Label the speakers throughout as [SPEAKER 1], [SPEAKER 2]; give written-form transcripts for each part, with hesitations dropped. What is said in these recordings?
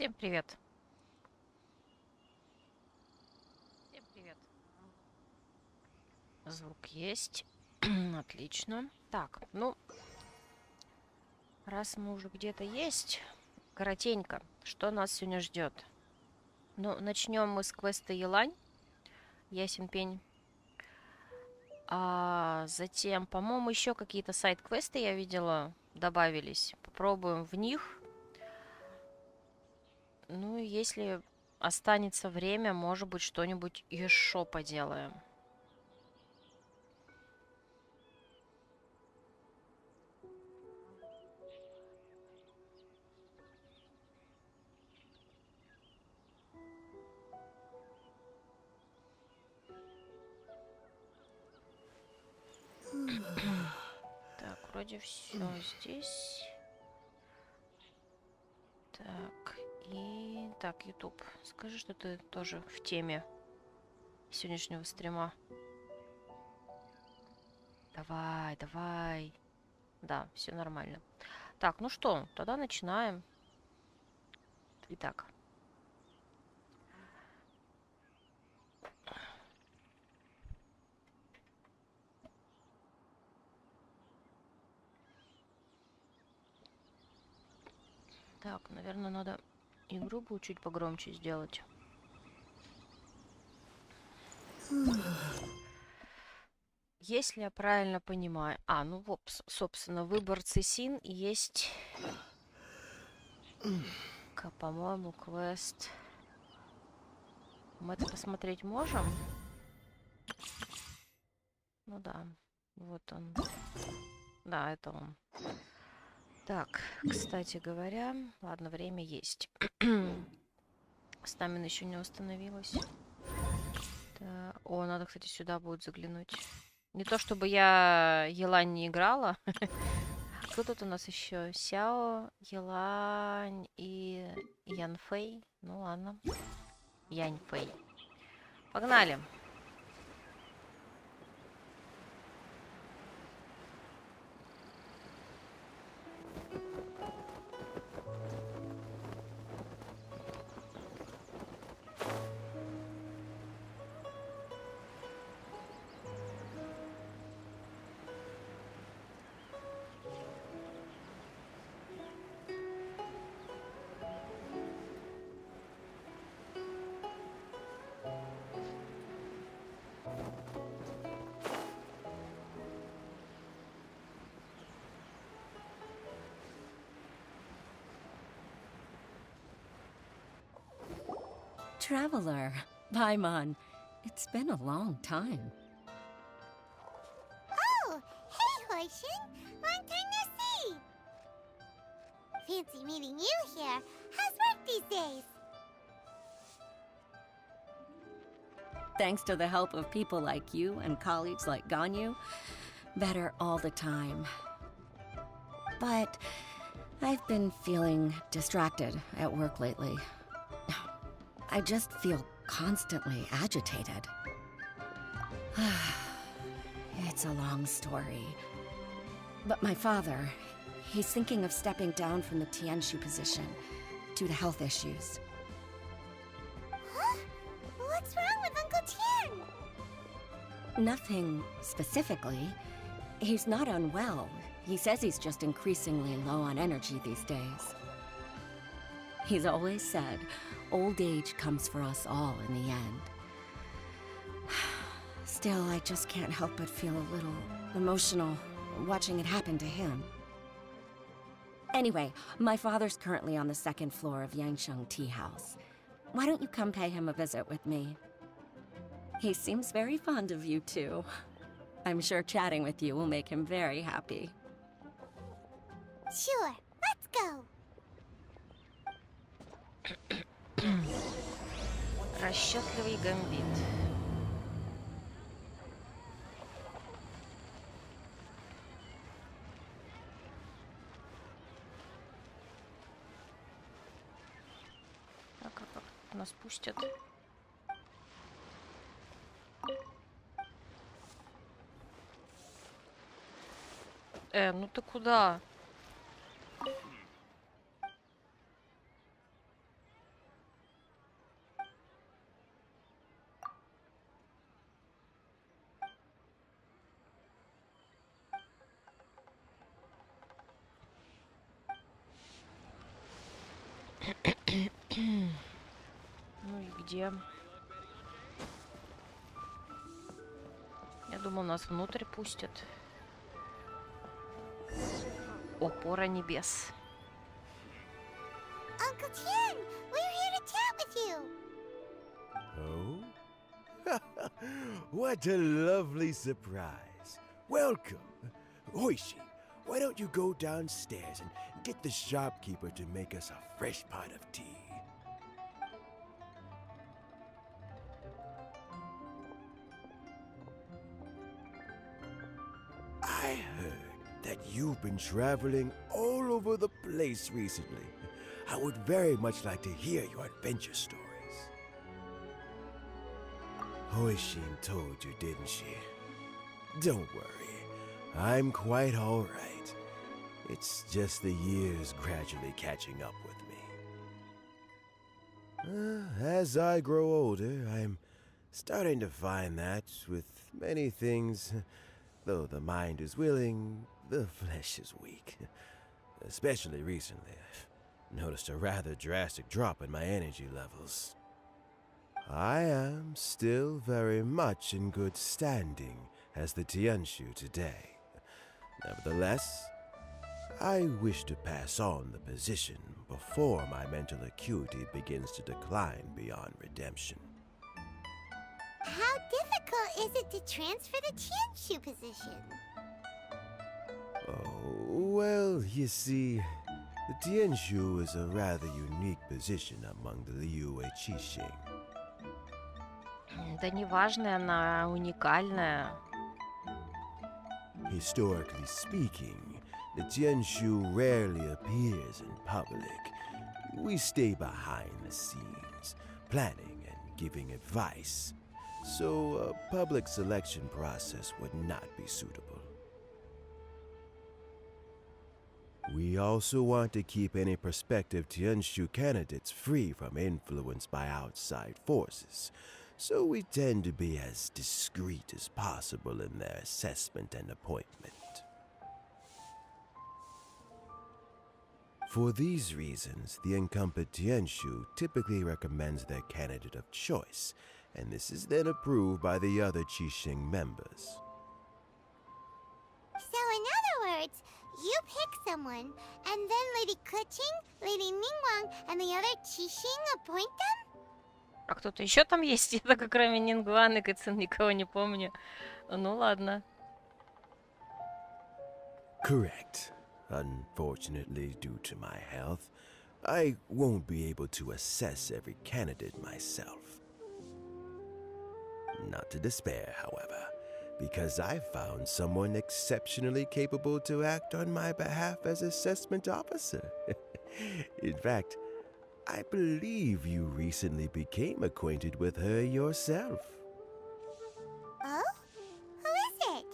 [SPEAKER 1] Всем привет. Всем привет. Звук есть. Отлично. Так, ну, раз мы уже где-то есть, коротенько, что нас сегодня ждет? Ну, начнем мы с квеста Лань, ясен пень. А затем, по-моему, еще какие-то сайт-квесты я видела, добавились. Попробуем в них. Ну, и если останется время, может быть, что-нибудь еще поделаем. Так, вроде все здесь. Так, и... Так, YouTube, скажи, что ты тоже в теме сегодняшнего стрима. Давай, давай. Да, все нормально. Так, ну что, тогда начинаем. Итак. Так, наверное, надо игру будет чуть погромче сделать. Если я правильно понимаю... А, ну вот, собственно, выбор цисин и есть... По-моему, квест... Мы это посмотреть можем? Ну да, вот он. Да, это он. Так, кстати говоря, ладно, время есть. Стамина еще не установилась. О, надо, кстати, сюда будет заглянуть. Не то чтобы я Елань не играла. Кто тут у нас еще? Сяо, Елань и Янфэй. Ну ладно. Яньфэй. Погнали.
[SPEAKER 2] Traveler, Paimon, it's been a long time.
[SPEAKER 3] Oh, hey, Hoishin! Long time no see! Fancy meeting you here. How's work these days?
[SPEAKER 2] Thanks to the help of people like you and colleagues like Ganyu, better all the time. But I've been feeling distracted at work lately. I just feel constantly agitated. It's a long story. But my father, he's thinking of stepping down from the Tianshu position due to health issues.
[SPEAKER 3] Huh? What's wrong with Uncle Tian?
[SPEAKER 2] Nothing specifically. He's not unwell. He says he's just increasingly low on energy these days. He's always said, old age comes for us all in the end. Still, I just can't help but feel a little emotional watching it happen to him. Anyway, my father's currently on the second floor of Yangsheng Tea House. Why don't you come pay him a visit with me? He seems very fond of you, too. I'm sure chatting with you will make him very happy.
[SPEAKER 3] Sure, let's go.
[SPEAKER 1] Расчетливый гамбит. Так, а как нас пустят? Ну ты куда? Ну и где? Я думал, нас внутрь пустят. Опора небес.
[SPEAKER 3] Uncle Tien, we're here to chat with you.
[SPEAKER 4] Oh? What a lovely surprise. Welcome. Hoishi, why don't you go downstairs and get the shopkeeper to make us a fresh pot of tea? I heard that you've been traveling all over the place recently. I would very much like to hear your adventure stories. Hoishin told you, didn't she? Don't worry, I'm quite all right. It's just the years gradually catching up with me. As I grow older, I'm starting to find that with many things, though the mind is willing, the flesh is weak. Especially recently, I've noticed a rather drastic drop in my energy levels. I am still very much in good standing as the Tianshu today. Nevertheless, I wish to pass on the position before my mental acuity begins to decline beyond redemption.
[SPEAKER 3] How difficult is it to transfer the Tianshu position?
[SPEAKER 4] Oh, well, you see, the Tianshu is a rather unique position among the Liyue Qixing.
[SPEAKER 1] Да неважно, она уникальная.
[SPEAKER 4] Historically speaking, the Tianshu rarely appears in public. We stay behind the scenes, planning and giving advice, so a public selection process would not be suitable. We also want to keep any prospective Tianshu candidates free from influence by outside forces, so we tend to be as discreet as possible in their assessment and appointment. For these reasons, the incumbent Tianshu typically recommends their candidate of choice, and this is then approved by the other Qixing members.
[SPEAKER 3] So in other words, you pick someone, and then Lady Keqing, Lady Ningguang, and the other Qixing appoint them?
[SPEAKER 1] А кто-то еще там есть? Я только кроме Нингуан и Кэцин никого не помню. Ну ладно.
[SPEAKER 4] Correct. Unfortunately, due to my health, I won't be able to assess every candidate myself. Not to despair, however, because I found someone exceptionally capable to act on my behalf as assessment officer. In fact, I believe you recently became acquainted with her yourself.
[SPEAKER 3] Oh? Who is it?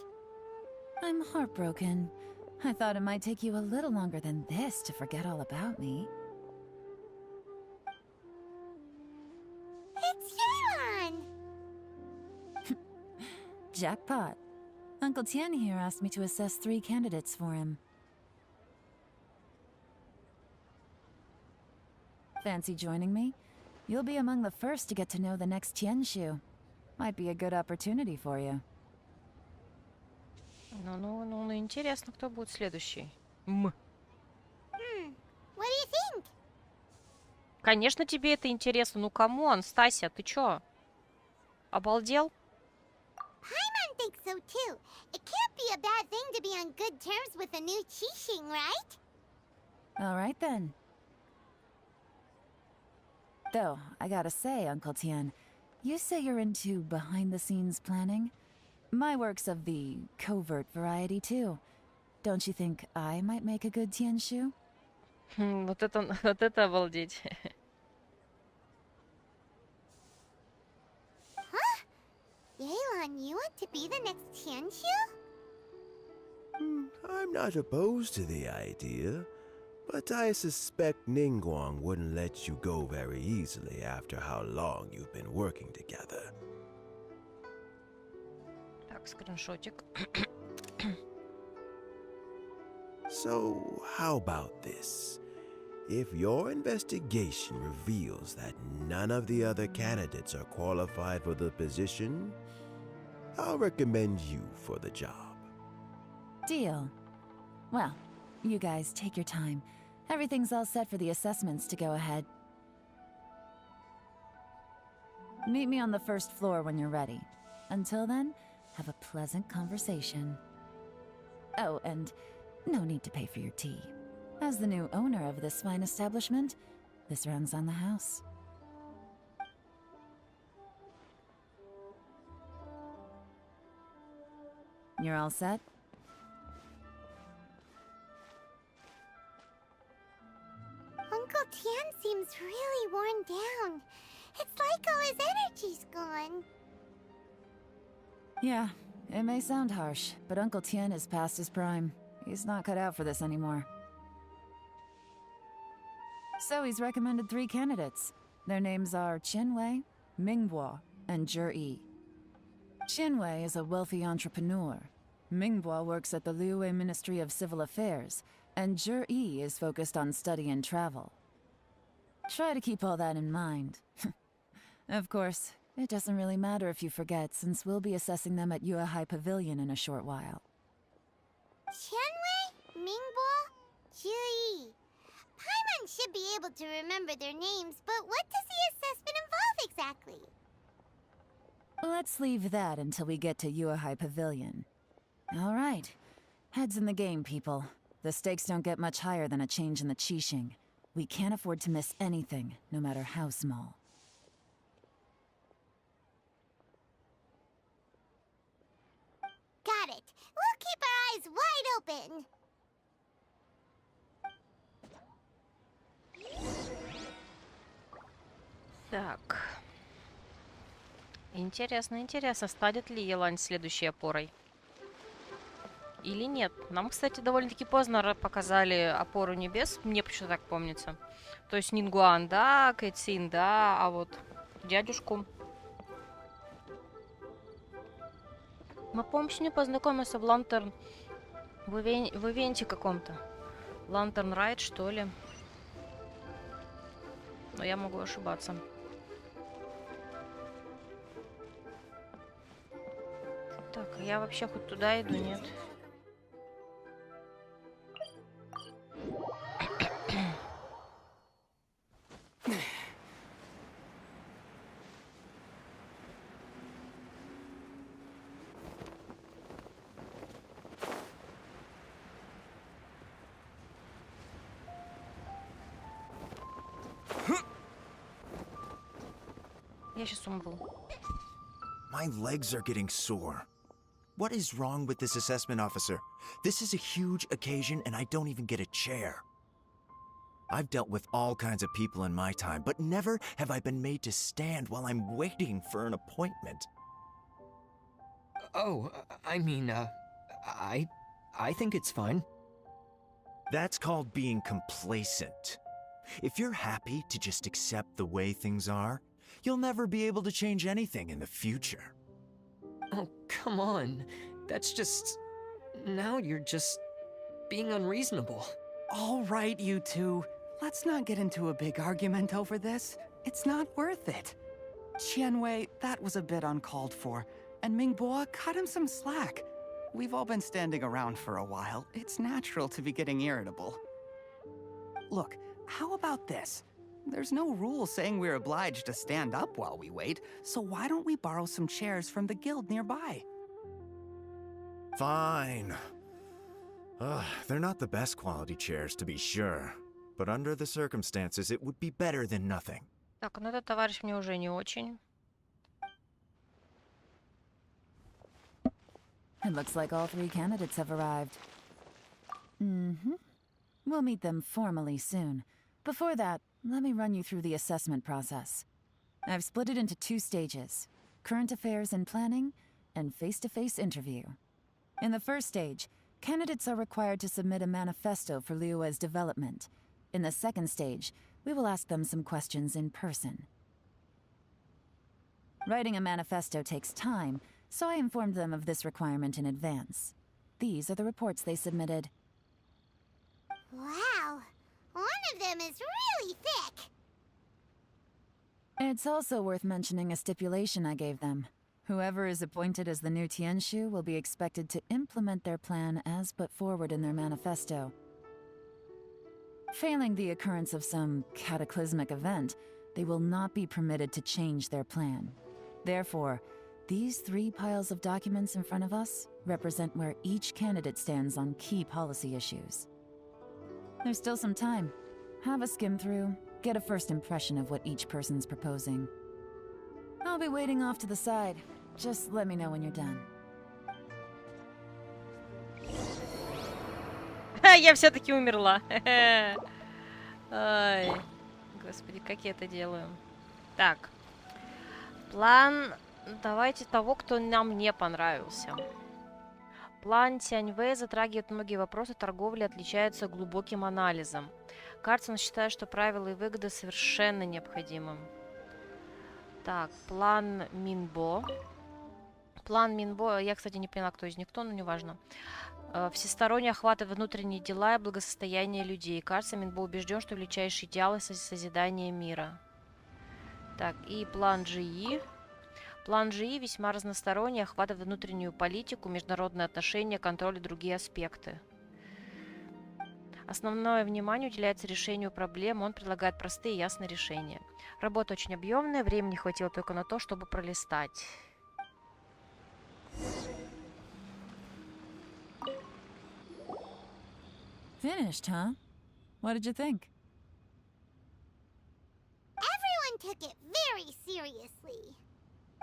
[SPEAKER 5] I'm heartbroken. I thought it might take you a little longer than this to forget all about me.
[SPEAKER 3] It's Yelan!
[SPEAKER 5] Jackpot. Uncle Tien here asked me to assess 3 candidates for him. Fancy joining me? You'll be among the first to get to know the next Tianshu. Might be a good opportunity for you.
[SPEAKER 1] Ну, интересно, кто будет следующий.
[SPEAKER 3] What do you think?
[SPEAKER 1] Конечно, тебе это интересно. Ну, камон, Стася, ты чё? Обалдел?
[SPEAKER 3] Paimon thinks so too. It can't be a bad thing to be on good terms with a new Qixing, right?
[SPEAKER 5] Alright then. Though, I gotta say, Uncle Tien, you say you're into behind-the-scenes planning? My work's of the covert variety, too. Don't you think I might make a good Tianshu?
[SPEAKER 1] Вот это обалдеть.
[SPEAKER 3] Yelan, you want to be the next Tianshu?
[SPEAKER 4] I'm not opposed to the idea, but I suspect Ningguang wouldn't let you go very easily after how long you've been working together.
[SPEAKER 1] Так, скриншотик.
[SPEAKER 4] So, how about this? If your investigation reveals that none of the other candidates are qualified for the position, I'll recommend you for the job.
[SPEAKER 5] Deal. Well, you guys take your time. Everything's all set for the assessments to go ahead. Meet me on the first floor when you're ready. Until then, have a pleasant conversation. Oh, and no need to pay for your tea. As the new owner of this fine establishment, this runs on the house. You're all set?
[SPEAKER 3] Uncle Tian seems really worn down. It's like all his energy's gone.
[SPEAKER 5] Yeah, it may sound harsh, but Uncle Tian is past his prime. He's not cut out for this anymore. So he's recommended 3 candidates. Their names are Qianwei, Mingbo, and Zhi. Qianwei is a wealthy entrepreneur. Mingbo works at the Liyue Ministry of Civil Affairs, and Zhi is focused on study and travel. Try to keep all that in mind. Of course, it doesn't really matter if you forget, since we'll be assessing them at Yuehai Pavilion in a short while.
[SPEAKER 3] Qianwei, Mingbo, Zhi. Paimon should be able to remember their names, but what does the assessment involve exactly?
[SPEAKER 5] Let's leave that until we get to Yuehai Pavilion. All right. Heads in the game, people. The stakes don't get much higher than a change in the Qixing. We can't afford to miss anything, no matter how small.
[SPEAKER 3] Got it. We'll keep our eyes wide open.
[SPEAKER 1] Так. Интересно, интересно, станет ли Елань следующей опорой? Или нет? Нам, кстати, довольно-таки поздно показали опору небес. Мне почему-то так помнится. То есть Нингуан, да, Кэйцин, да, а вот дядюшку... Мы, по-моему, с ним познакомился в Лантерн... В ивенте каком-то. Лантерн Райд, что ли. Но я могу ошибаться. Так, я вообще хоть туда иду, нет? Я сейчас умру.
[SPEAKER 6] My legs are getting sore. What is wrong with this assessment officer? This is a huge occasion and I don't even get a chair. I've dealt with all kinds of people in my time, but never have I been made to stand while I'm waiting for an appointment.
[SPEAKER 7] Oh, I mean, I think it's fine.
[SPEAKER 6] That's called being complacent. If you're happy to just accept the way things are, you'll never be able to change anything in the future.
[SPEAKER 7] Oh, come on. That's just... Now you're just being unreasonable.
[SPEAKER 8] All right, you two. Let's not get into a big argument over this. It's not worth it. Qianwei, that was a bit uncalled for. And Mingbo, cut him some slack. We've all been standing around for a while. It's natural to be getting irritable. Look, how about this? There's no rule saying we're obliged to stand up while we wait, so why don't we borrow some chairs from the guild nearby?
[SPEAKER 6] Fine. They're not the best quality chairs, to be sure. But under the circumstances, it would be better than nothing.
[SPEAKER 1] Так, ну этот товарищ мне уже не очень.
[SPEAKER 5] It looks like all 3 candidates have arrived. We'll meet them formally soon. Before that, let me run you through the assessment process. I've split it into 2 stages: current affairs and planning, and face-to-face interview. In the first stage, candidates are required to submit a manifesto for Liyue's development. In the second stage, we will ask them some questions in person. Writing a manifesto takes time, so I informed them of this requirement in advance. These are the reports they submitted.
[SPEAKER 3] Wow. One of them is really thick.
[SPEAKER 5] It's also worth mentioning a stipulation I gave them. Whoever is appointed as the new Tianshu will be expected to implement their plan as put forward in their manifesto. Failing the occurrence of some cataclysmic event, they will not be permitted to change their plan. Therefore, these 3 piles of documents in front of us represent where each candidate stands on key policy issues. There's still some time. Have a skim through, get a first impression of what each person's proposing. I'll be waiting off to the side. Just let me know when you're done.
[SPEAKER 1] Я все-таки умерла. Ай, господи, как я это делаю? Так, план. Давайте того, кто нам не понравился. План Тяньвэй затрагивает многие вопросы торговли, отличаются глубоким анализом. Кажется, он считает, что правила и выгоды совершенно необходимым. Так, план Минбо. План Минбо, я, кстати, не поняла, кто из них кто, но неважно. Всесторонне охватывает внутренние дела и благосостояние людей. Кажется, Минбо убежден, что величайший идеал — созидание мира. Так, и план GE. План GE весьма разносторонний, охватывает внутреннюю политику, международные отношения, контроль и другие аспекты. Основное внимание уделяется решению проблем, он предлагает простые и ясные решения. Работа очень объемная, времени хватило только на то, чтобы пролистать.
[SPEAKER 5] Finished, huh? What did you think?
[SPEAKER 3] Everyone took it very seriously.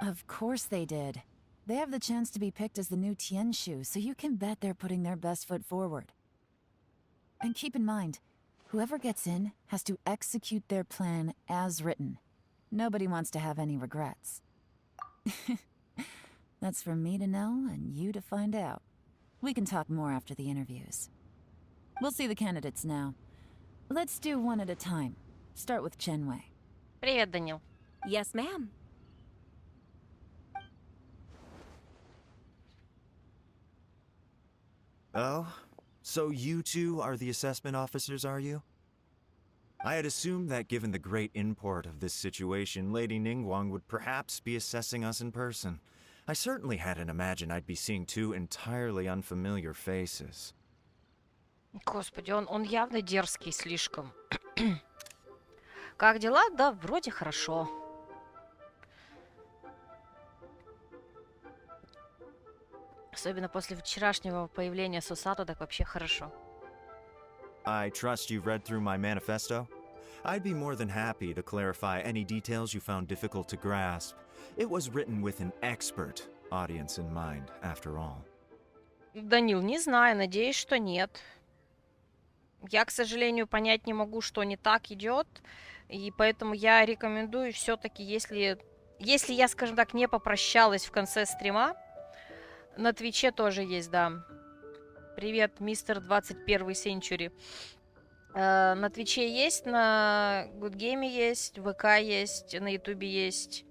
[SPEAKER 5] Of course they did. They have the chance to be picked as the new Tianshu, so you can bet they're putting their best foot forward. And keep in mind, whoever gets in has to execute their plan as written. Nobody wants to have any regrets. That's for me to know and you to find out. We can talk more after the interviews. We'll see the candidates now. Let's do one at a time. Start with Chenwei.
[SPEAKER 1] Привет, Данил.
[SPEAKER 2] Yes, ma'am.
[SPEAKER 6] Oh, so you two are the assessment officers, are you? I had assumed that given the great import of this situation, Lady Ningguang would perhaps be assessing us in person. I certainly hadn't imagined I'd be seeing 2 entirely unfamiliar faces.
[SPEAKER 1] Господи, он явно дерзкий слишком. Как дела? Да, вроде хорошо. Особенно после вчерашнего появления Сусато, так вообще хорошо.
[SPEAKER 6] I trust you've read through my manifesto? I'd be more than happy to clarify any details you found difficult to grasp. It was written with an expert audience in mind, after all.
[SPEAKER 1] Данил, не знаю, надеюсь, что нет. Я, к сожалению, понять не могу, что не так идет, и поэтому я рекомендую все-таки, если я, скажем так, не попрощалась в конце стрима, на Твиче тоже есть, да. Привет, мистер 21 Century. На Твиче есть, на Гудгейме есть, в ВК есть, на Ютубе есть.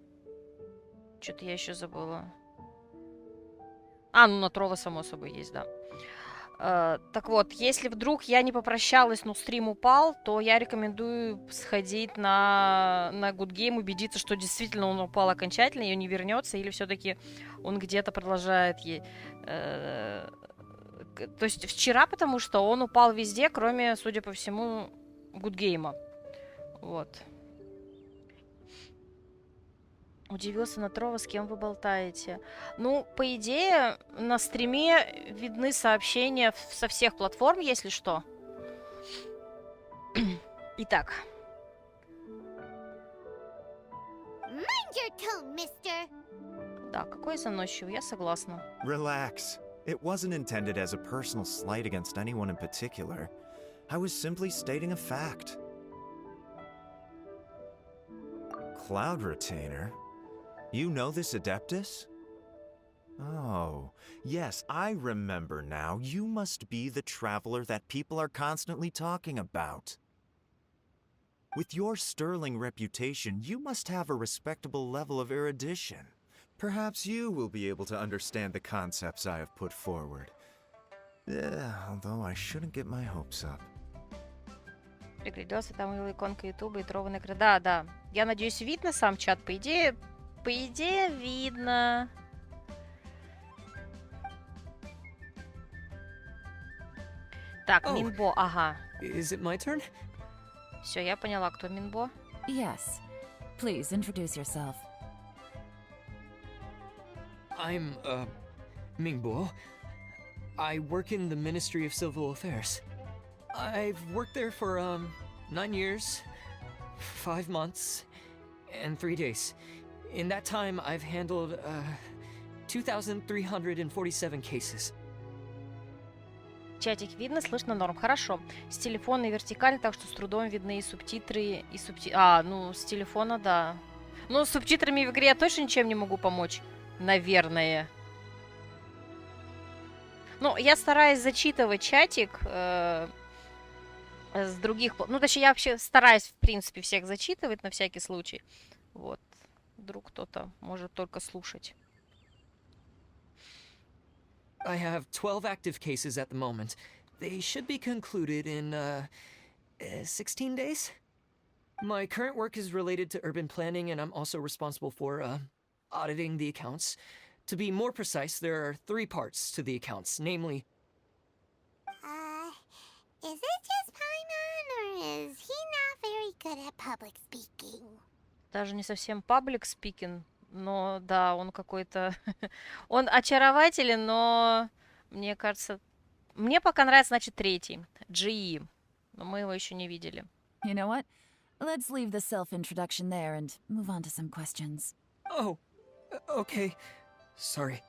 [SPEAKER 1] Что-то я еще забыла. Ну на Трова, само собой, есть, да. Так вот, если вдруг я не попрощалась, но стрим упал, то я рекомендую сходить на Good Game, убедиться, что действительно он упал окончательно, и он не вернется, или все-таки он где-то продолжает... То есть вчера, потому что он упал везде, кроме, судя по всему, Good Game. Вот. Удивился на Трова, с кем вы болтаете. Ну, по идее, на стриме видны сообщения со всех платформ, если что. Итак.
[SPEAKER 3] Mind your tone, mister.
[SPEAKER 1] Да, какой заносчивый, я согласна.
[SPEAKER 6] Relax. It wasn't intended as a personal slight against anyone in particular. I was simply stating a fact. Cloud Retainer? You know this Adeptus? Oh, yes, I remember now. You must be the traveler that people are constantly talking about. With your sterling reputation, you must have a respectable level of erudition. Perhaps you will be able to understand the concepts I have put forward. Although I shouldn't get my hopes up.
[SPEAKER 1] Пригляделся, там была иконка Ютуба и трова на экране. Да, да. Я надеюсь, видно сам чат. По идее видно. Так,
[SPEAKER 7] Oh.
[SPEAKER 1] Минбо, ага.
[SPEAKER 7] Is it my turn?
[SPEAKER 1] Все, я поняла, кто Минбо.
[SPEAKER 5] Yes. Please introduce yourself.
[SPEAKER 7] I'm, Mingbo. I work in the Ministry of Civil Affairs. I've worked there for, 9 years, 5 months, and 3 days. In that time, I've handled, 2,347 cases.
[SPEAKER 1] Чатик видно, слышно, норм. Хорошо. С телефона и вертикаль, так что с трудом видны и субтитры, А, ну, с телефона, да. Ну, с субтитрами в игре я точно ничем не могу помочь. Наверное. Ну, я стараюсь зачитывать чатик с других... Ну, точнее, я вообще стараюсь, в принципе, всех зачитывать на всякий случай. Вот. Вдруг кто-то может только слушать.
[SPEAKER 7] I have 12 active cases at the moment. They should be concluded in, 16 days? My current work is related to urban planning, and I'm also responsible for, auditing the accounts. To be more precise, there are 3 parts to the accounts, namely...
[SPEAKER 3] Is it just Paimon, or is he not very good at public speaking?
[SPEAKER 1] Даже не совсем паблик спикинг, но да, он какой-то... Он очарователен, но мне кажется... Мне пока нравится, значит, третий. GE. Но мы его еще не видели.
[SPEAKER 5] You know what? Let's leave the self-introduction there and move on to some questions.
[SPEAKER 7] Oh, okay. Sorry.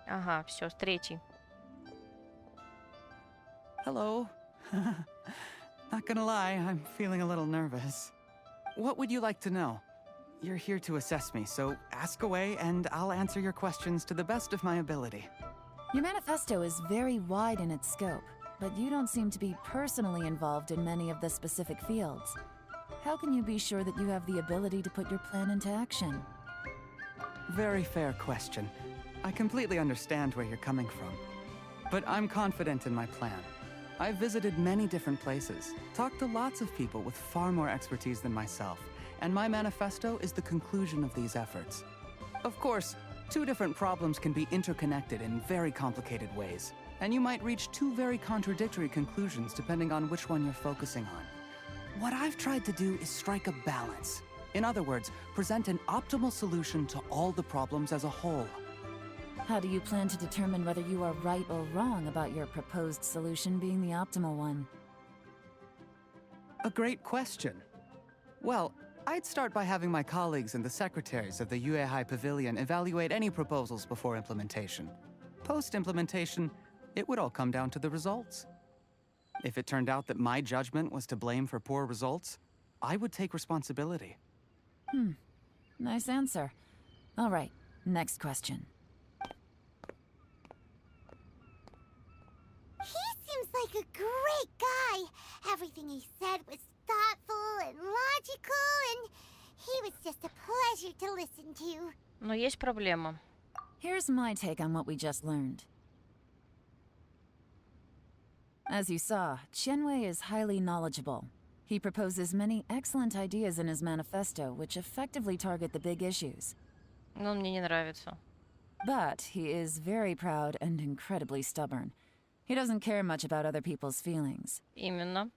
[SPEAKER 1] Ага, все, третий.
[SPEAKER 8] Hello. Not gonna lie, I'm feeling a little nervous. What would you like to know? You're here to assess me, so ask away and I'll answer your questions to the best of my ability.
[SPEAKER 5] Your manifesto is very wide in its scope, but you don't seem to be personally involved in many of the specific fields. How can you be sure that you have the ability to put your plan into action?
[SPEAKER 8] Very fair question. I completely understand where you're coming from. But I'm confident in my plan. I've visited many different places, talked to lots of people with far more expertise than myself, and my manifesto is the conclusion of these efforts. Of course, 2 different problems can be interconnected in very complicated ways, and you might reach 2 very contradictory conclusions depending on which one you're focusing on. What I've tried to do is strike a balance. In other words, present an optimal solution to all the problems as a whole.
[SPEAKER 5] How do you plan to determine whether you are right or wrong about your proposed solution being the optimal one?
[SPEAKER 8] A great question. Well, I'd start by having my colleagues and the secretaries of the Yuehai Pavilion evaluate any proposals before implementation. Post-implementation, it would all come down to the results. If it turned out that my judgment was to blame for poor results, I would take responsibility.
[SPEAKER 5] Nice answer. All right, next question.
[SPEAKER 3] He seems like a great guy. Everything he said was thoughtful and logical, and he was just a pleasure to listen to.
[SPEAKER 1] Но есть проблема.
[SPEAKER 5] Here's my take on what we just learned. As you saw, Qianwei is highly knowledgeable. He proposes many excellent ideas in his manifesto, which effectively target the big issues.
[SPEAKER 1] Но он мне не нравится.
[SPEAKER 5] But he is very proud and incredibly stubborn. He doesn't care much about other people's feelings.
[SPEAKER 1] Именно.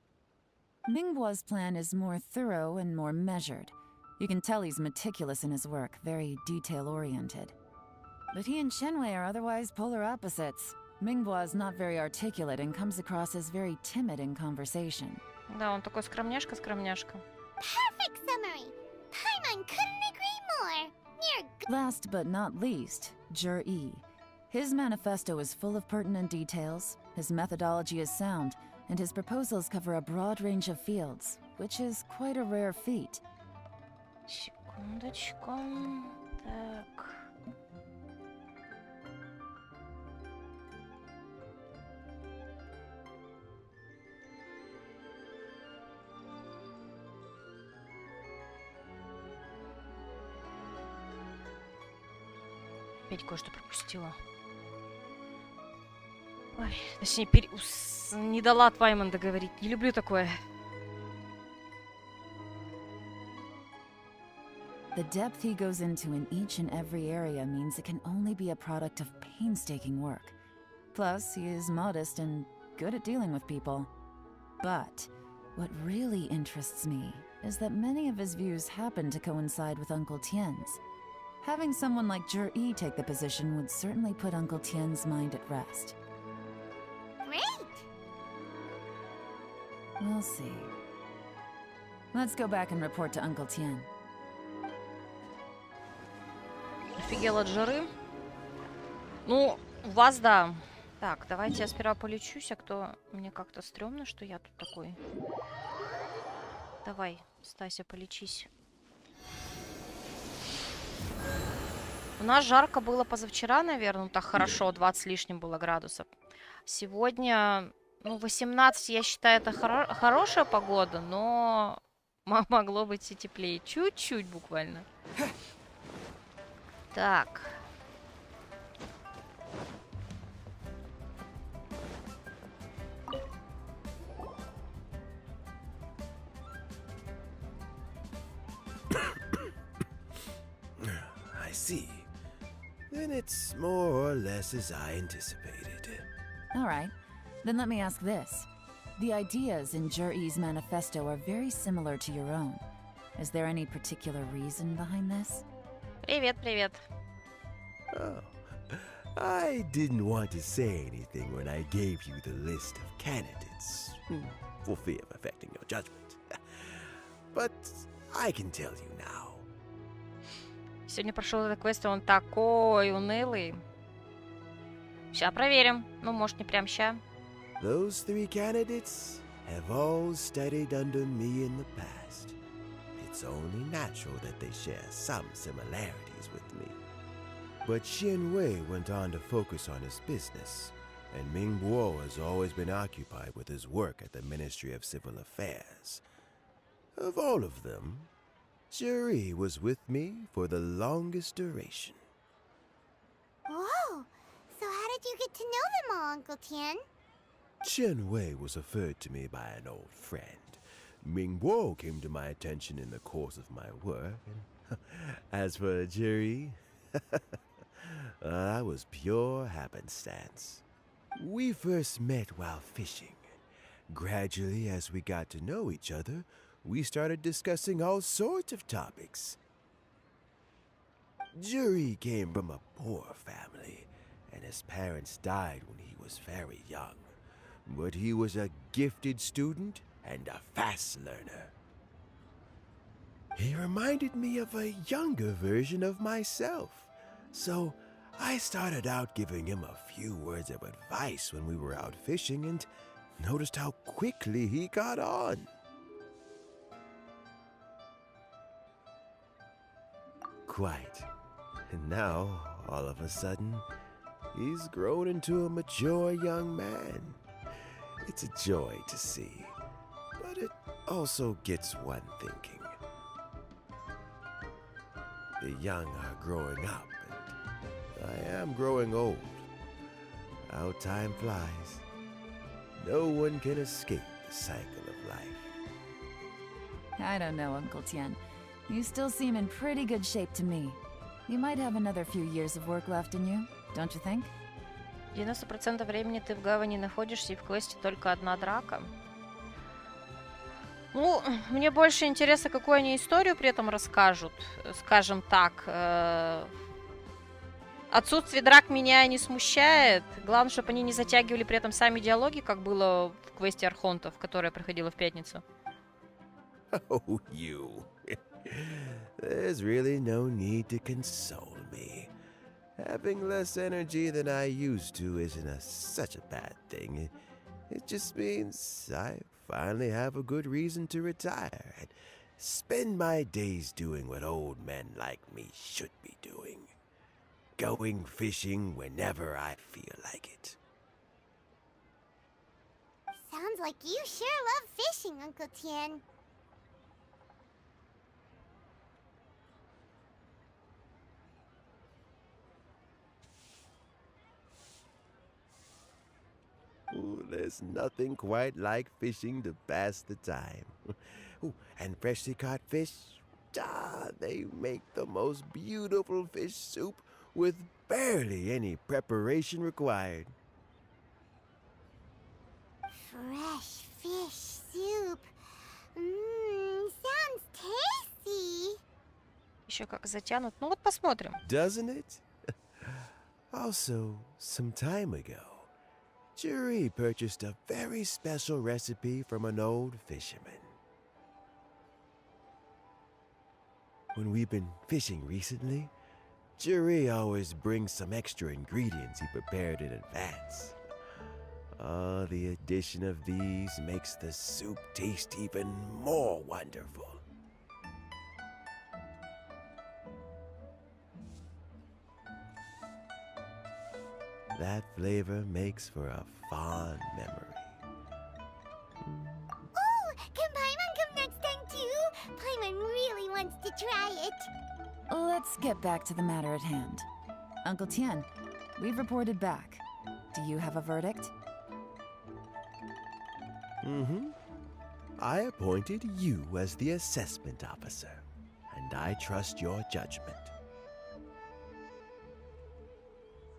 [SPEAKER 5] Mingbo's plan is more thorough and more measured. You can tell he's meticulous in his work, very detail-oriented. But he and Qianwei are otherwise polar opposites. Mingbo is not very articulate and comes across as very timid in conversation.
[SPEAKER 1] Да, он такой скромняшка-скромняшка.
[SPEAKER 3] Perfect summary. Paimon couldn't agree more. You're
[SPEAKER 5] Last but not least, Jur-E. His manifesto is full of pertinent details, his methodology is sound, and his proposals cover a broad range of fields, which is quite a rare feat.
[SPEAKER 1] Секундочку. Так. Опять кое-что пропустила. Ой, точнее, не дала Твайман договорить. Не люблю такое.
[SPEAKER 5] The depth he goes into in each and every area means it can only be a product of painstaking work. Plus, he is modest and good at dealing with people. But what really interests me is that many of his views happen to coincide with Uncle Tien's. Having someone like Jur-E take the position would certainly put Uncle Tien's mind at rest.
[SPEAKER 3] Great!
[SPEAKER 5] We'll see. Let's go back and report to Uncle Tien.
[SPEAKER 1] Офигел от жары. Ну, у вас, да. Так, давайте я сперва полечусь, а кто... Мне как-то стрёмно, что я тут такой. Давай, Стася, полечись. У нас жарко было позавчера, наверное, ну так хорошо, 20 с лишним было градусов. Сегодня, ну, 18, я считаю, это хорошая погода, но могло быть и теплее. Чуть-чуть буквально. Так.
[SPEAKER 4] I see. Then it's more or less as I anticipated.
[SPEAKER 5] All right. Then let me ask this. The ideas in Jur-E's manifesto are very similar to your own. Is there any particular reason behind this?
[SPEAKER 1] Привет, привет.
[SPEAKER 4] Oh, I didn't want to say anything when I gave you the list of candidates, for fear of affecting your judgment. But I can tell you now.
[SPEAKER 1] Сегодня прошел этот квест, и он такой унылый. Ща проверим. Ну, может, не прям ща.
[SPEAKER 4] Those 3 candidates have all studied under me in the past. It's only natural that they share some similarities with me. But Xin Wei went on to focus on his business, and Ming Guo has always been occupied with his work at the Ministry of Civil Affairs. Of all of them, Juri was with me for the longest duration.
[SPEAKER 3] Whoa! So how did you get to know them all, Uncle Tien?
[SPEAKER 4] Chen Wei was referred to me by an old friend. Ming Guo came to my attention in the course of my work. And as for Juri, that was pure happenstance. We first met while fishing. Gradually, as we got to know each other, we started discussing all sorts of topics. Juri came from a poor family, and his parents died when he was very young. But he was a gifted student and a fast learner. He reminded me of a younger version of myself, so I started out giving him a few words of advice when we were out fishing and noticed how quickly he got on. Quite. And now, all of a sudden, he's grown into a mature young man. It's a joy to see, but it also gets one thinking. The young are growing up, and I am growing old. How time flies. No one can escape the cycle of life.
[SPEAKER 5] I don't know, Uncle Tien. You still seem in pretty good shape to me. You might have another few years of work left in you, don't you think?
[SPEAKER 1] 90% времени ты в гавани находишься, и в квесте только одна драка. Ну, мне больше интересно, какую они историю при этом расскажут. Скажем так. Отсутствие драк меня не смущает. Главное, чтобы они не затягивали при этом сами диалоги, как было в квесте Архонтов, которое проходило в пятницу.
[SPEAKER 4] Oh, you. There's really no need to console me. Having less energy than I used to isn't such a bad thing. It just means I finally have a good reason to retire and spend my days doing what old men like me should be doing. Going fishing whenever I feel like it.
[SPEAKER 3] Sounds like you sure love fishing, Uncle Tien.
[SPEAKER 4] Ooh, there's nothing quite like fishing to pass the time. Ooh, and freshly caught fish, they make the most beautiful fish soup with barely any preparation required.
[SPEAKER 3] Fresh fish soup. Mmm, sounds tasty.
[SPEAKER 1] Еще как затянут. Ну вот посмотрим.
[SPEAKER 4] Doesn't it? Also, some time ago, Jury purchased a very special recipe from an old fisherman. When we've been fishing recently, Jury always brings some extra ingredients he prepared in advance. The addition of these makes the soup taste even more wonderful. That flavor makes for a fond memory.
[SPEAKER 3] Oh, can Paimon come next time too? Paimon really wants to try it.
[SPEAKER 5] Let's get back to the matter at hand. Uncle Tian, we've reported back. Do you have a verdict?
[SPEAKER 4] Mm-hmm. I appointed you as the assessment officer, and I trust your judgment.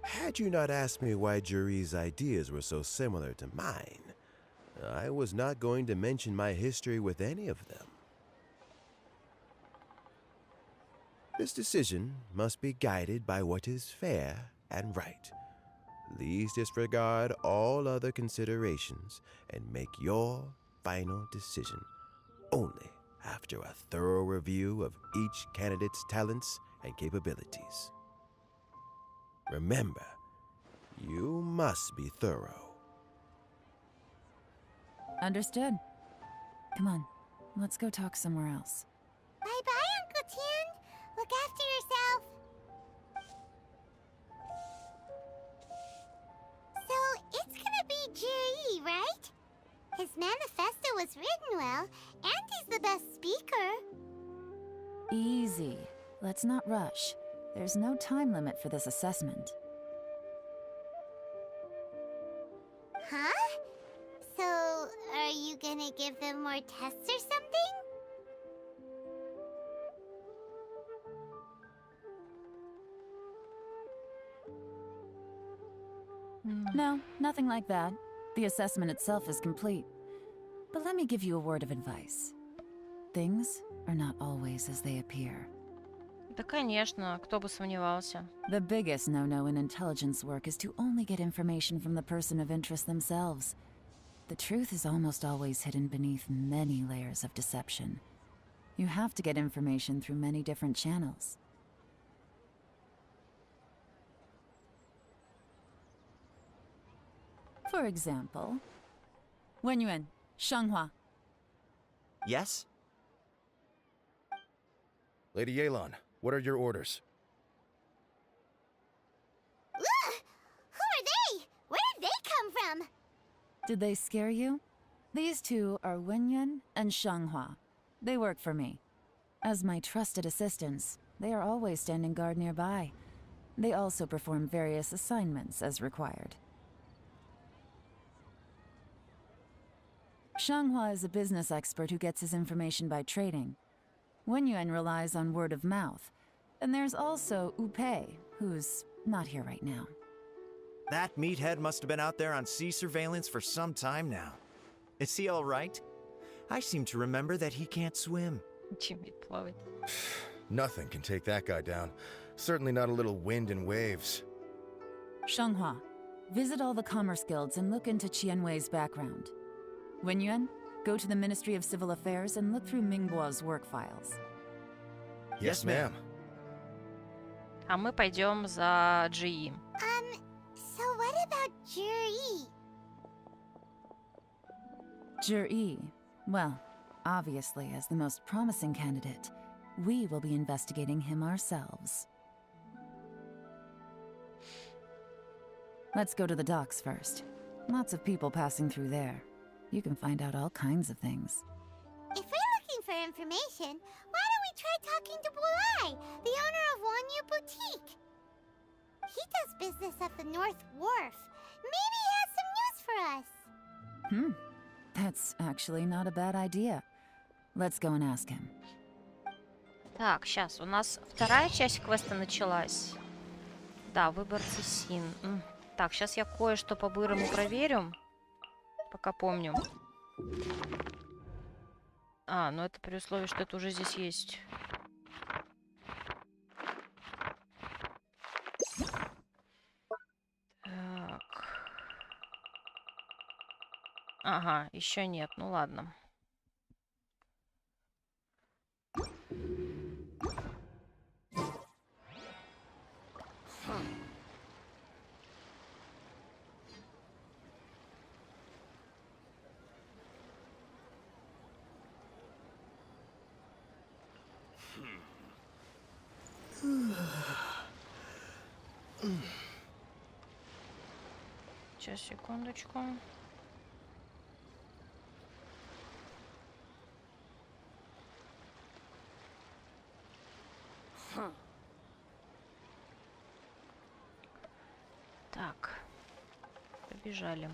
[SPEAKER 4] Had you not asked me why Jury's ideas were so similar to mine, I was not going to mention my history with any of them. This decision must be guided by what is fair and right. Please disregard all other considerations and make your final decision only after a thorough review of each candidate's talents and capabilities. Remember, you must be thorough.
[SPEAKER 5] Understood. Come on, let's go talk somewhere else.
[SPEAKER 3] Bye-bye, Uncle Tian. Look after yourself. So, it's gonna be Jiri, right? His manifesto was written well, and he's the best speaker.
[SPEAKER 5] Easy. Let's not rush. There's no time limit for this assessment.
[SPEAKER 3] Huh? So, are you gonna give them more tests or something?
[SPEAKER 5] No, nothing like that. The assessment itself is complete. But let me give you a word of advice. Things are not always as they appear.
[SPEAKER 1] Да, конечно, кто бы сомневался.
[SPEAKER 5] The biggest no-no in intelligence work is to only get information from the person of interest themselves. The truth is almost always hidden beneath many layers of deception. You have to get information through many different channels. For example, Wenyuan, Shanghua.
[SPEAKER 6] Yes?
[SPEAKER 9] Lady Yelan, what are your orders?
[SPEAKER 3] Ugh! Who are they? Where did they come from?
[SPEAKER 5] Did they scare you? These two are Wenyuan and Shanghua. They work for me. As my trusted assistants, they are always standing guard nearby. They also perform various assignments as required. Shanghua is a business expert who gets his information by trading. Wenyuan relies on word of mouth. And there's also Upei, who's not here right now.
[SPEAKER 6] That meathead must have been out there on sea surveillance for some time now. Is he all right? I seem to remember that he can't swim.
[SPEAKER 1] Чем ведь плавать?
[SPEAKER 9] Nothing can take that guy down. Certainly not a little wind and waves.
[SPEAKER 5] Shanghua, visit all the commerce guilds and look into Qianwei's background. Wenyuan, go to the Ministry of Civil Affairs and look through Mingbo's work files.
[SPEAKER 9] Yes, ma'am.
[SPEAKER 1] А мы пойдем за GE.
[SPEAKER 3] So what about Jiri?
[SPEAKER 5] Jur-E, well, obviously as the most promising candidate, we will be investigating him ourselves. Let's go to the docks first. Lots of people passing through there. You can find out all kinds of things.
[SPEAKER 3] If we're looking for information, why don't we try talking to Bulai, the owner of Wanyu Boutique? He does business at the North Wharf. Maybe he has some news for us.
[SPEAKER 5] That's actually not a bad idea. Let's go and ask him.
[SPEAKER 1] Так, сейчас, у нас вторая часть квеста началась. Да, выбор Цесин. Так, сейчас я кое-что по-бырому проверю. Пока помню. Ну это при условии, что это уже здесь есть. Так. Ага, еще нет. Ну ладно. Сейчас, секундочку. Так, побежали.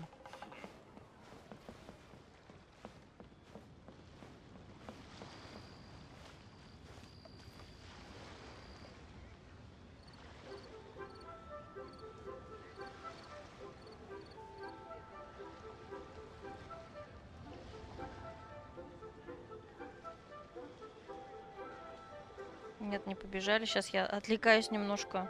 [SPEAKER 1] Нет, не побежали. Сейчас я отвлекаюсь немножко.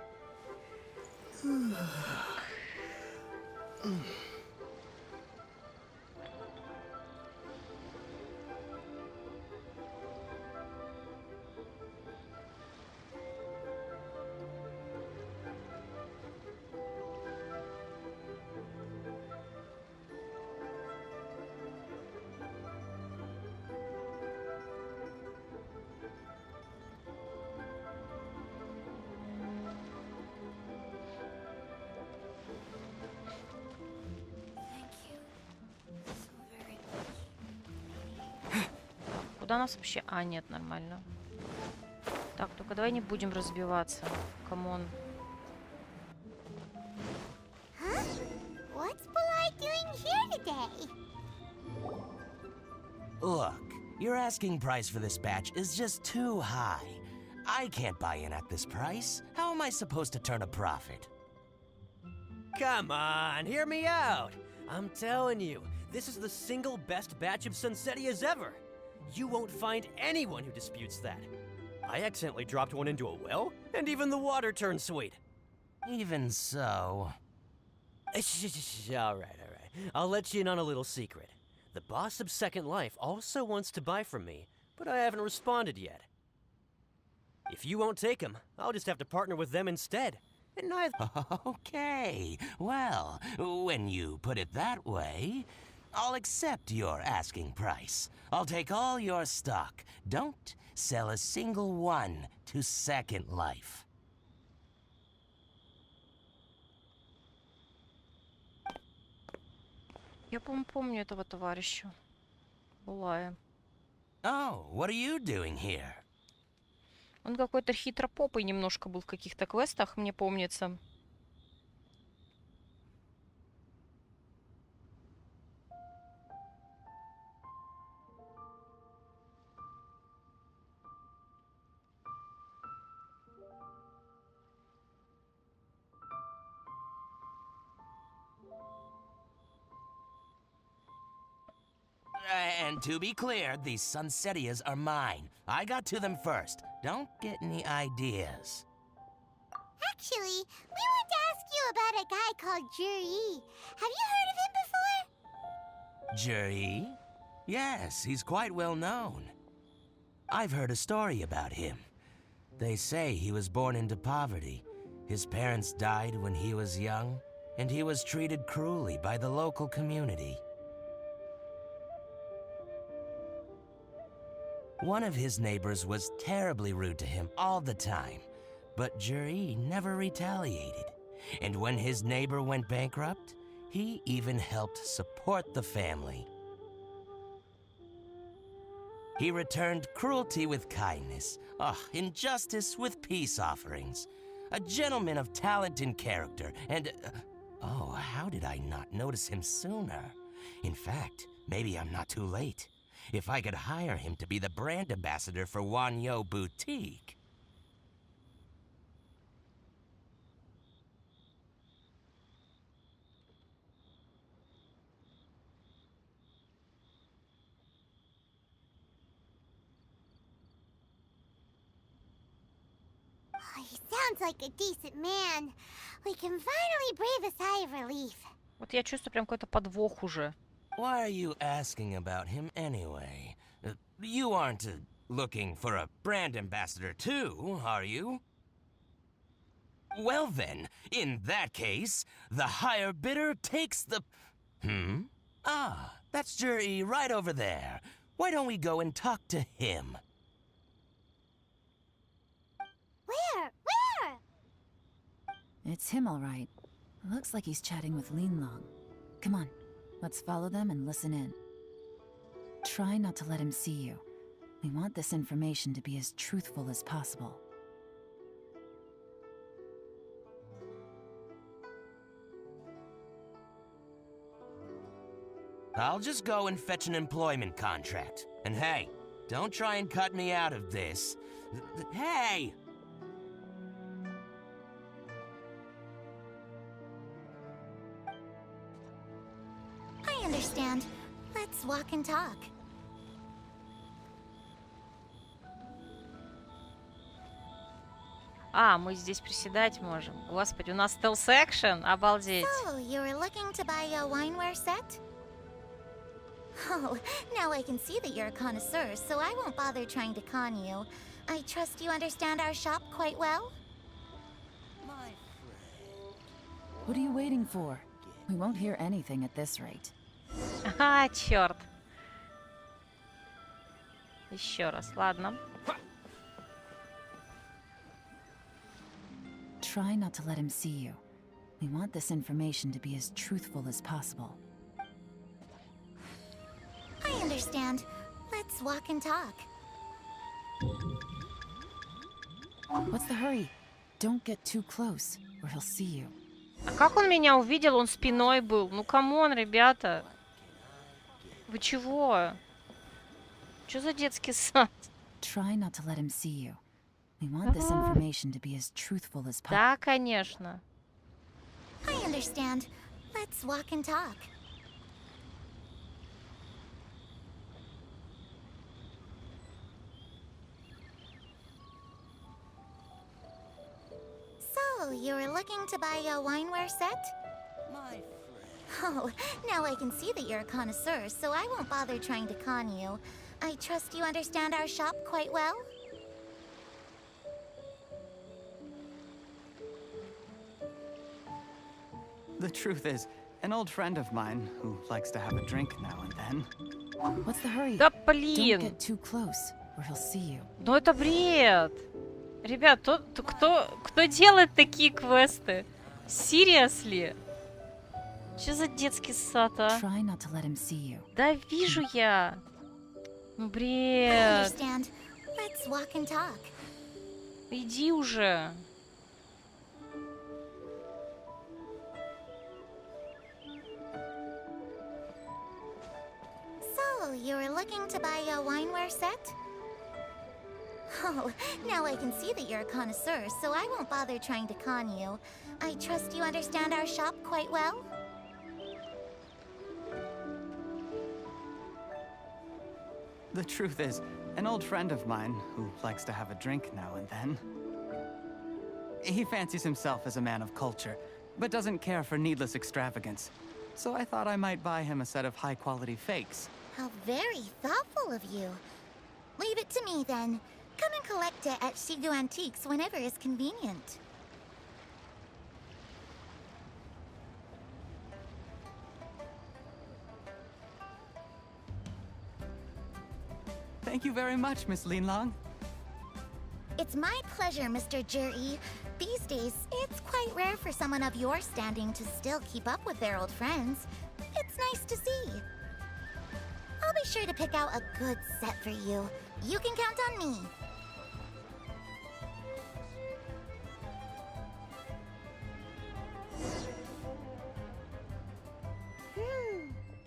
[SPEAKER 1] Куда нас вообще? Нет, нормально. Так, только давай не будем разбиваться. Камон.
[SPEAKER 3] What's Polite doing here today?
[SPEAKER 10] Look, your asking price for this batch is just too high. I can't buy in at this price. How am I supposed to turn a profit?
[SPEAKER 11] Come on, hear me out. I'm telling you, this is the single best batch of Sunsetias ever. You won't find anyone who disputes that. I accidentally dropped one into a well, and even the water turned sweet.
[SPEAKER 10] Even so...
[SPEAKER 11] All right. I'll let you in on a little secret. The boss of Second Life also wants to buy from me, but I haven't responded yet. If you won't take him, I'll just have to partner with them instead. And neither...
[SPEAKER 10] Okay, well, when you put it that way, I'll accept your asking price. I'll take all your stock. Don't sell a single one to Second Life.
[SPEAKER 1] Я, по-моему, помню этого товарища. Булая.
[SPEAKER 10] Oh, what are you doing here?
[SPEAKER 1] Он какой-то хитропопый немножко был в каких-то квестах, мне помнится.
[SPEAKER 10] And to be clear, these Sunsetias are mine. I got to them first. Don't get any ideas.
[SPEAKER 3] Actually, we wanted to ask you about a guy called Juri. Have you heard of him before?
[SPEAKER 10] Juri? Yes, he's quite well known. I've heard a story about him. They say he was born into poverty. His parents died when he was young, and he was treated cruelly by the local community. One of his neighbors was terribly rude to him all the time, but Juri never retaliated. And when his neighbor went bankrupt, he even helped support the family. He returned cruelty with kindness, injustice with peace offerings. A gentleman of talent and character, and... oh, how did I not notice him sooner? In fact, maybe I'm not too late. If I could hire him to be the brand ambassador for Wanyo Boutique.
[SPEAKER 3] Oh, he sounds like a decent man. We can finally breathe a sigh of relief.
[SPEAKER 1] Вот я чувствую прям какой-то подвох уже.
[SPEAKER 10] Why are you asking about him anyway? You aren't looking for a brand ambassador too, are you? Well then, in that case, the higher bidder takes the... Ah, that's Juri right over there. Why don't we go and talk to him?
[SPEAKER 3] Where?
[SPEAKER 5] It's him, all right. Looks like he's chatting with Linlong. Come on, let's follow them and listen in. Try not to let him see you. We want this information to be as truthful as possible.
[SPEAKER 10] I'll just go and fetch an employment contract. And hey, don't try and cut me out of this. Hey!
[SPEAKER 3] I understand. Let's walk and talk.
[SPEAKER 1] А, мы здесь приседать можем. Господи, у нас стелс-экшен? Обалдеть.
[SPEAKER 3] So, you were looking to buy a wineware set? Oh, now I can see that you're a connoisseur, so I won't bother trying to con you. I trust you understand our shop quite well?
[SPEAKER 5] What are you waiting for? We won't hear anything at this rate.
[SPEAKER 1] А, черт. Еще раз, ладно.
[SPEAKER 5] Try not to let him see you. We want this information to be as truthful as possible.
[SPEAKER 3] I understand. Let's walk and talk.
[SPEAKER 5] What's the hurry? Don't get too close, or he'll see you.
[SPEAKER 1] А как он меня увидел? Он спиной был. Ну, камон, ребята. Вы чего? Что за детский сад?
[SPEAKER 5] Try not to let him see you. We want this information to be as truthful as possible.
[SPEAKER 1] Да, конечно.
[SPEAKER 3] I understand. Let's walk and talk. So, you were looking to buy a wineware set? Oh, now I can see that you're a connoisseur, so I won't bother trying to con you. I trust you understand our shop quite well?
[SPEAKER 8] The truth is, an old friend of mine who likes to have a drink now and then.
[SPEAKER 5] What's the hurry?
[SPEAKER 1] Да
[SPEAKER 5] Don't
[SPEAKER 1] блин.
[SPEAKER 5] get too close, or he'll see you.
[SPEAKER 1] Ну это бред. Ребят, кто делает такие квесты? Seriously? Что за детский сад, а?
[SPEAKER 5] Try not to let him see you.
[SPEAKER 1] Да вижу я. Ну
[SPEAKER 3] I
[SPEAKER 1] бред.
[SPEAKER 3] understand. Let's walk and talk.
[SPEAKER 1] Иди уже.
[SPEAKER 3] So, you were looking to buy a wineware set? Oh, now I can see that you're a connoisseur, so I won't bother trying to con you. I trust you understand our shop quite well?
[SPEAKER 8] The truth is, an old friend of mine who likes to have a drink now and then. He fancies himself as a man of culture, but doesn't care for needless extravagance. So I thought I might buy him a set of high-quality fakes.
[SPEAKER 3] How very thoughtful of you. Leave it to me, then. Come and collect it at Shigu Antiques whenever is convenient.
[SPEAKER 8] Thank you very much, Miss Linlong.
[SPEAKER 3] It's my pleasure, Mr. Juri. These days, it's quite rare for someone of your standing to still keep up with their old friends. It's nice to see. I'll be sure to pick out a good set for you. You can count on me.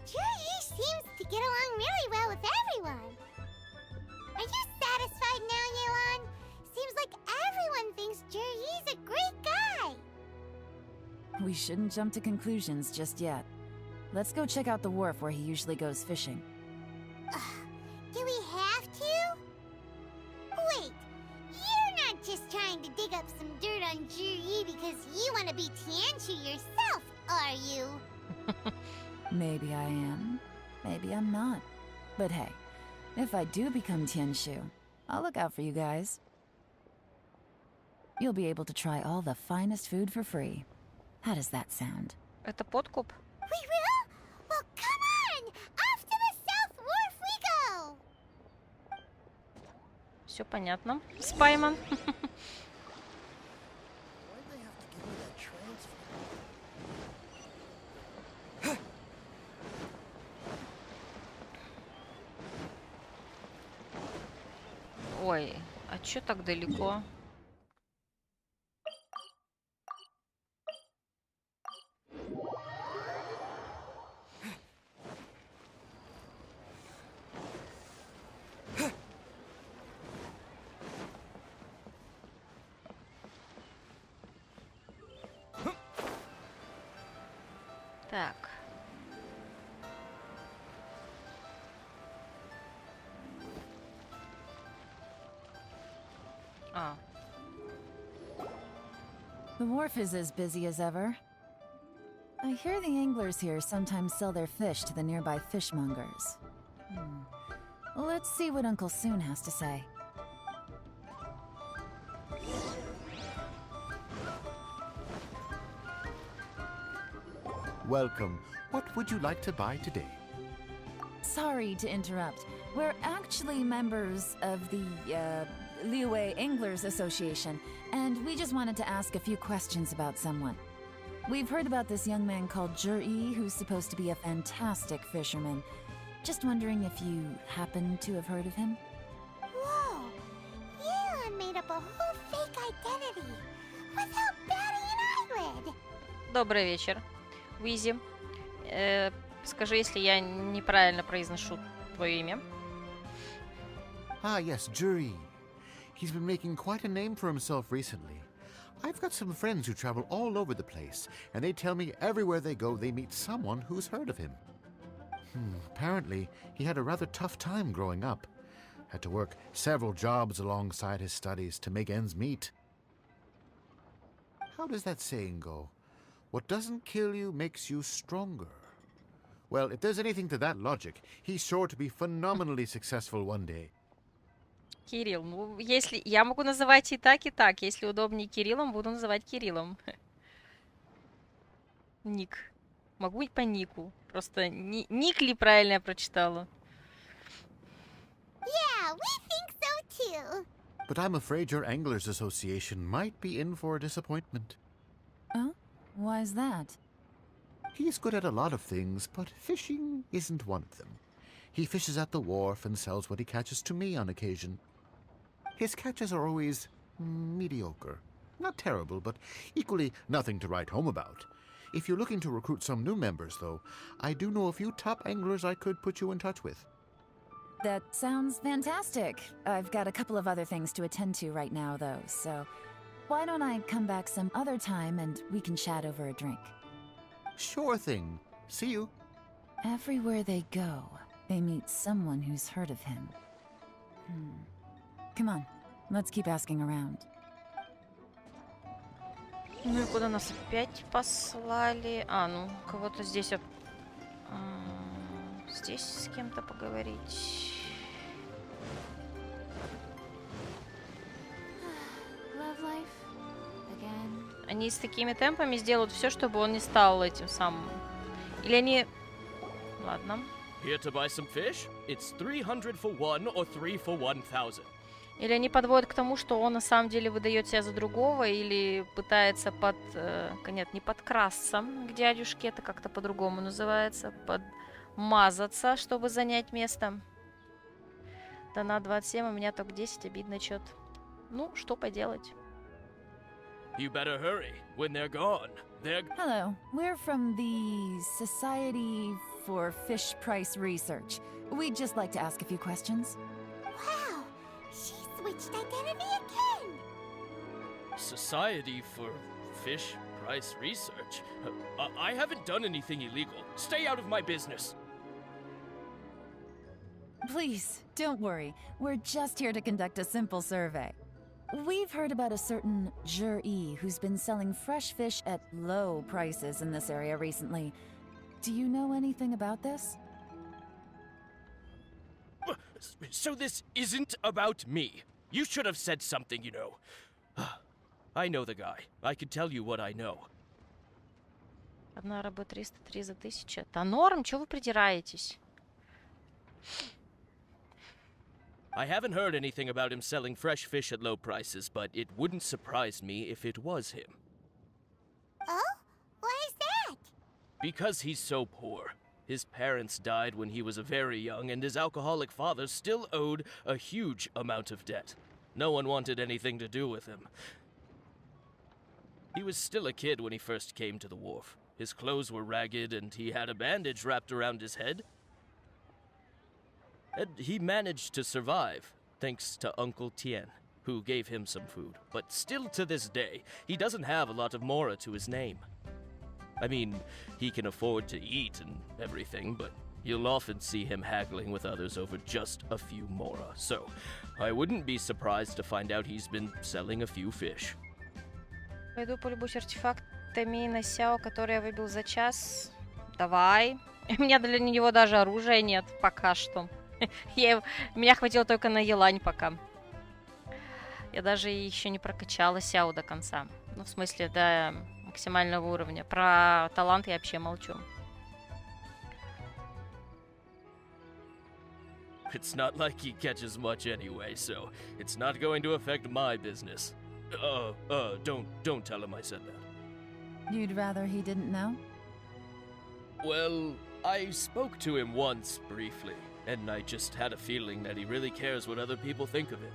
[SPEAKER 3] Juri Are you satisfied now, Yelan? Seems like everyone thinks Jerry's a great guy.
[SPEAKER 5] We shouldn't jump to conclusions just yet. Let's go check out the wharf where he usually goes fishing.
[SPEAKER 3] Do we have to? Wait, you're not just trying to dig up some dirt on Jerry because you want to be Tianshu yourself, are you?
[SPEAKER 5] Maybe I am. Maybe I'm not. But hey, if I do become Tianshu, I'll look out for you guys. You'll be able to try all the finest food for free. How does that sound?
[SPEAKER 1] Это подкуп?
[SPEAKER 3] We will? Well, come on! Off to the South Wharf we go!
[SPEAKER 1] Все понятно. Спайман. Ой, а чё так далеко? Так. А,
[SPEAKER 5] The wharf is as busy as ever. I hear the anglers here sometimes sell their fish to the nearby fishmongers. Let's see what Uncle Soon has to say.
[SPEAKER 12] Welcome. What would you like to buy today?
[SPEAKER 5] Sorry to interrupt. We're actually members of the, Liyue Anglers Association, and we just wanted to ask a few questions about someone. We've heard about this young man called Zhi, who's supposed to be a fantastic fisherman. Just wondering if you happen to have heard of him?
[SPEAKER 3] Whoa! Yelan made up a whole fake identity without batting an eyelid!
[SPEAKER 1] добрый вечер. Уизи. Скажи, если я неправильно произношу твое имя.
[SPEAKER 12] Ah, yes, Zhi. He's been making quite a name for himself recently. I've got some friends who travel all over the place, and they tell me everywhere they go they meet someone who's heard of him. Apparently, he had a rather tough time growing up. Had to work several jobs alongside his studies to make ends meet. How does that saying go? What doesn't kill you makes you stronger. Well, if there's anything to that logic, he's sure to be phenomenally successful one day.
[SPEAKER 1] Кирилл. Ну, если... Я могу называть и так, и так. Если удобнее Кириллом, буду называть Кириллом. Ник. Могу и по нику. Просто ник ли правильно я прочитала?
[SPEAKER 3] Yeah, we think so too!
[SPEAKER 12] But I'm afraid your Anglers Association might be in for a disappointment.
[SPEAKER 5] Oh? Why's that?
[SPEAKER 12] He's good at a lot of things, but fishing isn't one of them. He fishes at the wharf and sells what he catches to me on occasion. His catches are always mediocre. Not terrible, but equally nothing to write home about. If you're looking to recruit some new members, though, I do know a few top anglers I could put you in touch with.
[SPEAKER 5] That sounds fantastic. I've got a couple of other things to attend to right now, though, so why don't I come back some other time and we can chat over a drink?
[SPEAKER 12] Sure thing. See you.
[SPEAKER 5] Everywhere they go, they meet someone who's heard of him. Come on, let's keep asking around.
[SPEAKER 1] Ну и куда нас опять послали? А, ну, кого-то здесь... Здесь с кем-то поговорить.
[SPEAKER 3] Love life again.
[SPEAKER 1] Они с такими темпами сделают все, чтобы он не стал этим самым. Или они... Ладно.
[SPEAKER 11] Here to buy some fish? It's 300 for one or 3 for 1,000.
[SPEAKER 1] Или они подводят к тому, что он на самом деле выдает себя за другого, или пытается нет, не подкрасться к дядюшке, это как-то по-другому называется, подмазаться, чтобы занять место. Да на 27, у меня только 10, обидно что-то. Ну, что поделать.
[SPEAKER 11] You better hurry. When they're gone, they're...
[SPEAKER 5] Hello, we're from the Society for Fish Price Research. We'd just like to ask a few questions.
[SPEAKER 3] Wow, attached identity again.
[SPEAKER 13] Society for Fish Price Research? I haven't done anything illegal. Stay out of my business.
[SPEAKER 5] Please, don't worry. We're just here to conduct a simple survey. We've heard about a certain Jur-E who's been selling fresh fish at low prices in this area recently. Do you know anything about this?
[SPEAKER 13] So this isn't about me. You should have said something, you know. I know the guy. I can tell you what I know.
[SPEAKER 1] Одна рыба 303 за 1000. Да норм, чего вы придираетесь?
[SPEAKER 13] I haven't heard anything about him selling fresh fish at low prices, but it wouldn't surprise me if it was him.
[SPEAKER 3] Oh? Why is that?
[SPEAKER 13] Because he's so poor. His parents died when he was very young, and his alcoholic father still owed a huge amount of debt. No one wanted anything to do with him. He was still a kid when he first came to the wharf. His clothes were ragged, and he had a bandage wrapped around his head. And he managed to survive, thanks to Uncle Tien, who gave him some food. But still to this day, he doesn't have a lot of mora to his name. I mean, he can afford to eat and everything, but you'll often see him haggling with others over just a few mora. So, I wouldn't be surprised to find out he's been selling a few fish.
[SPEAKER 1] Пойду полюбуюсь артефактами на Сяо, который я выбил за час. Давай. У меня для него даже оружия нет пока что. Меня хватило только на Елань пока. Я даже еще не прокачала Сяо до конца. Ну, в смысле, до максимального уровня. Про талант я вообще молчу.
[SPEAKER 13] It's not like he catches much anyway, so it's not going to affect my business. Don't tell him I said that.
[SPEAKER 5] You'd rather he didn't know?
[SPEAKER 13] Well, I spoke to him once, briefly, and I just had a feeling that he really cares what other people think of him.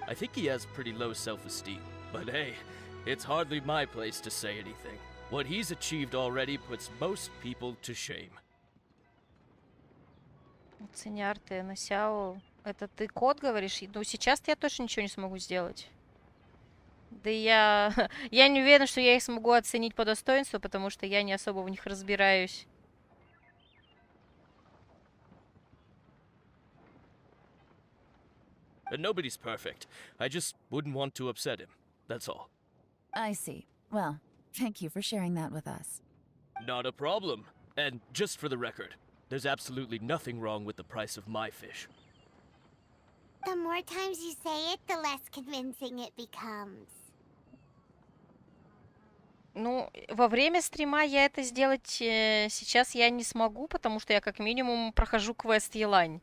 [SPEAKER 13] I think he has pretty low self-esteem, but hey, it's hardly my place to say anything. What he's achieved already puts most people to shame.
[SPEAKER 1] Ценяр ты на Сяо. Это ты код говоришь? Ну, сейчас-то я точно ничего не смогу сделать. Да я не уверена, что я их смогу оценить по достоинству, потому что я не особо в них разбираюсь.
[SPEAKER 13] Nobody's perfect. I just wouldn't want to upset him. That's all.
[SPEAKER 5] I see. Well, thank you for sharing that with us.
[SPEAKER 13] Not a problem. And just for the record, there's absolutely nothing wrong with the price of my fish.
[SPEAKER 3] The more times you say it, the less convincing it becomes.
[SPEAKER 1] Ну, во время стрима я это сделать сейчас я не смогу, потому что я как минимум прохожу квест Елань.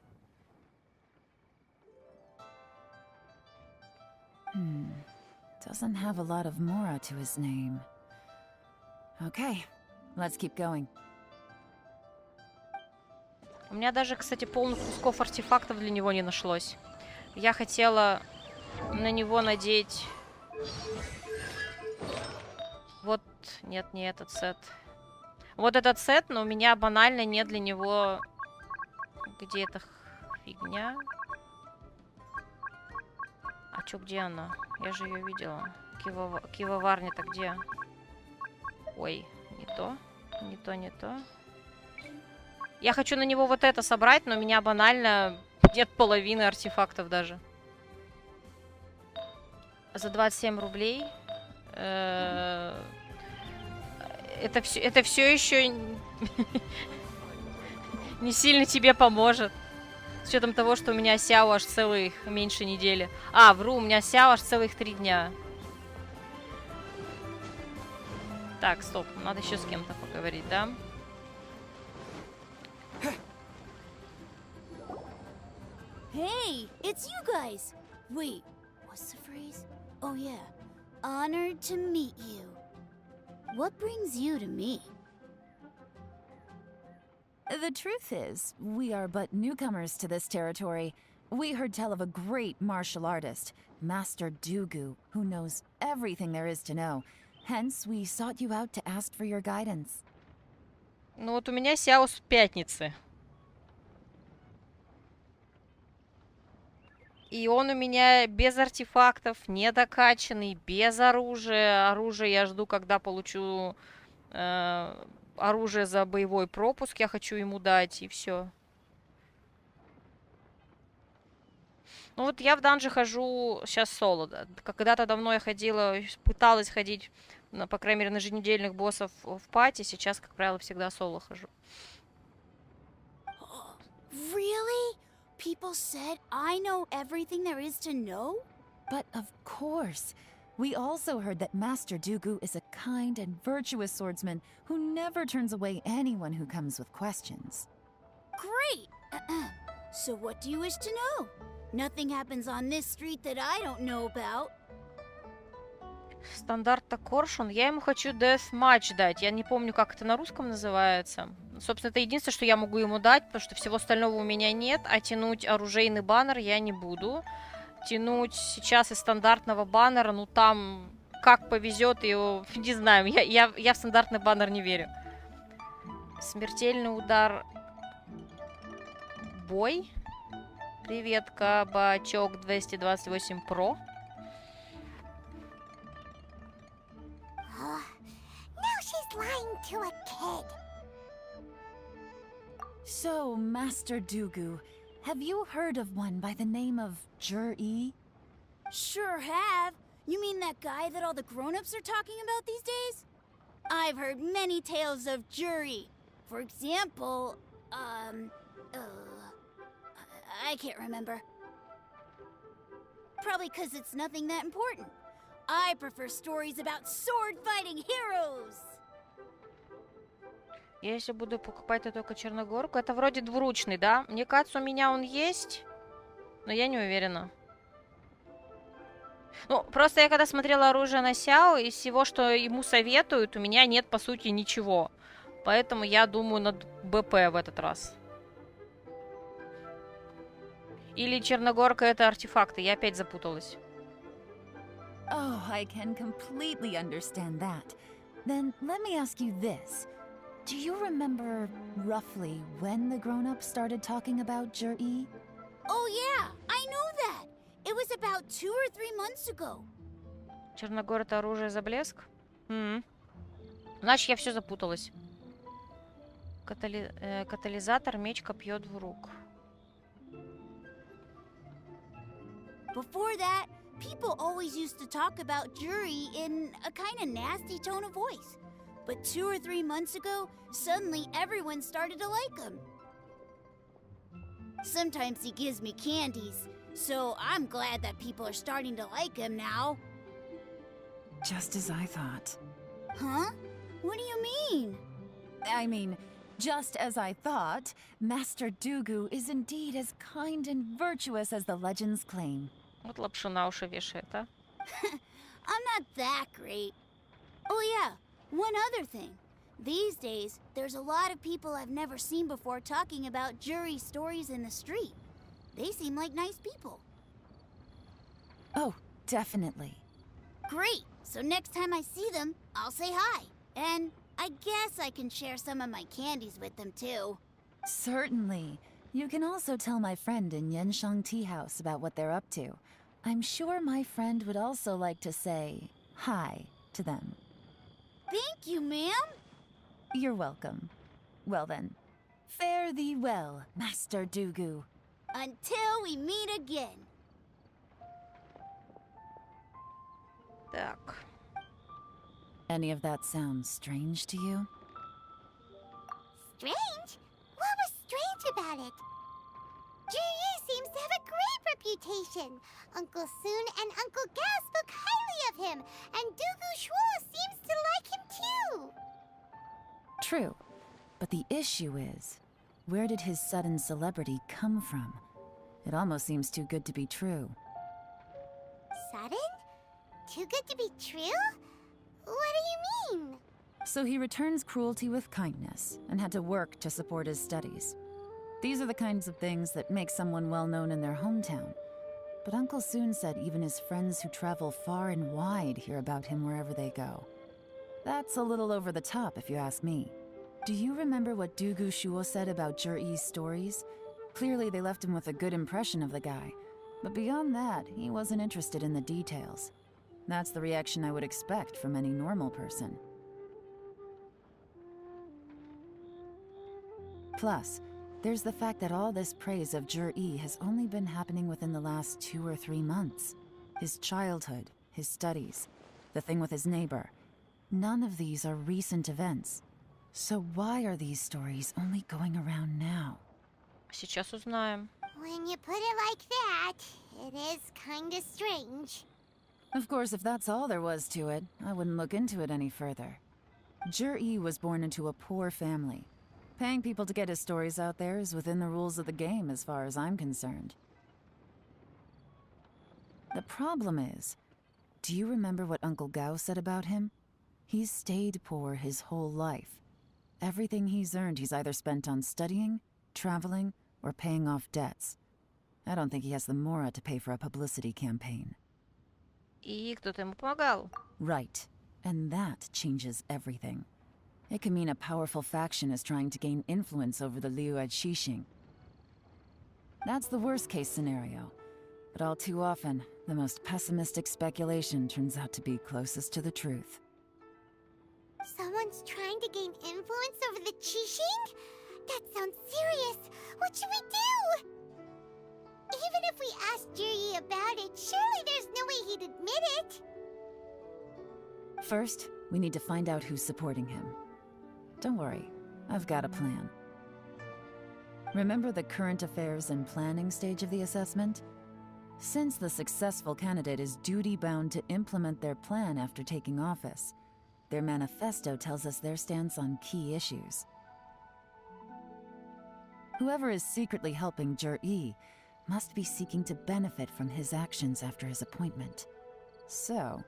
[SPEAKER 5] Doesn't have a lot of mora to his name. Okay, let's keep going.
[SPEAKER 1] У меня даже, кстати, полных кусков артефактов для него не нашлось. Я хотела на него надеть... Вот, нет, не этот сет. Вот этот сет, но у меня банально нет для него... Где эта фигня? А чё, где она? Я же ее видела. Кивоварня-то где? Ой, не то. Не то, не то. Я хочу на него вот это собрать, но у меня банально нет половины артефактов даже. За 27 рублей. Это все еще не сильно тебе поможет. С учетом того, что у меня Сяо аж целых меньше недели. А, вру, у меня Сяо аж целых 3 дня. Так, стоп, надо еще с кем-то поговорить, да?
[SPEAKER 14] Hey, it's you guys! Wait, what's the phrase? Oh yeah, honored to meet you. What brings you to me?
[SPEAKER 5] The truth is, we are but newcomers to this territory. We heard tell of a great martial artist, Master Dugu, who knows everything there is to know. Hence, we sought you out to ask for your guidance.
[SPEAKER 1] Ну вот у меня Сяо с пятницы. И он у меня без артефактов, недокачанный, без оружия. Оружие я жду, когда получу оружие за боевой пропуск. Я хочу ему дать, и все. Ну вот я в данжи хожу сейчас соло. Да. Когда-то давно я ходила, пыталась ходить, по крайней мере, на еженедельных боссов в пати. Сейчас, как правило, всегда соло хожу.
[SPEAKER 14] Really? People said I know everything there is to know?
[SPEAKER 5] But of course. We also heard that Master Dooku is a kind and virtuous swordsman who never turns away anyone who comes with questions.
[SPEAKER 14] Great! So what do you wish to know? Nothing happens on this street that I don't know about.
[SPEAKER 1] Стандарта Коршун. Я ему хочу Death Match дать. Я не помню, как это на русском называется. Собственно, это единственное, что я могу ему дать, потому что всего остального у меня нет. А тянуть оружейный баннер я не буду. Тянуть сейчас из стандартного баннера, ну там как повезет его, не знаю. Я в стандартный баннер не верю. Смертельный удар. Бой. Привет, кабачок 228 Pro.
[SPEAKER 3] Now she's lying to a kid.
[SPEAKER 5] So, Master Dooku, have you heard of one by the name of Jur-E?
[SPEAKER 14] Sure have. You mean that guy that all the grown-ups are talking about these days? I've heard many tales of Jury. For example, I can't remember. Probably because it's nothing that important. I prefer stories about sword-fighting heroes.
[SPEAKER 1] Я если буду покупать, то только Черногорку. Это вроде двуручный, да? Мне кажется, у меня он есть, но я не уверена. Ну, просто я когда смотрела оружие на Сяо, из всего, что ему советуют, у меня нет, по сути, ничего. Поэтому я думаю над БП в этот раз. Или Черногорка это артефакты, я опять запуталась.
[SPEAKER 5] Oh, I can completely understand that. Then let me ask you this. Do you remember roughly when the grown-ups started talking about Jur-E?
[SPEAKER 14] Oh yeah, I know that. It was about 2 or 3 months ago.
[SPEAKER 1] Черногор это оружие за блеск? Значит, я все запуталась. Катализатор, меч, копье, двурук.
[SPEAKER 14] Before that, people always used to talk about Jury in a kind of nasty tone of voice. But 2 or 3 months ago, suddenly everyone started to like him. Sometimes he gives me candies, so I'm glad that people are starting to like him now.
[SPEAKER 5] Just as I thought.
[SPEAKER 14] Huh? What do you mean?
[SPEAKER 5] I mean, just as I thought, Master Dooku is indeed as kind and virtuous as the legends claim.
[SPEAKER 1] Вот лапшу на уши вешает, а?
[SPEAKER 14] I'm not that great. Oh yeah, one other thing. These days, there's a lot of people I've never seen before talking about Jury stories in the street. They seem like nice people.
[SPEAKER 5] Oh, definitely.
[SPEAKER 14] Great! So next time I see them, I'll say hi. And I guess I can share some of my candies with them too.
[SPEAKER 5] Certainly. You can also tell my friend in Yenshang Tea House about what they're up to. I'm sure my friend would also like to say hi to them.
[SPEAKER 14] Thank you, ma'am.
[SPEAKER 5] You're welcome. Well then, fare thee well, Master Dooku.
[SPEAKER 14] Until we meet again.
[SPEAKER 1] Так.
[SPEAKER 5] Any of that sound strange to you?
[SPEAKER 3] Strange? What was strange about it? Ji seems to have a great reputation. Uncle Soon and Uncle Gas spoke highly of him, and Dooku Shuo seems to like him too.
[SPEAKER 5] True. But the issue is, where did his sudden celebrity come from? It almost seems too good to be true.
[SPEAKER 3] Sudden? Too good to be true? What do you mean?
[SPEAKER 5] So he returns cruelty with kindness, and had to work to support his studies. These are the kinds of things that make someone well known in their hometown. But Uncle Soon said even his friends who travel far and wide hear about him wherever they go. That's a little over the top, if you ask me. Do you remember what Dooku Shuo said about Jur-E's stories? Clearly they left him with a good impression of the guy. But beyond that, he wasn't interested in the details. That's the reaction I would expect from any normal person. Plus, there's the fact that all this praise of Jur-E has only been happening within the last 2 or 3 months. His childhood, his studies, the thing with his neighbor. None of these are recent events. So why are these stories only going around now?
[SPEAKER 1] Сейчас узнаем.
[SPEAKER 3] When you put it like that, it is kinda strange.
[SPEAKER 5] Of course, if that's all there was to it, I wouldn't look into it any further. Jur-E was born into a poor family. Paying people to get his stories out there is within the rules of the game as far as I'm concerned. The problem is, do you remember what Uncle Gao said about him? He's stayed poor his whole life. Everything he's earned he's either spent on studying, traveling, or paying off debts. I don't think he has the mora to pay for a publicity campaign.
[SPEAKER 1] И кто-то ему помогал.
[SPEAKER 5] Right. And that changes everything. It can mean a powerful faction is trying to gain influence over the Liu at Xixing. That's the worst-case scenario. But all too often, the most pessimistic speculation turns out to be closest to the truth.
[SPEAKER 3] Someone's trying to gain influence over the Qixing? That sounds serious. What should we do? Even if we asked Jiri about it, surely there's no way he'd admit it.
[SPEAKER 5] First, we need to find out who's supporting him. Don't worry, I've got a plan. Remember the current affairs and planning stage of the assessment? Since the successful candidate is duty-bound to implement their plan after taking office, their manifesto tells us their stance on key issues. Whoever is secretly helping Jur-E must be seeking to benefit from his actions after his appointment. So,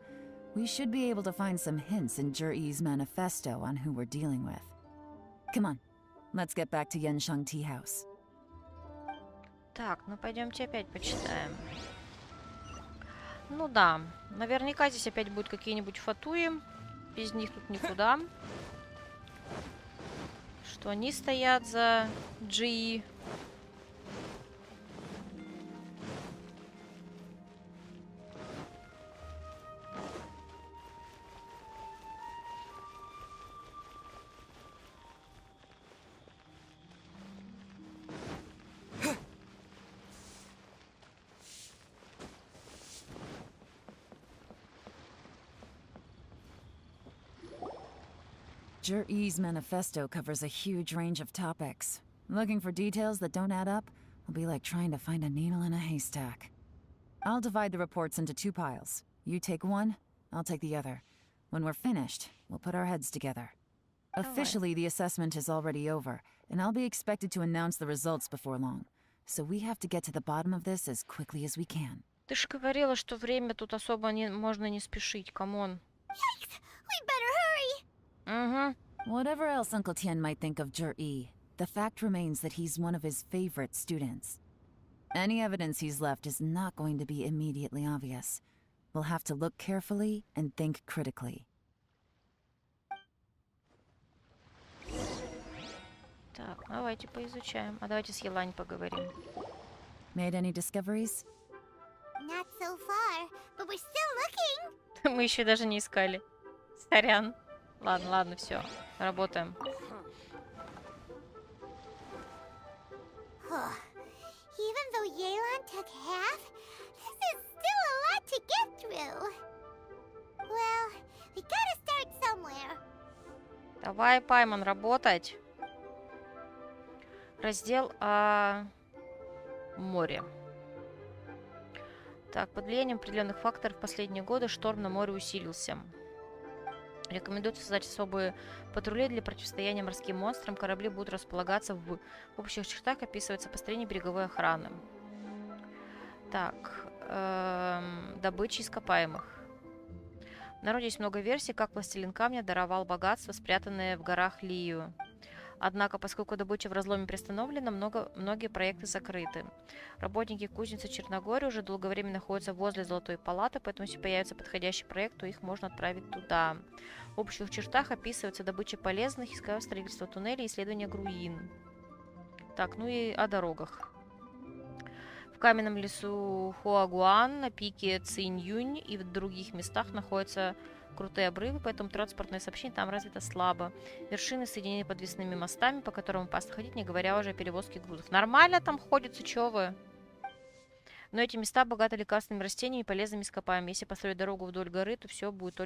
[SPEAKER 5] we should be able to find some hints in Jur-E's manifesto on who we're dealing with. Come on, let's get back to Yanshang Tea House.
[SPEAKER 1] Так, ну пойдемте опять почитаем. Ну да, наверняка здесь опять будут какие-нибудь фатуи. Без них тут никуда. Что они стоят за G.
[SPEAKER 5] Jur-E's manifesto covers a huge range of topics. Looking for details that don't add up will be like trying to find a needle in a haystack. I'll divide the reports into 2 piles. You take one, I'll take the other. When we're finished, we'll put our heads together. Officially, the assessment is already over, and I'll be expected to announce the results before long. So we have to get to the bottom of this as quickly as we can.
[SPEAKER 1] Ты ж говорила, что время тут особо можно не спешить, камон.
[SPEAKER 3] Yikes! We better hurry!
[SPEAKER 5] Whatever else Uncle Tian might think of Jur-E, the fact remains that he's one of his favorite students. Any evidence he's left is not going to be immediately obvious. We'll have to look carefully and think critically.
[SPEAKER 1] Так, давайте поизучаем. А давайте с Елань поговорим.
[SPEAKER 5] Made any discoveries?
[SPEAKER 3] Not so far, but we're still looking.
[SPEAKER 1] Мы еще даже не искали. Сорян. Ладно, ладно, все. Работаем.
[SPEAKER 3] Even though Yelan took half, this is still a lot to get through. Well, we gotta start somewhere.
[SPEAKER 1] Давай, Пайман, работать. Раздел о море. Так, под влиянием определенных факторов в последние годы шторм на море усилился. Рекомендуется создать особые патрули для противостояния морским монстрам. Корабли будут располагаться в общих чертах, описывается построение береговой охраны. Так, добыча ископаемых. В народе есть много версий, как властелин камня даровал богатство, спрятанное в горах Лию. Однако, поскольку добыча в разломе приостановлена, многие проекты закрыты. Работники кузницы Черногории уже долгое время находятся возле Золотой палаты, поэтому если появится подходящий проект, то их можно отправить туда. В общих чертах описывается добыча полезных, строительство туннелей и исследование руин. Так, ну и о дорогах. В каменном лесу Хуагуан, на пике Цинь-Юнь и в других местах находятся крутые обрывы, поэтому транспортное сообщение там развито слабо. Вершины соединены подвесными мостами, по которым опасно ходить, не говоря уже о перевозке грузов. Нормально там ходится, чё вы? Но эти места богаты лекарственными растениями и полезными ископаемыми. Если построить дорогу вдоль горы, то все будут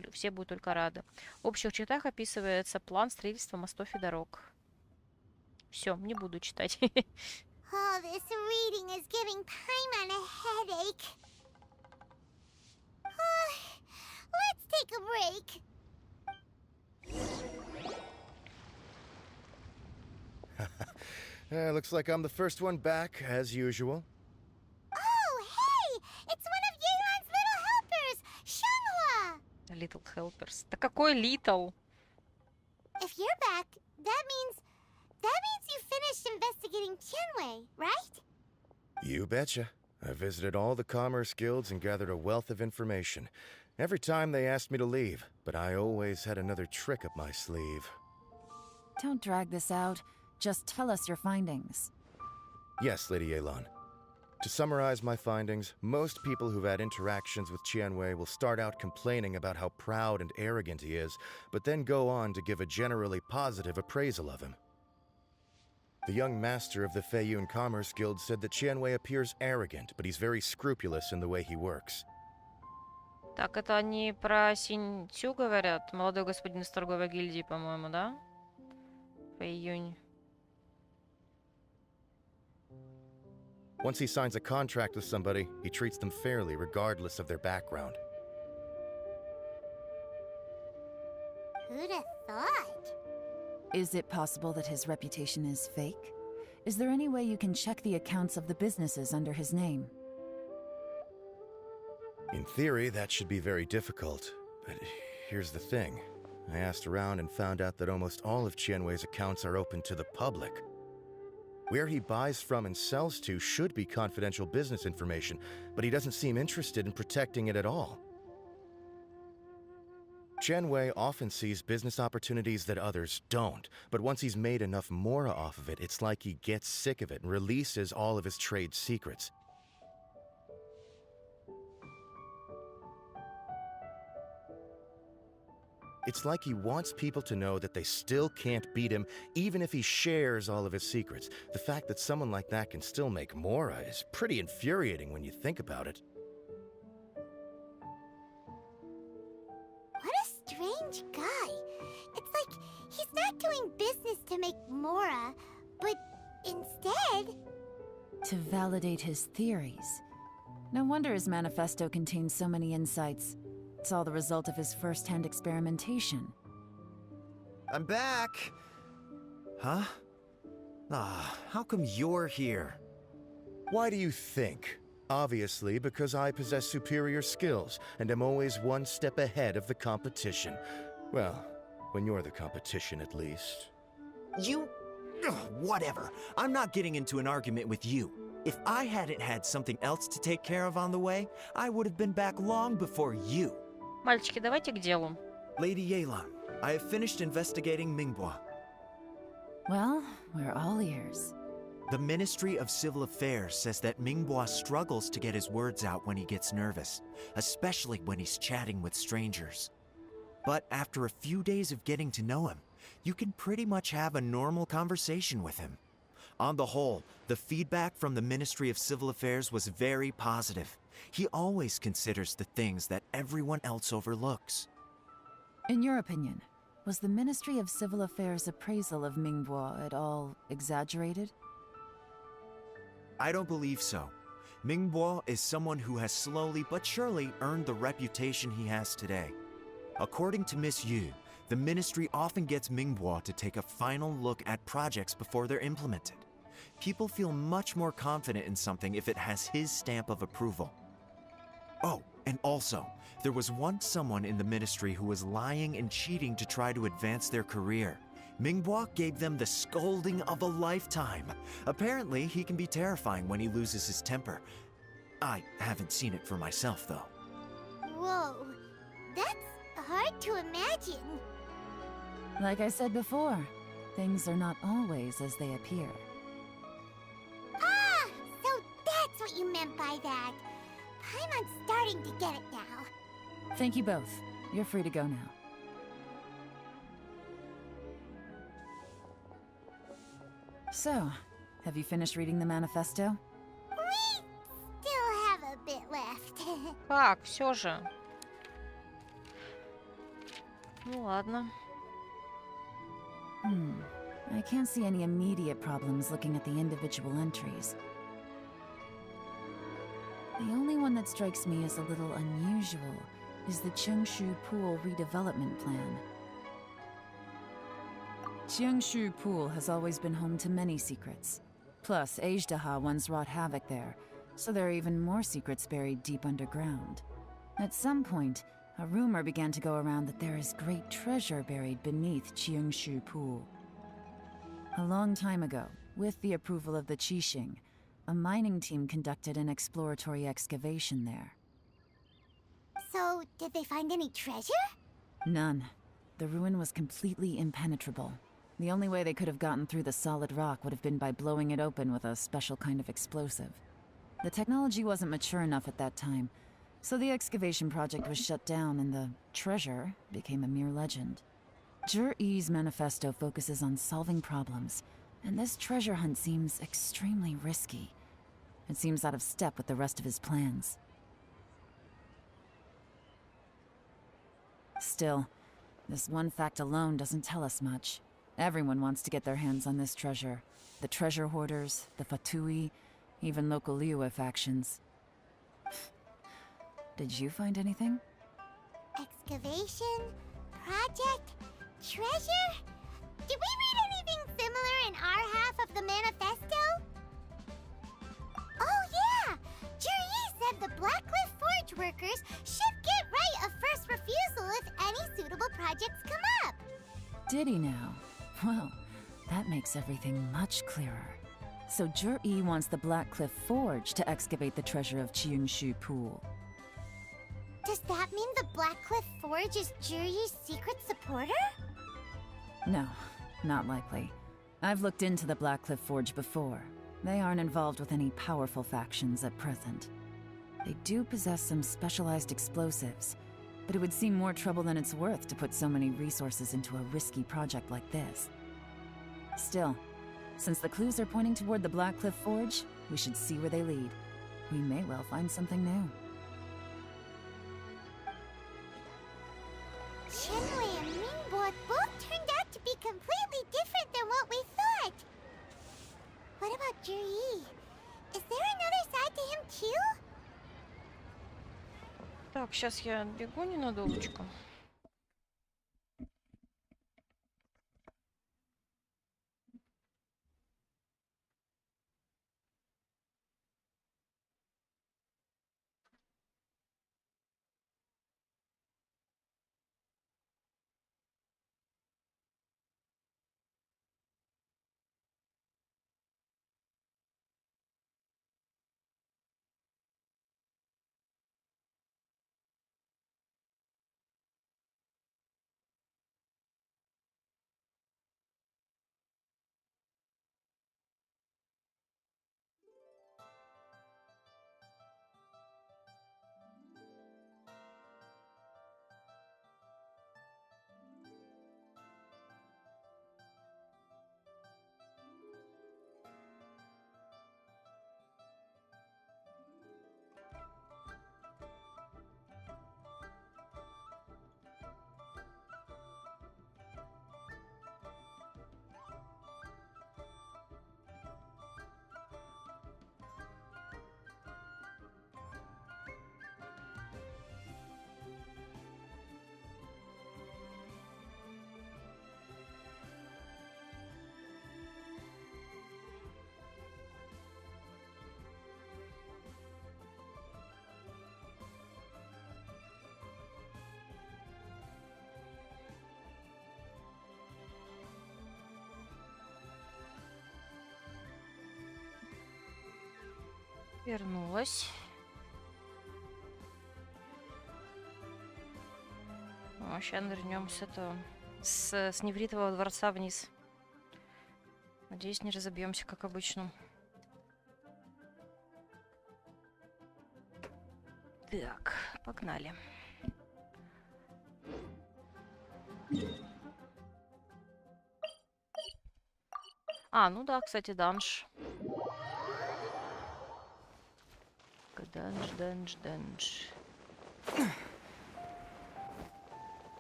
[SPEAKER 1] только рады. В общих чертах описывается план строительства мостов и дорог. Все, не буду читать.
[SPEAKER 3] All this reading is giving Paimon a headache. Let's take a break.
[SPEAKER 9] Looks like I'm the first one back, as usual.
[SPEAKER 3] Oh, hey! It's one of Yelan's little helpers, Shanghua!
[SPEAKER 1] Little helpers. Да какой little?
[SPEAKER 3] If you're back, that means you finished investigating Tianwei, right?
[SPEAKER 9] You betcha. I visited all the commerce guilds and gathered a wealth of information. Every time they asked me to leave, but I always had another trick up my sleeve.
[SPEAKER 5] Don't drag this out. Just tell us your findings.
[SPEAKER 9] Yes, Lady Yelan. To summarize my findings, most people who've had interactions with Tianwei will start out complaining about how proud and arrogant he is, but then go on to give a generally positive appraisal of him. The young master of the Feiyun Commerce Guild said that Tianwei appears arrogant, but he's very scrupulous in the way he works.
[SPEAKER 1] Так, это они про Синь-Цю говорят? Молодой господин из торговой гильдии, по-моему, да? Фэйюнь.
[SPEAKER 9] Once he signs a contract with somebody, he treats them fairly regardless of their background.
[SPEAKER 3] Who'd have thought?
[SPEAKER 5] Is it possible that his reputation is fake? Is there any way you can check the accounts of the businesses under his name?
[SPEAKER 9] In theory, that should be very difficult, but here's the thing. I asked around and found out that almost all of Tianwei's accounts are open to the public. Where he buys from and sells to should be confidential business information, but he doesn't seem interested in protecting it at all. Tianwei often sees business opportunities that others don't, but once he's made enough mora off of it, it's like he gets sick of it and releases all of his trade secrets. It's like he wants people to know that they still can't beat him, even if he shares all of his secrets. The fact that someone like that can still make mora is pretty infuriating when you think about it.
[SPEAKER 3] What a strange guy. It's like he's not doing business to make mora, but instead...
[SPEAKER 5] To validate his theories. No wonder his manifesto contains so many insights. It's all the result of his first-hand experimentation.
[SPEAKER 6] I'm back! Huh? How come you're here?
[SPEAKER 9] Why do you think? Obviously, because I possess superior skills, and am always one step ahead of the competition. Well, when you're the competition, at least.
[SPEAKER 6] You... whatever. I'm not getting into an argument with you. If I hadn't had something else to take care of on the way, I would have been back long before you.
[SPEAKER 1] Мальчики, давайте к делу.
[SPEAKER 6] Lady Yelan, I have finished investigating Mingbua.
[SPEAKER 5] Well, we're all ears.
[SPEAKER 6] The Ministry of Civil Affairs says that Mingbua struggles to get his words out when he gets nervous, especially when he's chatting with strangers. But after a few days of getting to know him, you can pretty much have a normal conversation with him. On the whole, the feedback from the Ministry of Civil Affairs was very positive. He always considers the things that everyone else overlooks.
[SPEAKER 5] In your opinion, was the Ministry of Civil Affairs' appraisal of Mingbua at all exaggerated?
[SPEAKER 6] I don't believe so. Mingbua is someone who has slowly but surely earned the reputation he has today. According to Miss Yu, the Ministry often gets Mingbua to take a final look at projects before they're implemented. People feel much more confident in something if it has his stamp of approval. Oh, and also, there was once someone in the Ministry who was lying and cheating to try to advance their career. Mingbua gave them the scolding of a lifetime. Apparently, he can be terrifying when he loses his temper. I haven't seen it for myself, though.
[SPEAKER 3] Whoa, that's hard to imagine.
[SPEAKER 5] Like I said before, things are not always as they appear.
[SPEAKER 3] Ah, so that's what you meant by that. Paimon's starting to get it now.
[SPEAKER 5] Thank you both. You're free to go now. So, have you finished reading the manifesto?
[SPEAKER 3] We still have a bit left.
[SPEAKER 1] Как, все же. Ну ладно.
[SPEAKER 5] I can't see any immediate problems looking at the individual entries. The only one that strikes me as a little unusual is the Chengshu Pool redevelopment plan. Chengshu Pool has always been home to many secrets. Plus, Ajdaha once wrought havoc there, so there are even more secrets buried deep underground. At some point, a rumor began to go around that there is great treasure buried beneath Chengshu Pool. A long time ago, with the approval of the Qixing, a mining team conducted an exploratory excavation there.
[SPEAKER 3] So, did they find any treasure?
[SPEAKER 5] None. The ruin was completely impenetrable. The only way they could have gotten through the solid rock would have been by blowing it open with a special kind of explosive. The technology wasn't mature enough at that time, so the excavation project was shut down and the treasure became a mere legend. Zhi-Yi's manifesto focuses on solving problems, and this treasure hunt seems extremely risky. It seems out of step with the rest of his plans. Still, this one fact alone doesn't tell us much. Everyone wants to get their hands on this treasure. The treasure hoarders, the Fatui, even local Liyue factions. Did you find anything?
[SPEAKER 3] Excavation? Project? Treasure? Did we read anything similar in our half of the manifesto? Oh yeah! Juri said the Blackcliff Forge workers should get right of first refusal if any suitable projects come up.
[SPEAKER 5] Did he now? Well, that makes everything much clearer. So Zhi-Yi wants the Blackcliff Forge to excavate the treasure of Chengshu Pool.
[SPEAKER 3] Does that mean the Blackcliff Forge is Juri's secret supporter?
[SPEAKER 5] No, not likely. I've looked into the Blackcliff Forge before. They aren't involved with any powerful factions at present. They do possess some specialized explosives, but it would seem more trouble than it's worth to put so many resources into a risky project like this. Still, since the clues are pointing toward the Blackcliff Forge, we should see where they lead. We may well find something new.
[SPEAKER 3] Shenwei and Mingbo both turned out to be completely different than what we thought. What about Juri? Is there another side to him too?
[SPEAKER 1] Так, сейчас я бегу ненадолечко. Вернулась. Сейчас нырнем с этого, с нефритового дворца вниз. Надеюсь, не разобьемся, как обычно. Так, погнали. А, ну да, кстати, данж. Данж.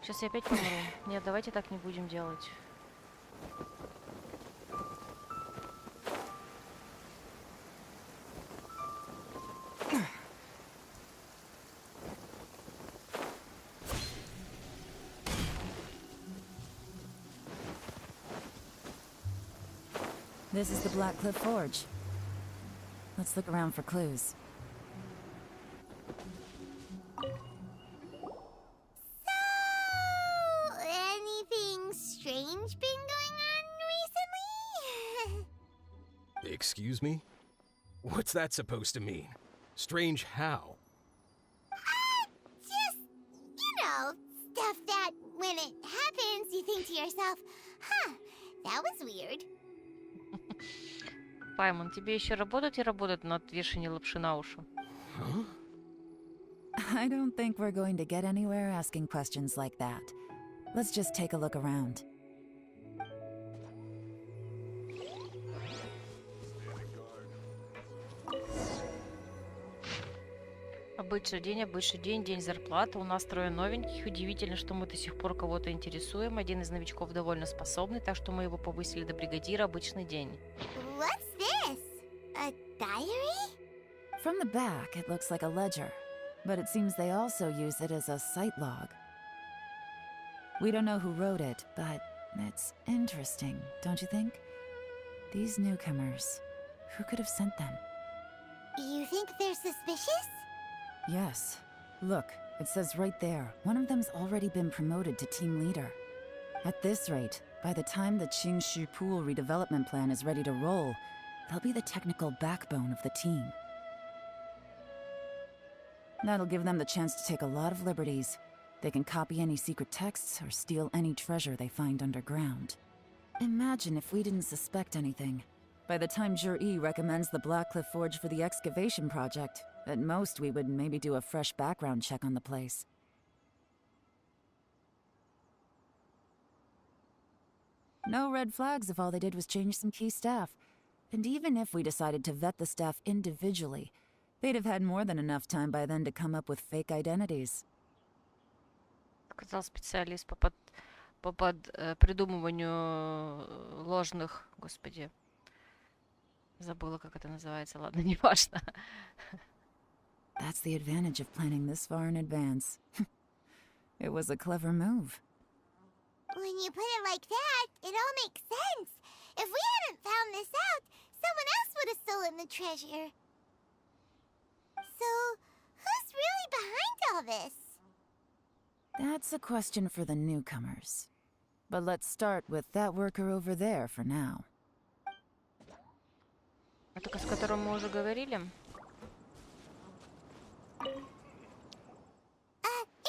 [SPEAKER 1] Сейчас я опять помру. Нет, давайте так не будем делать.
[SPEAKER 5] This is the Blackcliff Forge. Let's look around for clues.
[SPEAKER 3] So, anything strange been going on recently?
[SPEAKER 15] Excuse me? What's that supposed to mean? Strange how?
[SPEAKER 3] Just, stuff that when it happens, you think to yourself, huh, that was weird.
[SPEAKER 1] Паймон, тебе еще работать и работать над вешанием лапши на уши.
[SPEAKER 5] I don't think we're going to get anywhere asking questions like that. Let's just take a look around.
[SPEAKER 1] Обычный день, день зарплаты. У нас трое новеньких. Удивительно, что мы до сих пор кого-то интересуем. Один из новичков довольно способный, так что мы его повысили до бригадира. Обычный день.
[SPEAKER 3] What's this? A diary?
[SPEAKER 5] From the back, it looks like a ledger, but it seems they also use it as a site log. We don't know who wrote it, but it's interesting, don't you think? These newcomers, who could have sent them?
[SPEAKER 3] You think they're suspicious?
[SPEAKER 5] Yes. Look, it says right there, one of them's already been promoted to team leader. At this rate, by the time the Qingshu Pool redevelopment plan is ready to roll, they'll be the technical backbone of the team. That'll give them the chance to take a lot of liberties. They can copy any secret texts or steal any treasure they find underground. Imagine if we didn't suspect anything. By the time Jur-E recommends the Blackcliff Forge for the excavation project, at most we would maybe do a fresh background check on the place. No red flags if all they did was change some key staff. And even if we decided to vet the staff individually, they'd have had more than enough time by then to come up with fake identities.
[SPEAKER 1] Сказал специалист по придумыванию ложных, господи, забыла, как это называется, ладно, неважно.
[SPEAKER 5] That's the advantage of planning this far in advance. It was a clever move.
[SPEAKER 3] When you put it like that, it all makes sense. If we hadn't found this out, someone else would have stolen the treasure. So, who's really behind all this?
[SPEAKER 5] That's a question for the newcomers. But let's start with that worker over there for now.
[SPEAKER 1] Это с которым мы уже говорили?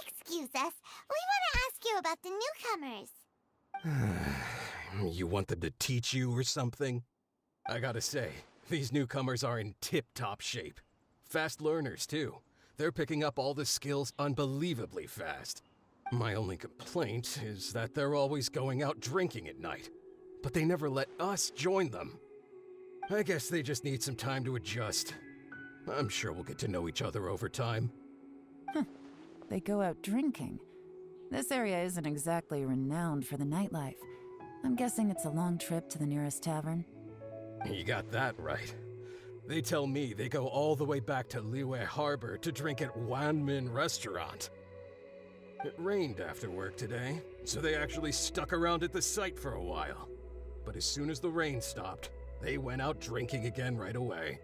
[SPEAKER 3] Excuse us. We want to ask you about the newcomers.
[SPEAKER 15] You want them to teach you or something? I gotta say, these newcomers are in tip-top shape. Fast learners, too. They're picking up all the skills unbelievably fast. My only complaint is that they're always going out drinking at night. But they never let us join them. I guess they just need some time to adjust. I'm sure we'll get to know each other over time.
[SPEAKER 5] They go out drinking. This area isn't exactly renowned for the nightlife. I'm guessing it's a long trip to the nearest tavern.
[SPEAKER 15] You got that right. They tell me they go all the way back to Liyue Harbor to drink at Wanmin Restaurant. It rained after work today, so they actually stuck around at the site for a while. But as soon as the rain stopped, they went out drinking again right away.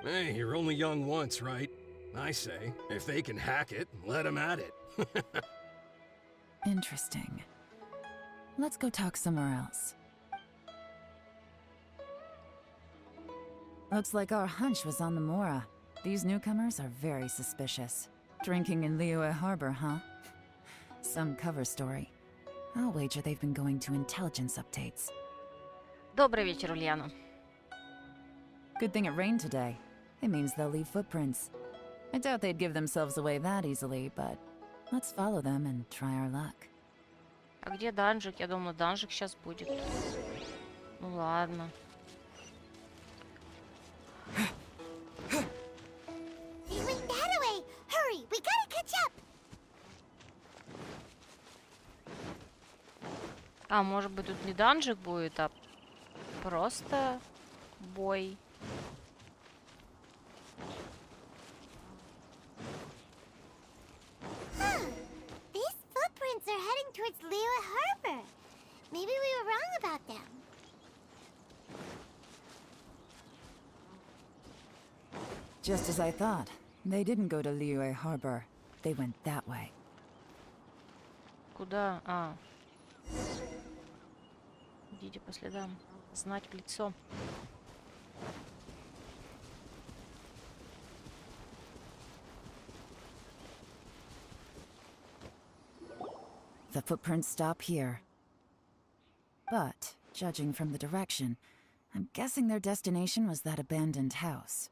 [SPEAKER 15] Hey, you're only young once, right? I say, if they can hack it, let them at it.
[SPEAKER 5] Interesting. Let's go talk somewhere else. Looks like our hunch was on the Mora. These newcomers are very suspicious. Drinking in Liyue Harbor, huh? Some cover story. I'll wager they've been going to intelligence updates.
[SPEAKER 1] Добрый вечер, Ульяна.
[SPEAKER 5] Good thing it rained today. It means they'll leave footprints. I doubt they'd give themselves away that easily, but let's follow them and try our luck.
[SPEAKER 1] А где данжик? Я думала, данжик сейчас будет. Ну ладно.
[SPEAKER 3] They went that way! Hurry, we gotta catch up!
[SPEAKER 1] А, может быть, тут не данжик будет, а просто бой.
[SPEAKER 3] These footprints are heading towards Liyue Harbor. Maybe we were wrong about them.
[SPEAKER 5] Just as I thought. They didn't go to Liyue Harbor. They went that way.
[SPEAKER 1] Куда? А. Идите по следам. Знать в лицо.
[SPEAKER 5] The footprints stop here. But, judging from the direction, I'm guessing their destination was that abandoned house.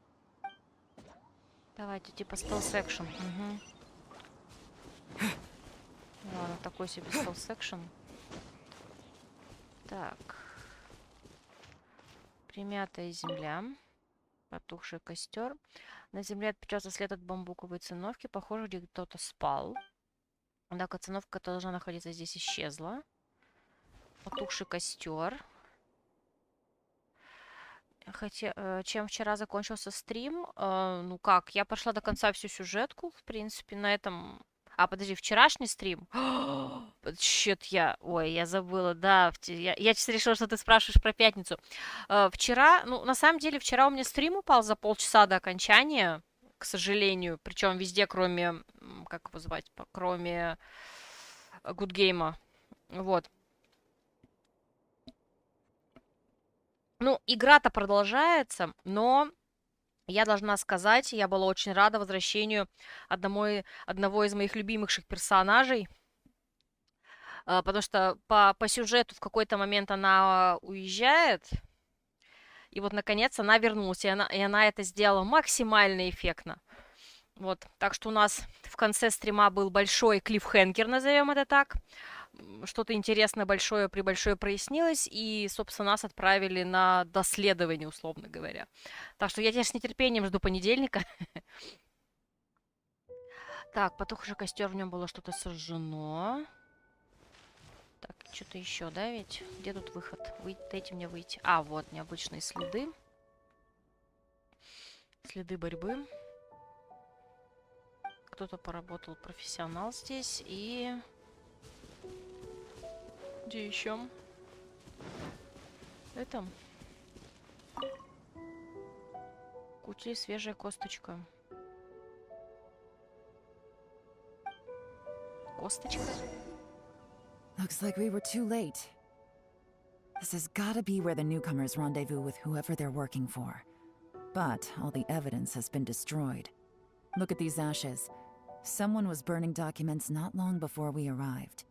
[SPEAKER 1] Давайте, типа stealth section. Угу. Ладно, такой себе stealth section. Так. Примятая земля. Потухший костер. На земле отпечатался след от бамбуковой циновки. Похоже, где кто-то спал. Однако циновка, которая должна находиться здесь, исчезла. Потухший костер. Хотя, чем вчера закончился стрим? Ну как, я прошла до конца всю сюжетку, в принципе, на этом... А, подожди, вчерашний стрим? Чё-то я... Ой, я забыла, да. Я решила, что ты спрашиваешь про пятницу. Вчера, ну, на самом деле, вчера у меня стрим упал за полчаса до окончания, к сожалению. Причем везде, кроме... Как его звать? Кроме Гудгейма. Вот. Ну, игра-то продолжается, но я должна сказать, я была очень рада возвращению одного из моих любимейших персонажей, потому что по сюжету в какой-то момент она уезжает, и вот, наконец, она вернулась, и она это сделала максимально эффектно. Вот, так что у нас в конце стрима был большой клиффхенгер, назовем это так. Что-то интересное большое прояснилось, и, собственно, нас отправили на доследование, условно говоря. Так что я теперь с нетерпением жду понедельника. Так, потухший костер, в нем было что-то сожжено. Так, что-то еще, да, ведь? Где тут выход? Дайте мне выйти. А, вот, необычные следы. Следы борьбы. Кто-то поработал профессионал здесь, и... Где еще? Это. Кути, свежая косточка. Косточка?
[SPEAKER 5] Looks like we were too late. This has gotta be where the newcomers rendezvous with whoever they're working for. But all the evidence has been destroyed. Look at these ashes. Someone was burning documents not long before we arrived.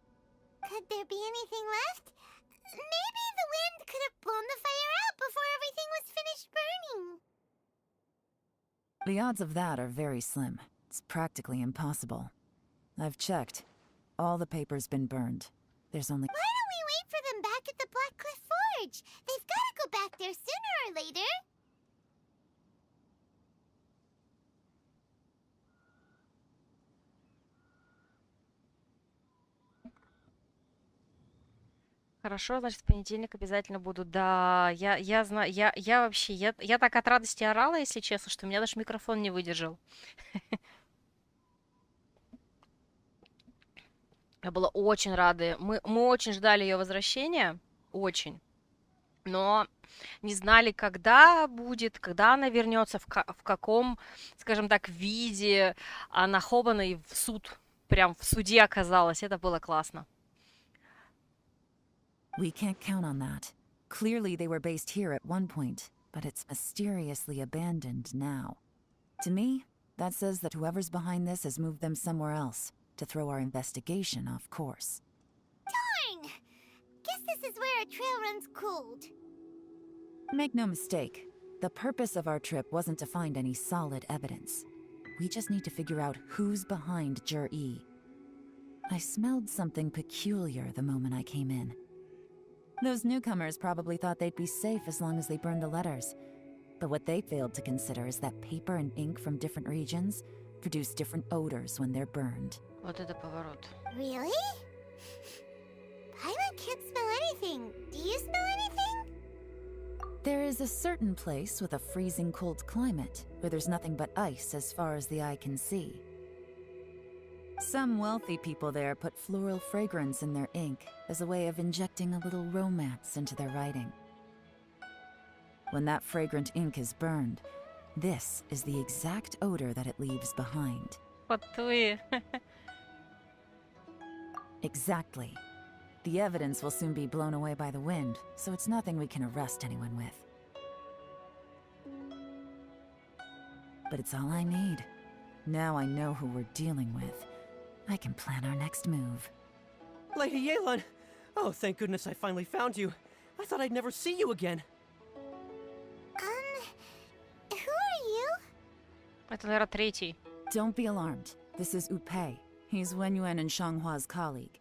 [SPEAKER 3] Could there be anything left? Maybe the wind could have blown the fire out before everything was finished burning.
[SPEAKER 5] The odds of that are very slim. It's practically impossible. I've checked. All the paper's been burned. There's only...
[SPEAKER 3] Why don't we wait for them back at the Black Cliff Forge? They've got to go back there sooner or later.
[SPEAKER 1] Хорошо, значит, в понедельник обязательно буду. Да, я знаю, я вообще, я так от радости орала, если честно, что у меня даже микрофон не выдержал. Я была очень рада. Мы очень ждали ее возвращения. Очень. Но не знали, когда будет, когда она вернется, в каком, скажем так, виде она хована и в суд. Прям в суде оказалась. Это было классно.
[SPEAKER 5] We can't count on that. Clearly they were based here at one point, but it's mysteriously abandoned now. To me, that says that whoever's behind this has moved them somewhere else, to throw our investigation off course.
[SPEAKER 3] Darn! Guess this is where our trail runs cold.
[SPEAKER 5] Make no mistake, the purpose of our trip wasn't to find any solid evidence. We just need to figure out who's behind Jur-E. I smelled something peculiar the moment I came in. Those newcomers probably thought they'd be safe as long as they burned the letters. But what they failed to consider is that paper and ink from different regions produce different odors when they're burned.
[SPEAKER 1] Вот это поворот.
[SPEAKER 3] Really? Paimon can't smell anything. Do you smell anything?
[SPEAKER 5] There is a certain place with a freezing cold climate where there's nothing but ice as far as the eye can see. Some wealthy people there put floral fragrance in their ink as a way of injecting a little romance into their writing. When that fragrant ink is burned, this is the exact odor that it leaves behind.
[SPEAKER 1] Вот вы.
[SPEAKER 5] Exactly. The evidence will soon be blown away by the wind, so it's nothing we can arrest anyone with. But it's all I need. Now I know who we're dealing with. I can plan our next move.
[SPEAKER 11] Lady Yelan! Oh, thank goodness I finally found you. I thought I'd never see you again.
[SPEAKER 3] Who are you?
[SPEAKER 1] Это, наверное, третий.
[SPEAKER 5] Don't be alarmed. This is Upei. He's Wenyuan and Shanghua's colleague.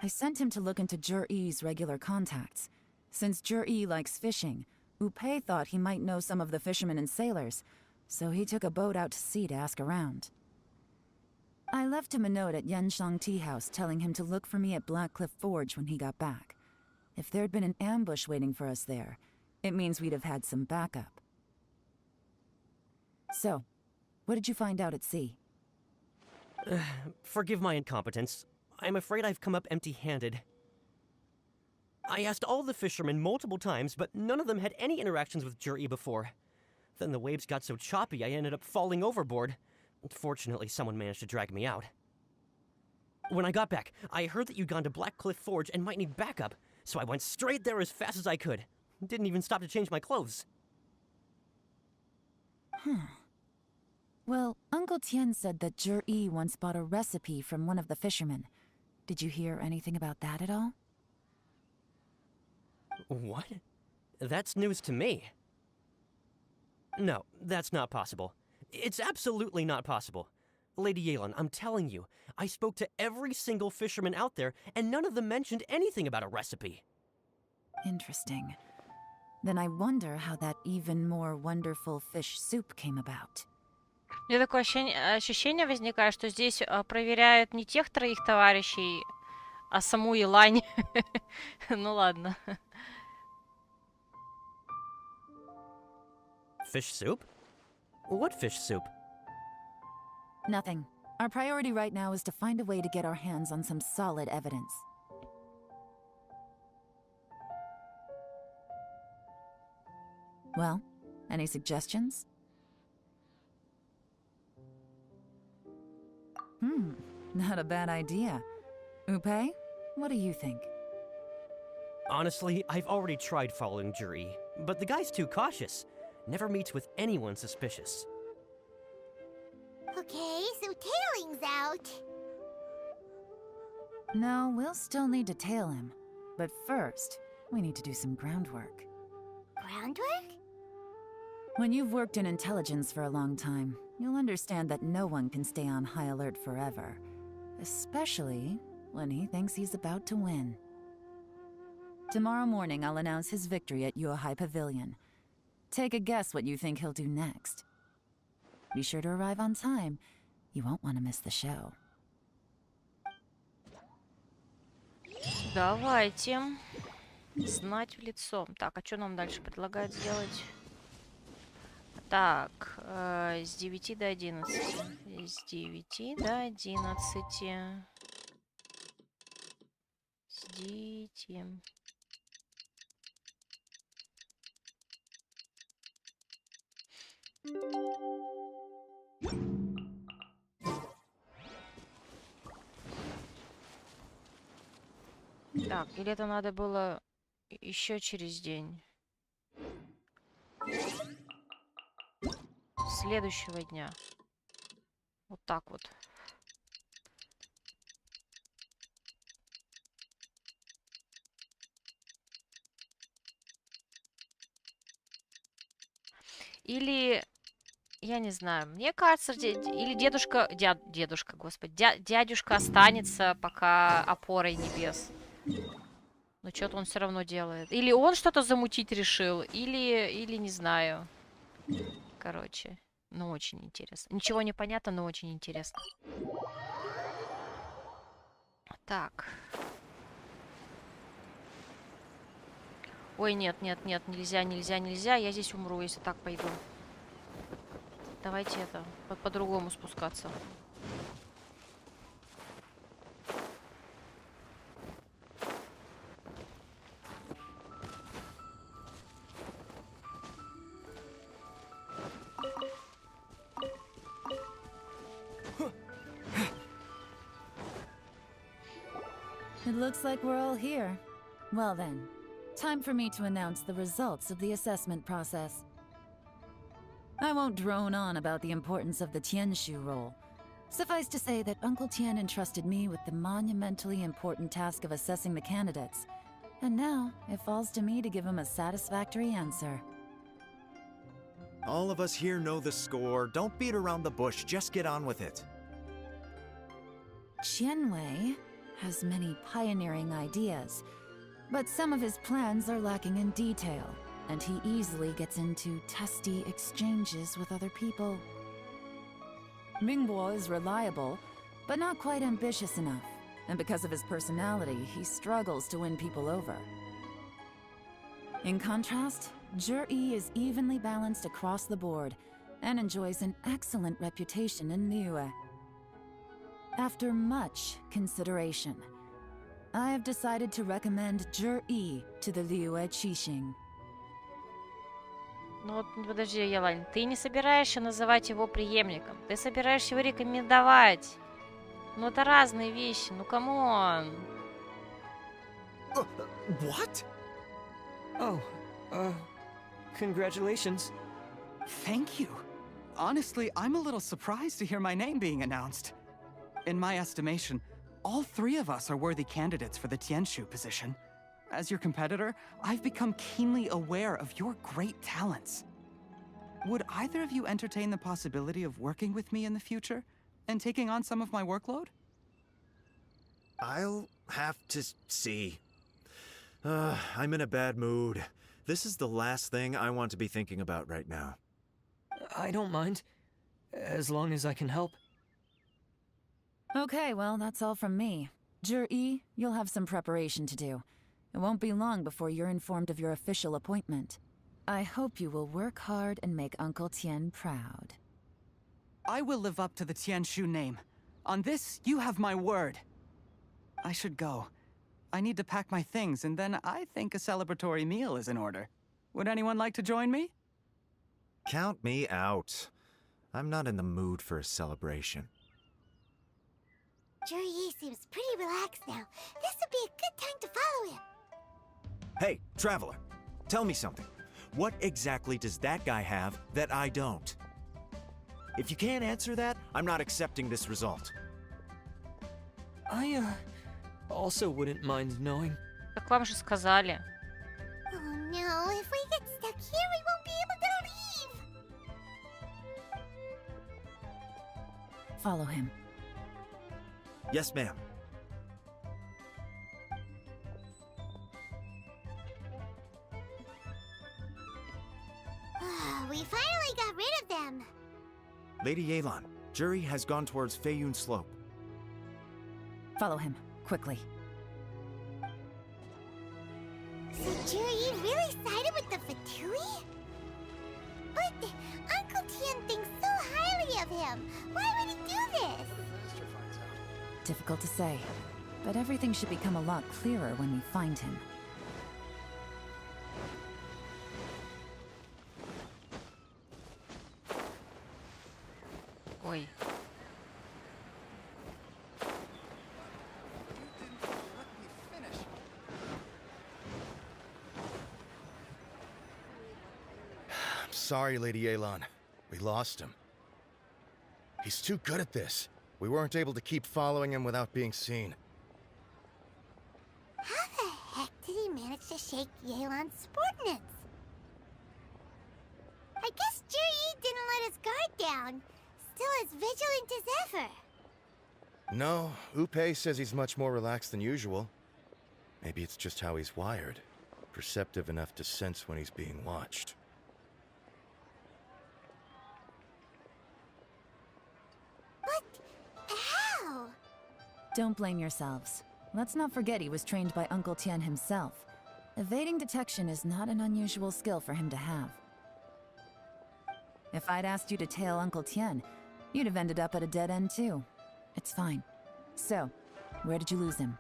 [SPEAKER 5] I sent him to look into Jur-E's regular contacts. Since Jur-E likes fishing, Upei thought he might know some of the fishermen and sailors, so he took a boat out to sea to ask around. I left him a note at Yanshang Tea House telling him to look for me at Blackcliff Forge when he got back. If there'd been an ambush waiting for us there, it means we'd have had some backup. So, what did you find out at sea?
[SPEAKER 11] Forgive my incompetence. I'm afraid I've come up empty-handed. I asked all the fishermen multiple times, but none of them had any interactions with Jur-E before. Then the waves got so choppy I ended up falling overboard. Fortunately, someone managed to drag me out. When I got back, I heard that you'd gone to Blackcliff Forge and might need backup, so I went straight there as fast as I could. Didn't even stop to change my clothes.
[SPEAKER 5] Well, Uncle Tien said that Jur-E once bought a recipe from one of the fishermen. Did you hear anything about that at all?
[SPEAKER 11] What? That's news to me. No, that's not possible. It's absolutely not possible. Lady Yelan, I'm telling you, I spoke to every single fisherman out there, and none of them mentioned anything about a recipe.
[SPEAKER 5] Interesting. Then I wonder how that even more wonderful fish soup came about.
[SPEAKER 1] У меня такое ощущение возникает, что здесь проверяют не тех троих товарищей, а саму Лань. Ну ладно.
[SPEAKER 11] Fish soup? What fish soup?
[SPEAKER 5] Nothing. Our priority right now is to find a way to get our hands on some solid evidence. Well, any suggestions? Not a bad idea. Upei, what do you think?
[SPEAKER 11] Honestly, I've already tried following Jur-E, but the guy's too cautious. Never meets with anyone suspicious.
[SPEAKER 3] Okay, so tailing's out.
[SPEAKER 5] No, we'll still need to tail him. But first, we need to do some groundwork.
[SPEAKER 3] Groundwork?
[SPEAKER 5] When you've worked in intelligence for a long time, you'll understand that no one can stay on high alert forever. Especially when he thinks he's about to win. Tomorrow morning, I'll announce his victory at Yuehai Pavilion. Take a guess what you think he'll do next. Be sure to arrive on time. You won't want to miss the show.
[SPEAKER 1] Давайте. Знать в лицо. Так, а что нам дальше предлагают сделать? Так, с 9 до 11. С 9 до 11. Ждите. Так, или это надо было еще через день? Следующего дня. Вот так вот. Или Я не знаю. Мне кажется, или дедушка, господи, дядюшка останется пока опорой небес. Но что-то он все равно делает. Или он что-то замутить решил, или не знаю. Короче, ну очень интересно. Ничего не понятно, но очень интересно. Так. Ой, нет, нет, нет, нельзя, нельзя, нельзя. Я здесь умру, если так пойду. Давайте это, по-другому спускаться.
[SPEAKER 5] It looks like we're all here. Well then, time for me to announce the results of the assessment process. I won't drone on about the importance of the Tianshu role. Suffice to say that Uncle Tian entrusted me with the monumentally important task of assessing the candidates. And now, it falls to me to give him a satisfactory answer.
[SPEAKER 6] All of us here know the score. Don't beat around the bush, just get on with it.
[SPEAKER 5] Qianwei has many pioneering ideas, but some of his plans are lacking in detail, and he easily gets into testy exchanges with other people. Mingbo is reliable, but not quite ambitious enough, and because of his personality, he struggles to win people over. In contrast, Zhi is evenly balanced across the board, and enjoys an excellent reputation in Liyue. After much consideration, I have decided to recommend Zhi to the Liyue Qixing.
[SPEAKER 1] Ну вот, подожди, Елань, ты не собираешься называть его преемником. Ты собираешься его рекомендовать. Ну это разные вещи, ну камон.
[SPEAKER 6] What?
[SPEAKER 7] Oh, congratulations.
[SPEAKER 8] Thank you. Honestly, I'm a little surprised to hear my name being announced. In my estimation, all three of us are worthy candidates for the Tianshu position. As your competitor, I've become keenly aware of your great talents. Would either of you entertain the possibility of working with me in the future and taking on some of my workload?
[SPEAKER 6] I'll have to see. I'm in a bad mood. This is the last thing I want to be thinking about right now.
[SPEAKER 7] I don't mind, as long as I can help.
[SPEAKER 5] Okay, well, that's all from me. Zhi, you'll have some preparation to do. It won't be long before you're informed of your official appointment. I hope you will work hard and make Uncle Tian proud.
[SPEAKER 8] I will live up to the Tianshu name. On this, you have my word. I should go. I need to pack my things, and then I think a celebratory meal is in order. Would anyone like to join me?
[SPEAKER 6] Count me out. I'm not in the mood for a celebration.
[SPEAKER 3] Zhi seems pretty relaxed now. This would be a good time to follow him.
[SPEAKER 6] Hey, Traveler, tell me something. What exactly does that guy have that I don't? If you can't answer that, I'm not accepting this result.
[SPEAKER 7] I, also wouldn't mind knowing.
[SPEAKER 1] Так вам же сказали.
[SPEAKER 3] Oh no, if we get stuck here, we won't be able to leave!
[SPEAKER 5] Follow him.
[SPEAKER 6] Yes, ma'am.
[SPEAKER 3] We finally got rid of them.
[SPEAKER 6] Lady Yelan, Zhi has gone towards Feiyun Slope.
[SPEAKER 5] Follow him, quickly.
[SPEAKER 3] So Zhi really sided with the Fatui? But Uncle Tian thinks so highly of him. Why would he do this?
[SPEAKER 5] Difficult to say, but everything should become a lot clearer when we find him.
[SPEAKER 1] Ой.
[SPEAKER 9] I'm sorry, Lady Yelan. We lost him. He's too good at this. We weren't able to keep following him without being seen.
[SPEAKER 3] How the heck did he manage to shake Yelan's subordinates? I guess Zhi didn't let his guard
[SPEAKER 14] down. Still as vigilant as ever.
[SPEAKER 9] No, Upe says he's much more relaxed than usual. Maybe it's just how he's wired. Perceptive enough to sense when he's being watched.
[SPEAKER 14] But how?
[SPEAKER 5] Don't blame yourselves. Let's not forget he was trained by Uncle Tian himself. Evading detection is not an unusual skill for him to have. If I'd asked you to tail Uncle Tian, you'd have ended up at a dead end too. It's fine. So, where did you lose him?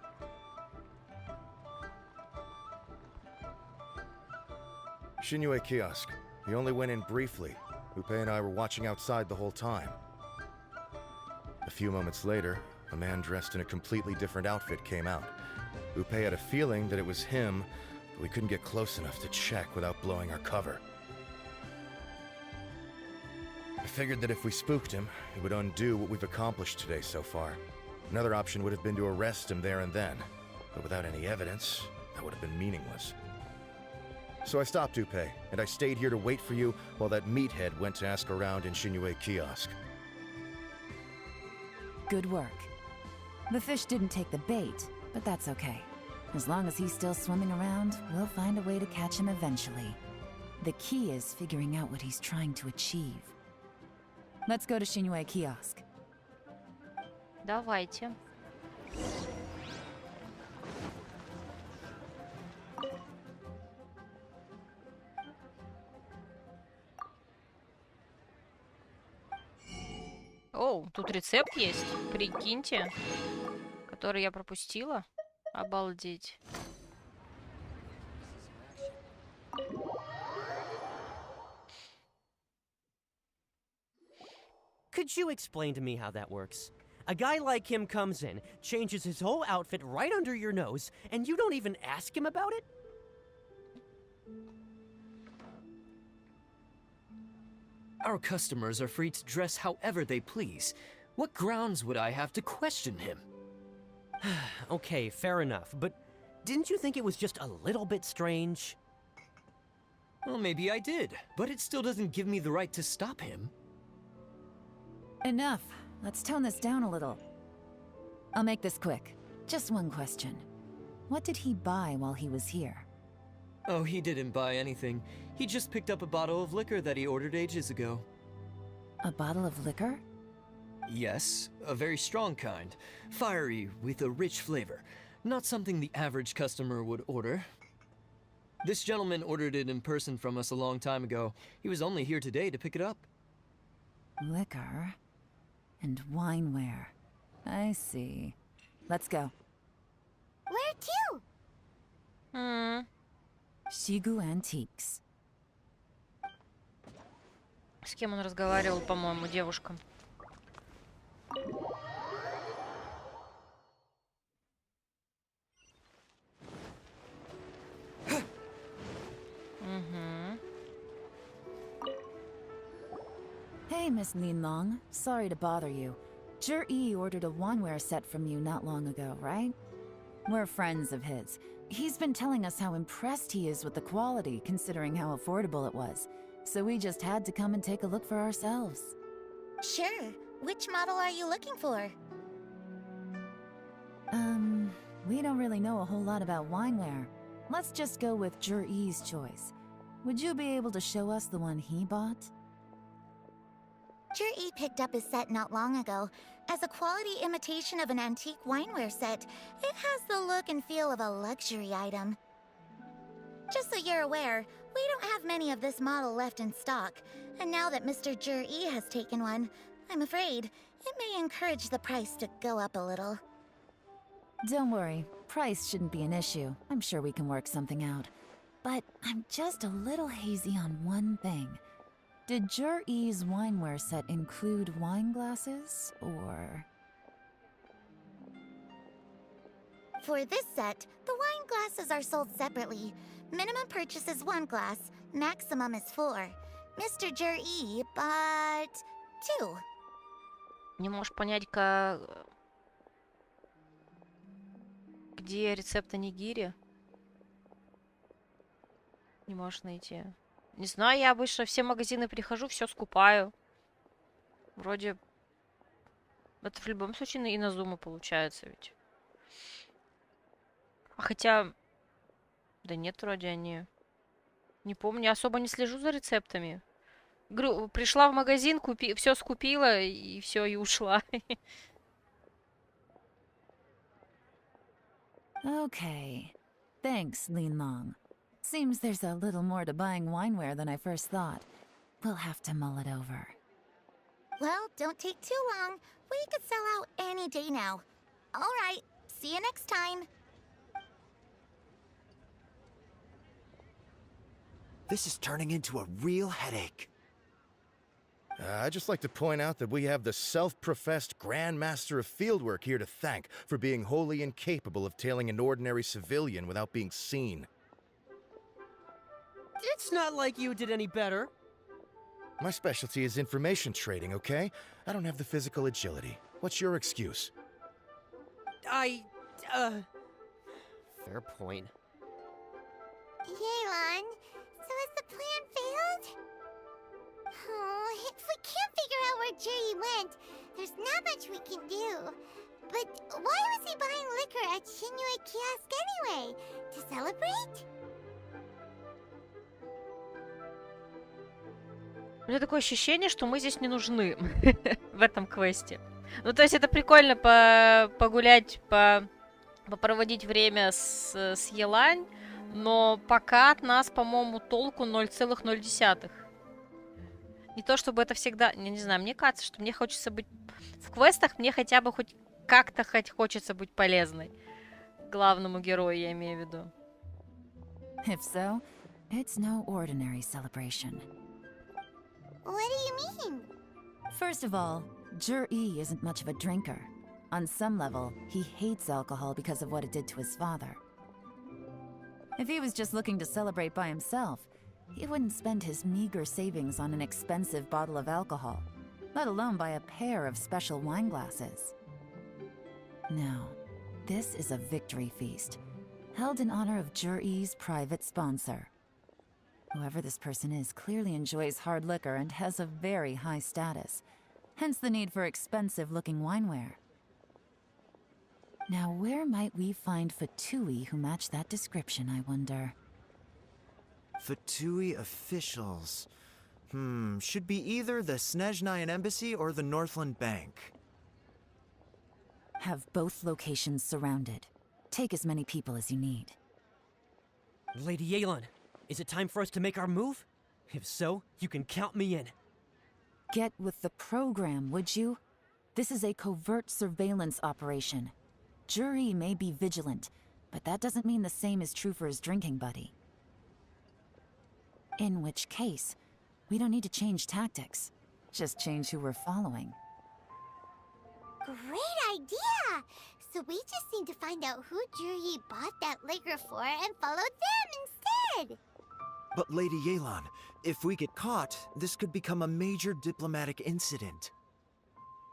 [SPEAKER 9] Shinue Kiosk. He only went in briefly. Upe and I were watching outside the whole time. A few moments later, a man dressed in a completely different outfit came out. Upe had a feeling that it was him, but we couldn't get close enough to check without blowing our cover. I figured that if we spooked him, it would undo what we've accomplished today so far. Another option would have been to arrest him there and then, but without any evidence, that would have been meaningless. So I stopped Upe, and I stayed here to wait for you while that meathead went to ask around in Shinue Kiosk.
[SPEAKER 5] Good work. The fish didn't take the bait, but that's okay. As long as he's still swimming around, we'll find a way to catch him eventually. The key is figuring out what he's trying to achieve. Let's go to Shinue Kiosk.
[SPEAKER 1] Давайте. Оу, тут рецепт есть, прикиньте, который я пропустила. Обалдеть.
[SPEAKER 11] Could you explain to me how that works? A guy like him comes in, changes his whole outfit right under your nose, and you don't even ask him about it?
[SPEAKER 7] Our customers are free to dress however they please. What grounds would I have to question him?
[SPEAKER 11] Okay, fair enough, but didn't you think it was just a little bit strange?
[SPEAKER 7] Well, maybe I did, but it still doesn't give me the right to stop him.
[SPEAKER 5] Enough. Let's tone this down a little. I'll make this quick. Just one question. What did he buy while he was here?
[SPEAKER 7] Oh, he didn't buy anything. He just picked up a bottle of liquor that he ordered ages ago.
[SPEAKER 5] A bottle of liquor?
[SPEAKER 7] Yes, a very strong kind. Fiery, with a rich flavor. Not something the average customer would order. This gentleman ordered it in person from us a long time ago. He was only here today to pick it up.
[SPEAKER 5] Liquor and wineware. I see. Let's go.
[SPEAKER 14] Where to?
[SPEAKER 5] Shigu Antiques.
[SPEAKER 1] С кем он разговаривал, по-моему, девушкам?
[SPEAKER 5] Hey, Miss Linlong. Sorry to bother you. Zhi ordered a wineware set from you not long ago, right? We're friends of his. He's been telling us how impressed he is with the quality, considering how affordable it was. So we just had to come and take a look for ourselves.
[SPEAKER 3] Sure. Which model are you looking for?
[SPEAKER 5] We don't really know a whole lot about wineware. Let's just go with Zhi's choice. Would you be able to show us the one he bought?
[SPEAKER 3] Zhi picked up his set not long ago. As a quality imitation of an antique wineware set, it has the look and feel of a luxury item. Just so you're aware, we don't have many of this model left in stock, and now that Mr. Zhi has taken one, I'm afraid it may encourage the price to go up a little.
[SPEAKER 5] Don't worry, price shouldn't be an issue. I'm sure we can work something out. But I'm just a little hazy on one thing. Did Zhi's wineware set include wine glasses, or...?
[SPEAKER 3] For this set, the wine glasses are sold separately. Minimum purchase is 1 glass, maximum is 4. Mr. Zhi bought 2.
[SPEAKER 1] Не можешь понять, где рецепт онигири? Не можешь найти. Не знаю, я обычно все магазины прихожу, все скупаю. Вроде... Это в любом случае и на зуму получается ведь. А хотя... Да нет, вроде они... Не помню, я особо не слежу за рецептами. Пришла в магазин, все скупила, и все, и ушла.
[SPEAKER 5] Okay. Thanks, Lin Long. Seems there's a little more to buying wineware than I first thought. We'll have to mull it over.
[SPEAKER 3] Well, don't take too long. We could sell out any day now. All right, see you next time.
[SPEAKER 6] This is turning into a real headache.
[SPEAKER 9] I'd just like to point out that we have the self-professed Grand Master of Fieldwork here to thank for being wholly incapable of tailing an ordinary civilian without being seen.
[SPEAKER 11] It's not like you did any better.
[SPEAKER 9] My specialty is information trading, okay? I don't have the physical agility. What's your excuse?
[SPEAKER 11] Fair point.
[SPEAKER 3] Yelan, so has the plan failed? Oh, if we can't figure out where Jerry went, there's not much we can do. But why was he buying liquor at Shinue Kiosk anyway? To celebrate?
[SPEAKER 1] У меня такое ощущение, что мы здесь не нужны в этом квесте. Ну, то есть это прикольно погулять, попроводить время с Елань, но пока от нас, по-моему, толку 0,0. Не то, чтобы это всегда... Я не знаю, мне кажется, что мне хочется быть... В квестах мне хотя бы хоть как-то хочется быть полезной. Главному герою, я имею в виду.
[SPEAKER 5] If so, it's no ordinary celebration.
[SPEAKER 3] What do you mean?
[SPEAKER 5] First of all, Jur-E isn't much of a drinker. On some level, he hates alcohol because of what it did to his father. If he was just looking to celebrate by himself, he wouldn't spend his meager savings on an expensive bottle of alcohol, let alone buy a pair of special wine glasses. No, this is a victory feast, held in honor of Jur-E's private sponsor. Whoever this person is clearly enjoys hard liquor and has a very high status, hence the need for expensive-looking wineware. Now, where might we find Fatui who match that description, I wonder?
[SPEAKER 6] Fatui officials. Should be either the Snezhnayan Embassy or the Northland Bank.
[SPEAKER 5] Have both locations surrounded. Take as many people as you need.
[SPEAKER 11] Lady Yelan, is it time for us to make our move? If so, you can count me in.
[SPEAKER 5] Get with the program, would you? This is a covert surveillance operation. Jur-E may be vigilant, but that doesn't mean the same is true for his drinking buddy. In which case, we don't need to change tactics. Just change who we're following.
[SPEAKER 3] Great idea! So we just need to find out who Juri bought that liquor for and follow them instead!
[SPEAKER 6] But Lady Yelan, if we get caught, this could become a major diplomatic incident.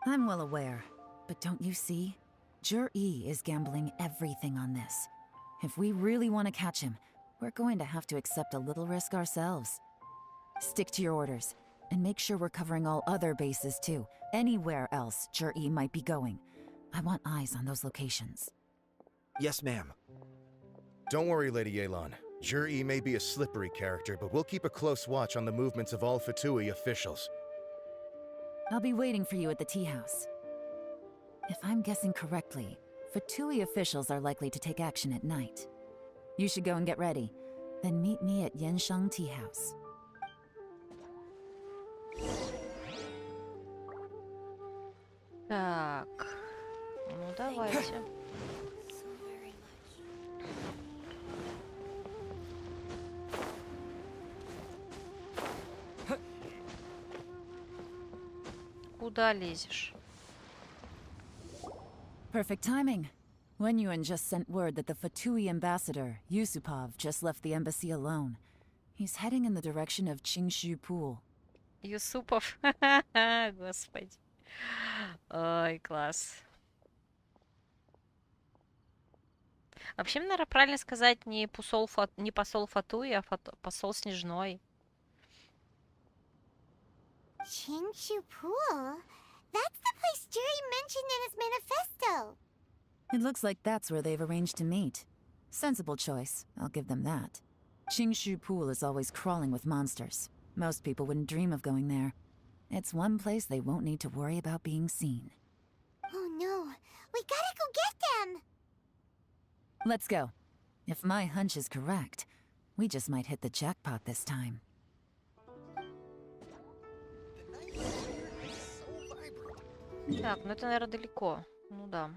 [SPEAKER 5] I'm well aware, but don't you see? Jur-E is gambling everything on this. If we really want to catch him, we're going to have to accept a little risk ourselves. Stick to your orders, and make sure we're covering all other bases too. Anywhere else Jur-E might be going. I want eyes on those locations.
[SPEAKER 6] Yes, ma'am.
[SPEAKER 9] Don't worry, Lady Yelan. Jur-E may be a slippery character, but we'll keep a close watch on the movements of all Fatui officials.
[SPEAKER 5] I'll be waiting for you at the tea house. If I'm guessing correctly, Fatui officials are likely to take action at night. You should go and get ready. Then meet me at Yansheng Tea House.
[SPEAKER 1] Так, ну давайте. Куда лезешь?
[SPEAKER 5] Perfect timing. Wenyuan just sent word that the Fatui ambassador, Yusupov, just left the embassy alone. He's heading in the direction of Qingshu Pool.
[SPEAKER 1] Юсупов. Господи. Ой, класс. Вообще, наверное, правильно сказать не посол Фатуи, а посол Снежной.
[SPEAKER 3] Qingshu Pool? That's the place Jerry mentioned in his manifesto.
[SPEAKER 5] It looks like that's where they've arranged to meet. Sensible choice, I'll give them that. Qingshu Pool is always crawling with monsters. Most people wouldn't dream of going there. It's one place they won't need to worry about being seen.
[SPEAKER 3] Oh no, we gotta go get them!
[SPEAKER 5] Let's go. If my hunch is correct, we just might hit the jackpot this time.
[SPEAKER 1] Так, ну это, наверное, далеко. Ну да.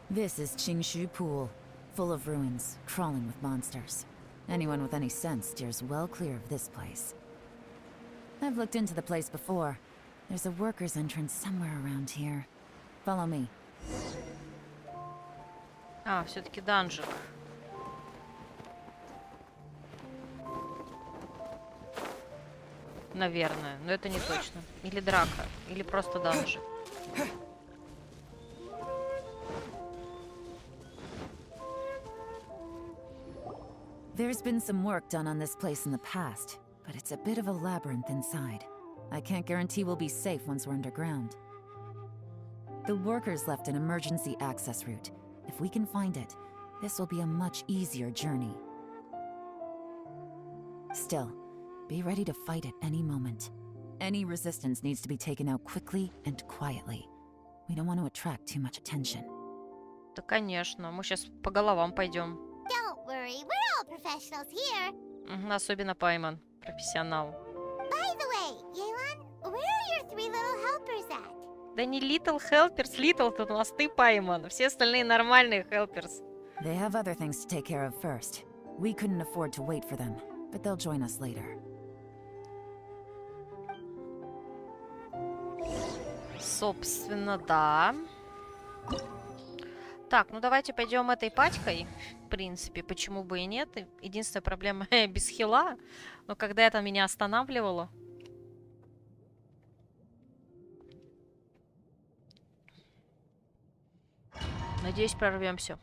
[SPEAKER 5] This is Qingshu Pool, full of ruins, crawling with monsters. Anyone with any sense steers well clear of this place. I've looked into the place before. There's a worker's entrance somewhere around here. Follow me.
[SPEAKER 1] А, все-таки данжик. Наверное, но это не точно. Или драка, или просто данжик.
[SPEAKER 5] There's been some work done on this place in the past, but it's a bit of a labyrinth inside. I can't guarantee we'll be safe once we're underground. The workers left an emergency access route. If we can find it, this will be a much easier journey. Still, be ready to fight at any moment. Any resistance needs to be taken out quickly and quietly. We don't want to attract too much attention.
[SPEAKER 1] Да, конечно. Мы сейчас по головам пойдем.
[SPEAKER 3] Don't worry, we're all professionals here.
[SPEAKER 1] Особенно Пайман, профессионал.
[SPEAKER 3] By the way, Yelan, where are your 3 little helpers at?
[SPEAKER 1] Да не Little Helpers, Little тут у нас ты, Пайман. Все остальные нормальные Helpers.
[SPEAKER 5] They have other things to take care of first. We couldn't afford to wait for them, but they'll join us later.
[SPEAKER 1] Собственно, да. Так, ну давайте пойдем этой пачкой. В принципе, почему бы и нет. Единственная проблема без хила. Но когда это меня останавливало. Надеюсь, прорвемся.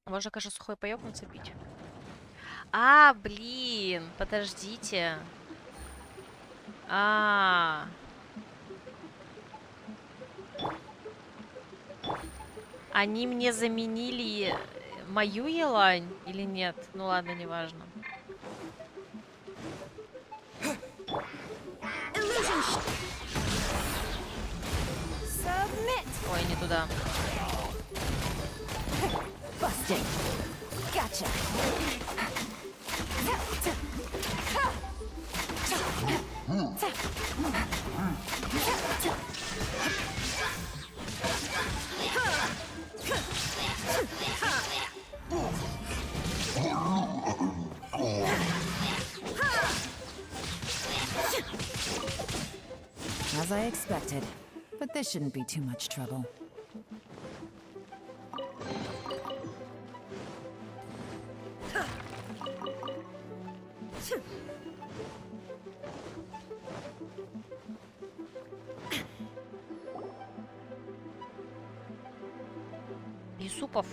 [SPEAKER 1] Можно, конечно, сухой паёк нацепить. А, блин, подождите. Они мне заменили мою Елань или нет? Ну ладно, неважно. Ой, не туда.
[SPEAKER 5] Busting. Gotcha. As I expected, but this shouldn't be too much trouble.
[SPEAKER 1] Юсупов.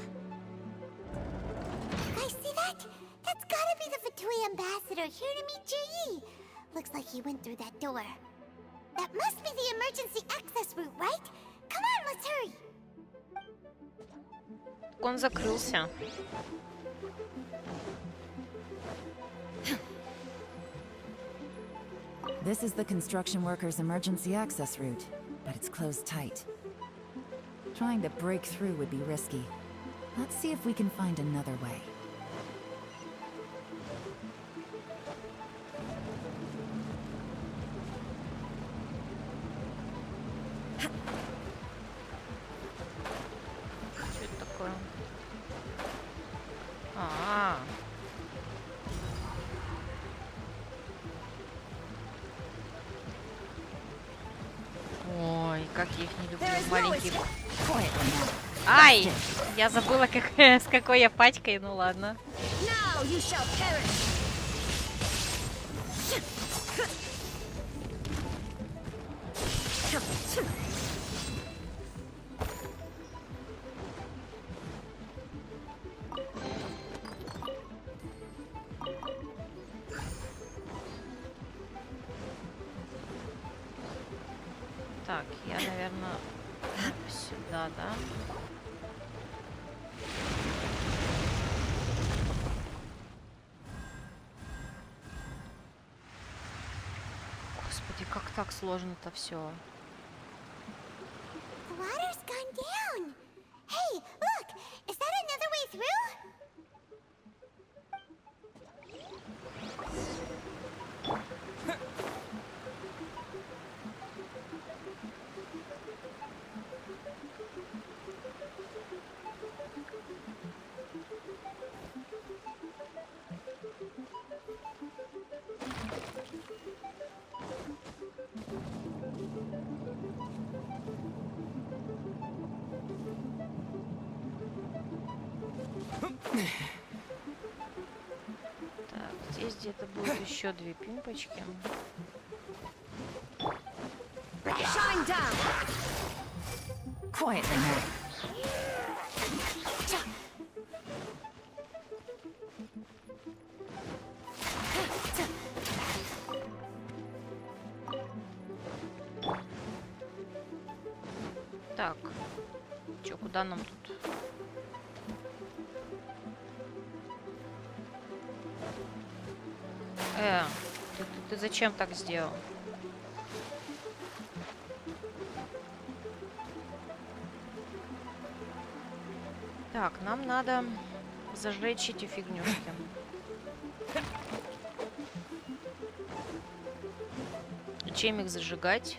[SPEAKER 3] Guys, see that? That's gotta be the Fatui ambassador here to meet Ji. Looks like he went through that door. That must be the emergency access route, right? Come on, let's hurry.
[SPEAKER 1] Он закрылся.
[SPEAKER 5] This is the construction workers' emergency access route, but it's closed tight. Trying to break through would be risky. Let's see if we can find another way.
[SPEAKER 1] Что это такое? Ой, как я их не люблю, маленьких. Ай! Я забыла, с какой я пачкой, ну ладно. Так, я, наверное, сюда, да? Господи, как так сложно-то все.
[SPEAKER 3] The water's gone down. Hey, look! Is that another way through?
[SPEAKER 1] Так, здесь где-то будет еще 2 пимпочки.
[SPEAKER 2] Shine down!
[SPEAKER 5] Quietly now.
[SPEAKER 1] Так, чё, куда нам тут? Ты зачем так сделал? Так, нам надо зажечь эти фигнюшки. И чем их зажигать?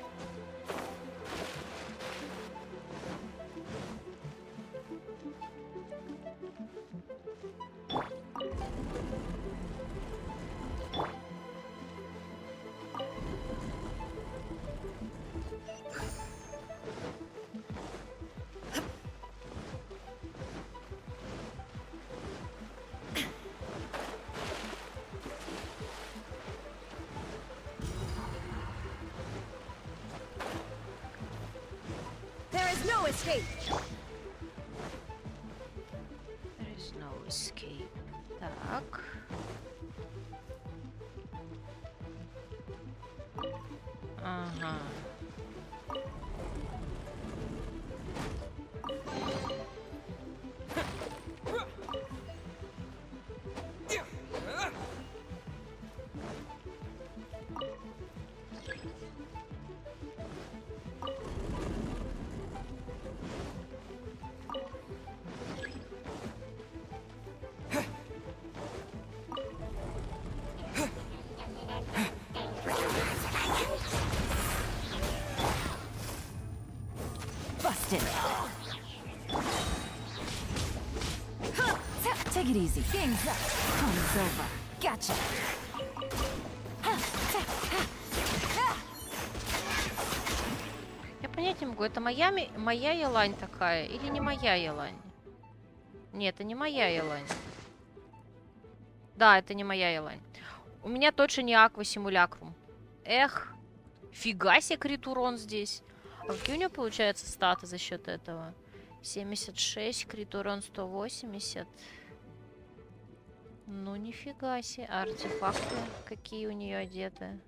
[SPEAKER 2] There is no escape.
[SPEAKER 1] There is no escape. Так. Ага.
[SPEAKER 5] Busted. Take it easy. Game's up. Time's over. Gotcha.
[SPEAKER 1] Я понять не могу, это моя елань такая или не моя елань? Нет, это не моя елань. Да, это не моя елань. У меня точно не аква симулякрум. Эх, фига себе крит урон здесь. А какие у него получается статы за счет этого? 76, крит урон 180. Ну нифига себе. А артефакты какие у нее одеты?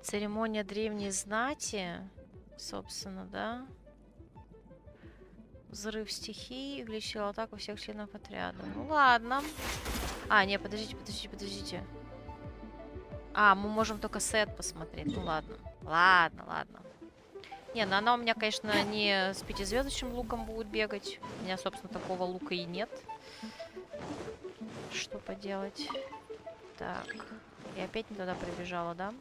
[SPEAKER 1] Церемония древней знати, собственно, да? Взрыв стихий, увеличил атаку всех членов отряда. Ну ладно. А, не, подождите. А, мы можем только сет посмотреть. Ну ладно. Ладно. Не, ну она у меня, конечно, не с 5-звездочным луком будет бегать. У меня, собственно, такого лука и нет. Что поделать? Так. Я опять не туда прибежала, да?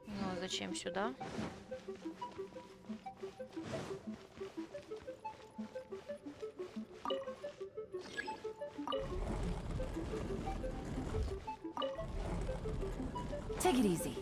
[SPEAKER 1] Ну, а зачем сюда?
[SPEAKER 5] Take it easy.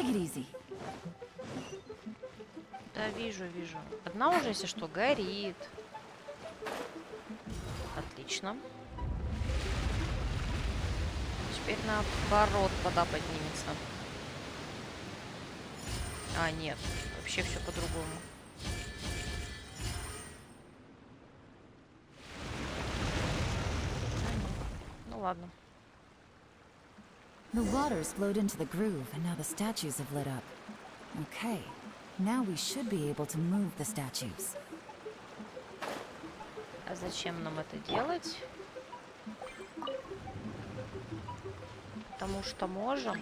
[SPEAKER 5] Take it easy.
[SPEAKER 1] Да, вижу, вижу. Одна уже, если что, горит. Отлично. Теперь наоборот вода поднимется. А, нет. Вообще все по-другому. Ну ладно.
[SPEAKER 5] The waters flowed into the groove, and now the statues have lit up. Okay, now we should be able to move the statues.
[SPEAKER 1] А зачем нам это делать? Потому что можем.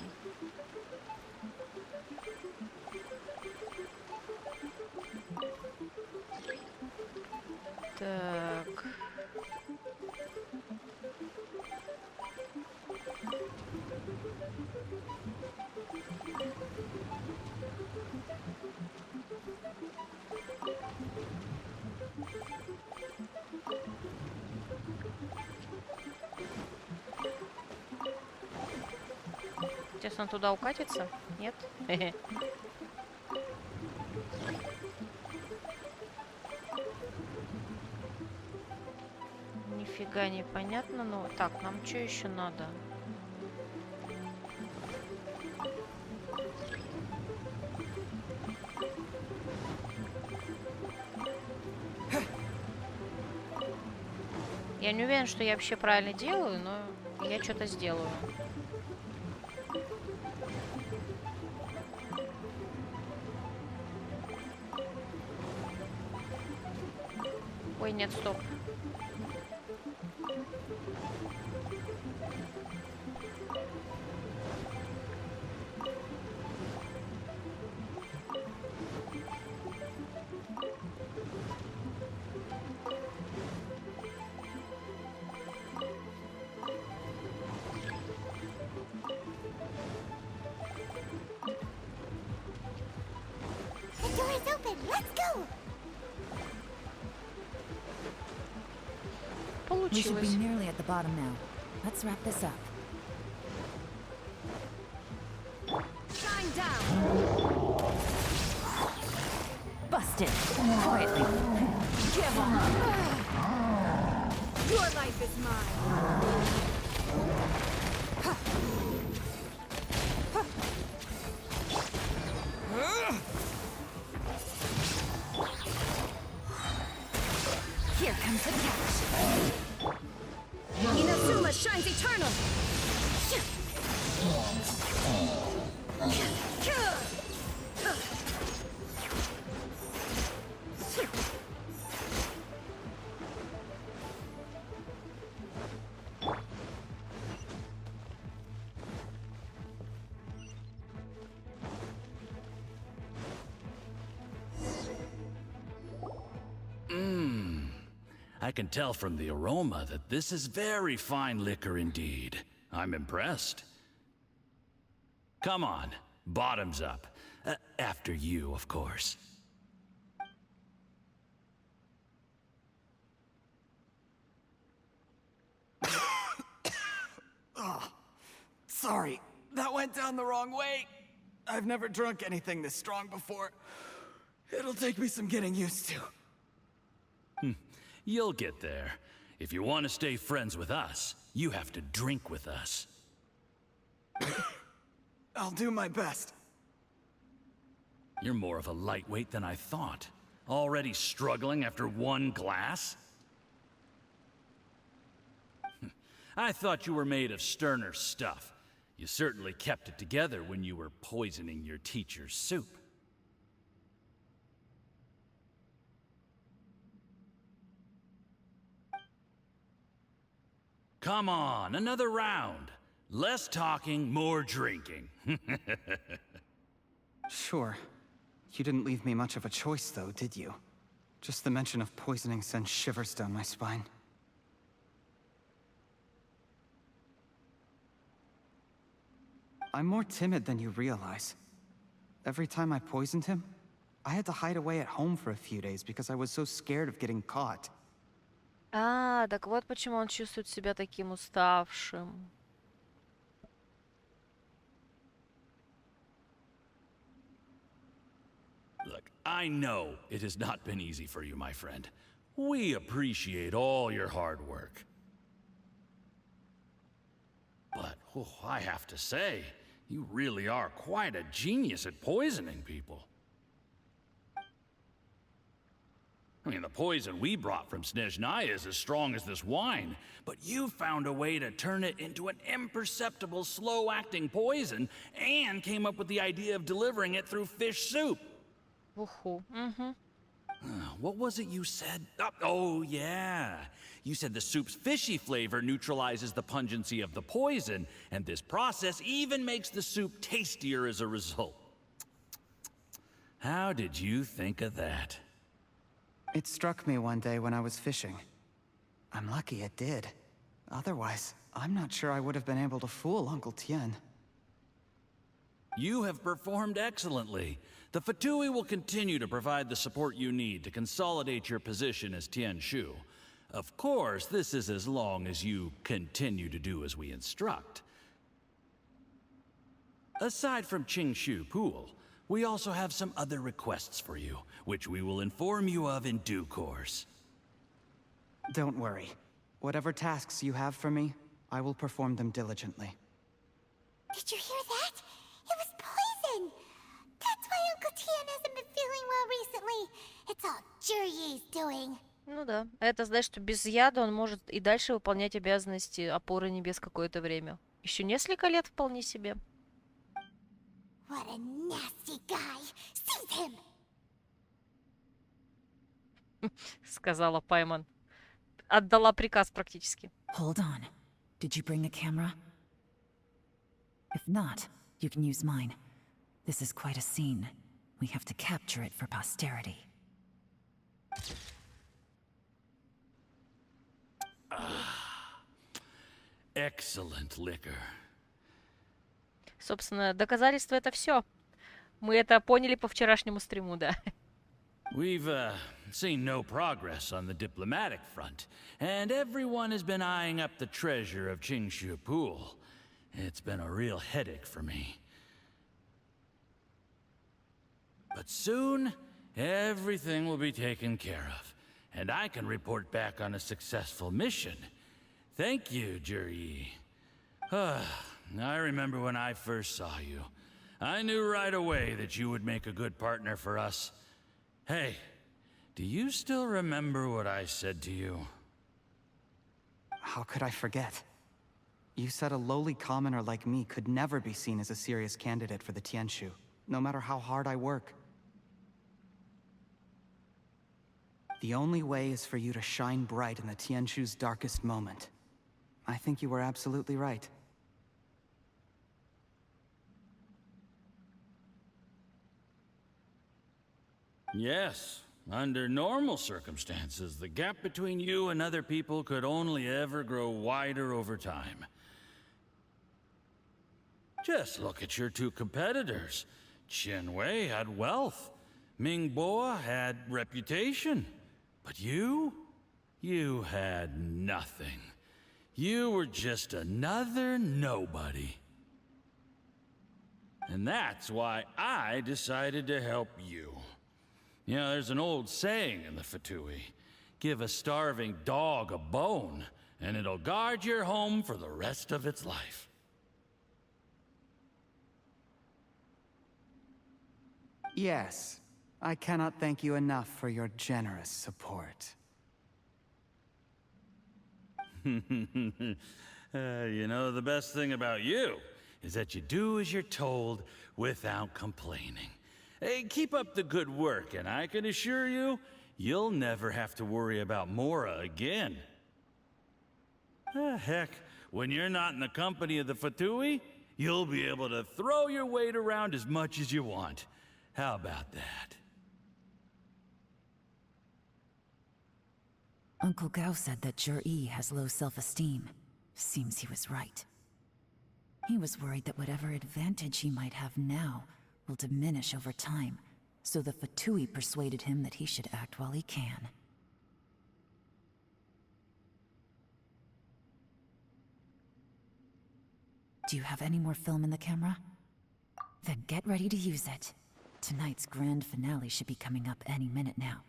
[SPEAKER 1] Так. Интересно, он туда укатится? Нет? Нифига не понятно. Ну, так, нам что еще надо? Я не уверен, что я вообще правильно делаю, но я что-то сделаю. Ой, нет, стоп.
[SPEAKER 3] The door is open. Let's go.
[SPEAKER 5] We should be
[SPEAKER 1] Получилось.
[SPEAKER 5] nearly at the bottom now. Let's wrap this up.
[SPEAKER 2] Shine down!
[SPEAKER 5] Busted! Quietly. Give on!
[SPEAKER 2] Your life is mine!
[SPEAKER 5] Here comes the catch.
[SPEAKER 2] Inazuma shines eternal!
[SPEAKER 16] I can tell from the aroma that this is very fine liquor indeed. I'm impressed. Come on, bottoms up. After you, of course.
[SPEAKER 8] Oh, sorry, that went down the wrong way. I've never drunk anything this strong before. It'll take me some getting used to.
[SPEAKER 16] You'll get there. If you want to stay friends with us, you have to drink with us.
[SPEAKER 8] I'll do my best.
[SPEAKER 16] You're more of a lightweight than I thought. Already struggling after one glass? I thought you were made of sterner stuff. You certainly kept it together when you were poisoning your teacher's soup. Come on, another round. Less talking, more drinking.
[SPEAKER 8] Sure. You didn't leave me much of a choice, though, did you? Just the mention of poisoning sends shivers down my spine. I'm more timid than you realize. Every time I poisoned him, I had to hide away at home for a few days because I was so scared of getting caught.
[SPEAKER 1] А, так вот почему он чувствует себя таким уставшим.
[SPEAKER 16] Look, I know it has not been easy for you, my friend. We appreciate all your hard work. But, I have to say, you really are quite a genius at poisoning people. I mean, the poison we brought from Snezhnaya is as strong as this wine, but you found a way to turn it into an imperceptible, slow-acting poison, and came up with the idea of delivering it through fish soup. What was it you said? Oh, yeah. You said the soup's fishy flavor neutralizes the pungency of the poison, and this process even makes the soup tastier as a result. How did you think of that?
[SPEAKER 8] It struck me one day when I was fishing. I'm lucky it did. Otherwise, I'm not sure I would have been able to fool Uncle Tien.
[SPEAKER 16] You have performed excellently. The Fatui will continue to provide the support you need to consolidate your position as Tien Shu. Of course, this is as long as you continue to do as we instruct. Aside from Qingshu Pool, we also have some other requests for you, which we will inform you of in due course.
[SPEAKER 8] Don't worry. Whatever tasks you have for me, I will perform them diligently.
[SPEAKER 3] Did you hear that? It was poison! That's why Uncle Tien hasn't been feeling well recently. It's all Juryi's doing.
[SPEAKER 1] Ну да. Это значит, что без яда он может и дальше выполнять обязанности опоры небес какое-то время. Еще несколько лет вполне себе.
[SPEAKER 3] What a nasty guy! Seize him!
[SPEAKER 1] Сказала Пайман. Отдала приказ практически.
[SPEAKER 5] Hold on. Did you bring a camera? If not, you can use mine. This is quite a scene. We have to capture it for posterity.
[SPEAKER 16] Excellent liquor.
[SPEAKER 1] Собственно, доказательства это все. Мы это поняли по вчерашнему стриму, да.
[SPEAKER 16] We've seen no progress on the diplomatic front, and everyone has been eyeing up the treasure of Qingshu Pool. It's been a real headache for me. But soon, everything will be taken care of, and I can report back on a successful mission. Thank you, Juryi. I remember when I first saw you. I knew right away that you would make a good partner for us. Hey, do you still remember what I said to you?
[SPEAKER 8] How could I forget? You said a lowly commoner like me could never be seen as a serious candidate for the Tianshu, no matter how hard I work. The only way is for you to shine bright in the Tianshu's darkest moment. I think you were absolutely right.
[SPEAKER 16] Yes. Under normal circumstances, the gap between you and other people could only ever grow wider over time. Just look at your two competitors. Chen Wei had wealth. Ming Boa had reputation. But you had nothing. You were just another nobody. And that's why I decided to help you. You know, there's an old saying in the Fatui. Give a starving dog a bone, and it'll guard your home for the rest of its life.
[SPEAKER 8] Yes. I cannot thank you enough for your generous support.
[SPEAKER 16] You know, the best thing about you is that you do as you're told without complaining. Hey, keep up the good work, and I can assure you, you'll never have to worry about Mora again. Heck, when you're not in the company of the Fatui, you'll be able to throw your weight around as much as you want. How about that?
[SPEAKER 5] Uncle Gao said that Jur-E has low self-esteem. Seems he was right. He was worried that whatever advantage he might have now will diminish over time, so the Fatui persuaded him that he should act while he can. Do you have any more film in the camera? Then get ready to use it. tonight's grand finale should be coming up any minute now.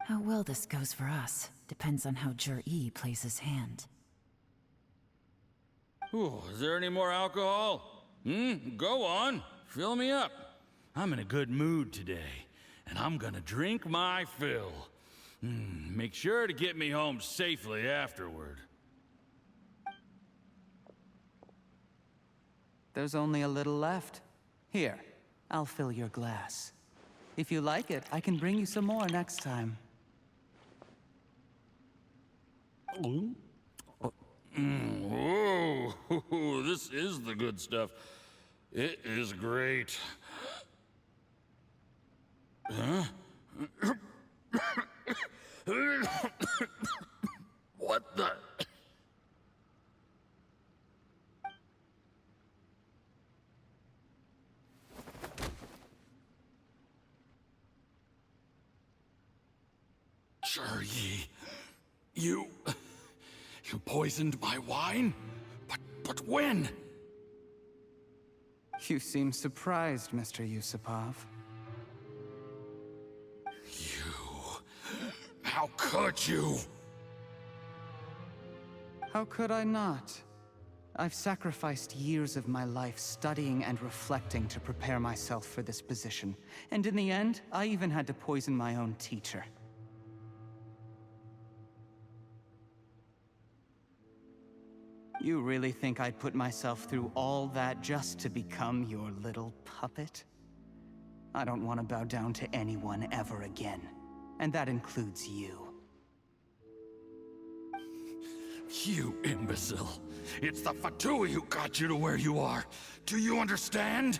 [SPEAKER 5] How well this goes for us depends on how Jur-E plays his hand.
[SPEAKER 16] Ooh, is there any more alcohol? Go on. Fill me up. I'm in a good mood today, and I'm gonna drink my fill. Make sure to get me home safely afterward.
[SPEAKER 8] There's only a little left. Here, I'll fill your glass. If you like it, I can bring you some more next time.
[SPEAKER 16] Whoa, this is the good stuff. It is great. Huh? What the? Jur-E, you poisoned my wine? But when?
[SPEAKER 8] You seem surprised, Mr. Yusupov.
[SPEAKER 16] How could you?
[SPEAKER 8] How could I not? I've sacrificed years of my life studying and reflecting to prepare myself for this position. And in the end, I even had to poison my own teacher. You really think I'd put myself through all that just to become your little puppet? I don't want to bow down to anyone ever again. And that includes you.
[SPEAKER 16] You imbecile. It's the Fatui who got you to where you are. Do you understand?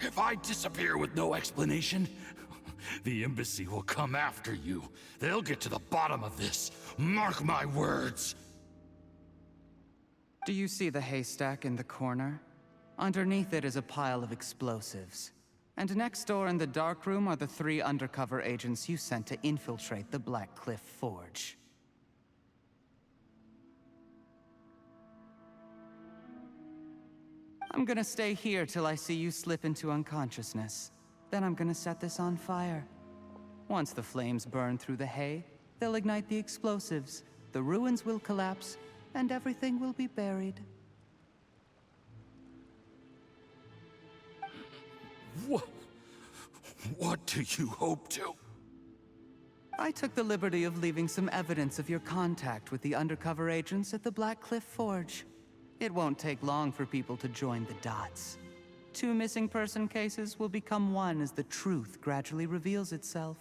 [SPEAKER 16] If I disappear with no explanation, the embassy will come after you. They'll get to the bottom of this. Mark my words.
[SPEAKER 8] Do you see the haystack in the corner? Underneath it is a pile of explosives. And next door in the dark room are the 3 undercover agents you sent to infiltrate the Black Cliff Forge. I'm gonna stay here till I see you slip into unconsciousness. Then I'm gonna set this on fire. Once the flames burn through the hay, they'll ignite the explosives, the ruins will collapse, and everything will be buried.
[SPEAKER 16] What do you hope to?
[SPEAKER 8] I took the liberty of leaving some evidence of your contact with the undercover agents at the Black Cliff Forge. It won't take long for people to join the dots. 2 missing person cases will become one as the truth gradually reveals itself.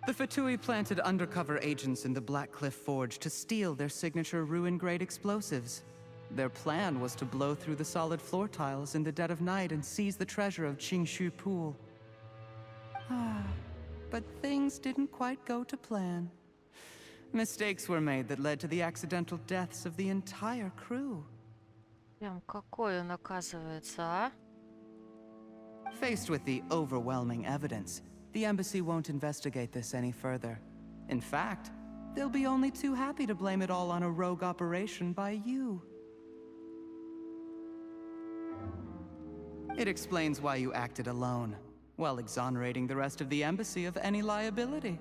[SPEAKER 8] The Fatui planted undercover agents in the Black Cliff Forge to steal their signature ruin-grade explosives. Their plan was to blow through the solid floor tiles in the dead of night and seize the treasure of Qingshu Pool. But things didn't quite go to plan. Mistakes were made that led to the accidental deaths of the entire crew.
[SPEAKER 1] Прям какой он оказывается, а?
[SPEAKER 8] Faced with the overwhelming evidence, the embassy won't investigate this any further. In fact, they'll be only too happy to blame it all on a rogue operation by you. It explains why you acted alone, while exonerating the rest of the embassy of any liability.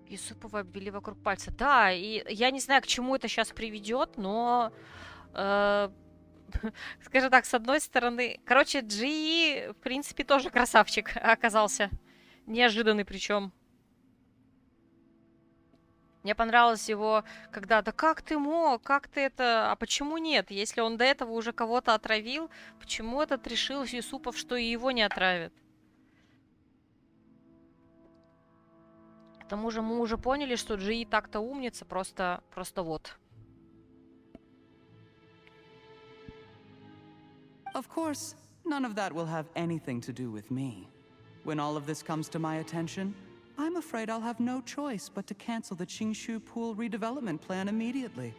[SPEAKER 1] Юсупова обвели вокруг пальца. Да, и я не знаю, к чему это сейчас приведет, но... скажем так, с одной стороны... Короче, Джи, в принципе, тоже красавчик оказался. Неожиданный причем. Мне понравилось его, когда, да как ты мог, как ты это... А почему нет? Если он до этого уже кого-то отравил, почему этот решил Юсупов, что и его не отравят? К тому же мы уже поняли, что Джи так-то умница, просто вот.
[SPEAKER 8] Of course, none of that will have anything to do with me. When all of this comes to my attention, I'm afraid I'll have no choice but to cancel the Qingshu Pool redevelopment plan immediately.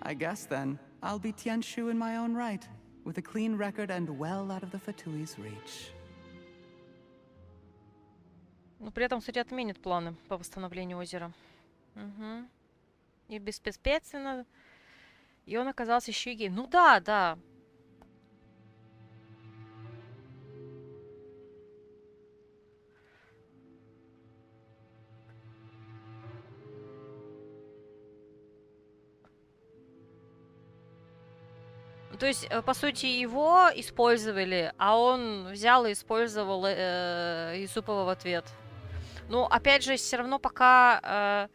[SPEAKER 8] I guess then, I'll be Tianshu in my own right, with a clean record and well out of the Fatui's reach.
[SPEAKER 1] Но при этом, кстати, отменит планы по восстановлению озера. Угу. И беспрепятственно. И он оказался еще и геем. Ну да, да. То есть, по сути, его использовали, а он взял и использовал Юсупова в ответ. Ну, опять же, все равно пока...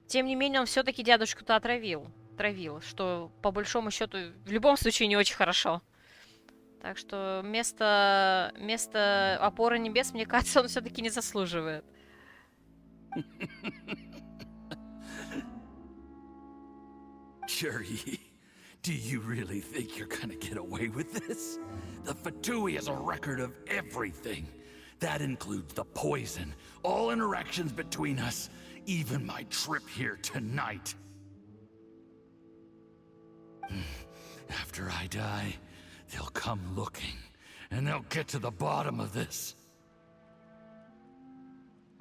[SPEAKER 1] тем не менее, он все-таки дядушку-то отравил. Травил, что, по большому счету, в любом случае не очень хорошо. Так что место опоры небес, мне кажется, он все-таки не заслуживает.
[SPEAKER 16] Cherry, do you really think you're gonna get away with this? The Fatui has a record of everything. That includes the poison, all interactions between us, even my trip here tonight. After I die, they'll come looking, and they'll get to the bottom of this.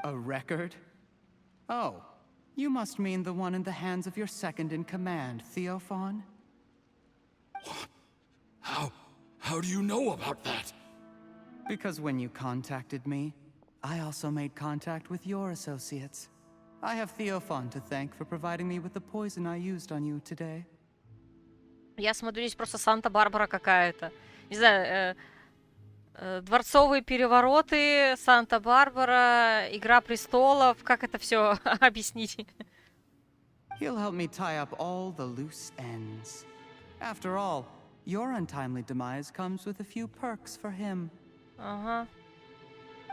[SPEAKER 8] A record? Oh, you must mean the one in the hands of your second-in-command, Theophan?
[SPEAKER 16] How do you know about that?
[SPEAKER 8] Because when you contacted me, I also made contact with your associates. I have Theophan to thank for providing me with the poison I used on you today.
[SPEAKER 1] Я смотрю, здесь просто Санта-Барбара какая-то. Не знаю, дворцовые перевороты, Санта-Барбара, Игра престолов. Как это все объяснить?
[SPEAKER 8] He'll help me tie up all the loose ends. After all, your untimely demise comes with a few perks for him.
[SPEAKER 1] Ага.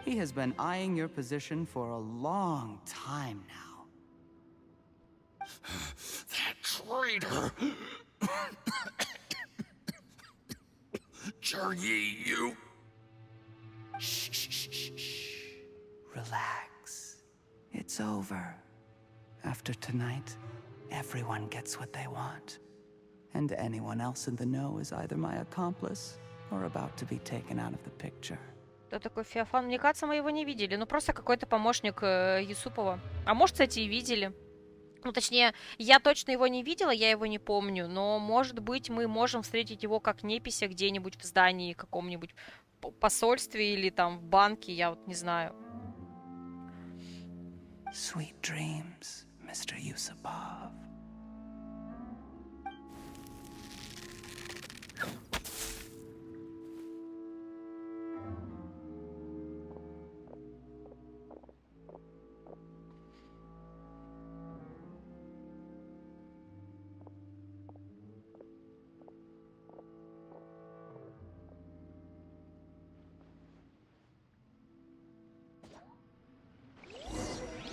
[SPEAKER 8] He has been eyeing your position for a long time now.
[SPEAKER 16] That traitor! Cherry, you...
[SPEAKER 8] Shh. Relax. It's over. After tonight, everyone gets what they want. And anyone else in the know is either my accomplice or about to be taken out of the picture.
[SPEAKER 1] Кто такой Феофан? Мне кажется, мы его не видели. Ну, просто какой-то помощник Юсупова. А может, кстати, и видели. Ну, точнее, я точно его не видела, я его не помню. Но, может быть, мы можем встретить его как непися где-нибудь в здании, каком-нибудь посольстве или там в банке, я вот не знаю.
[SPEAKER 8] Sweet dreams, Mr. Yusupov.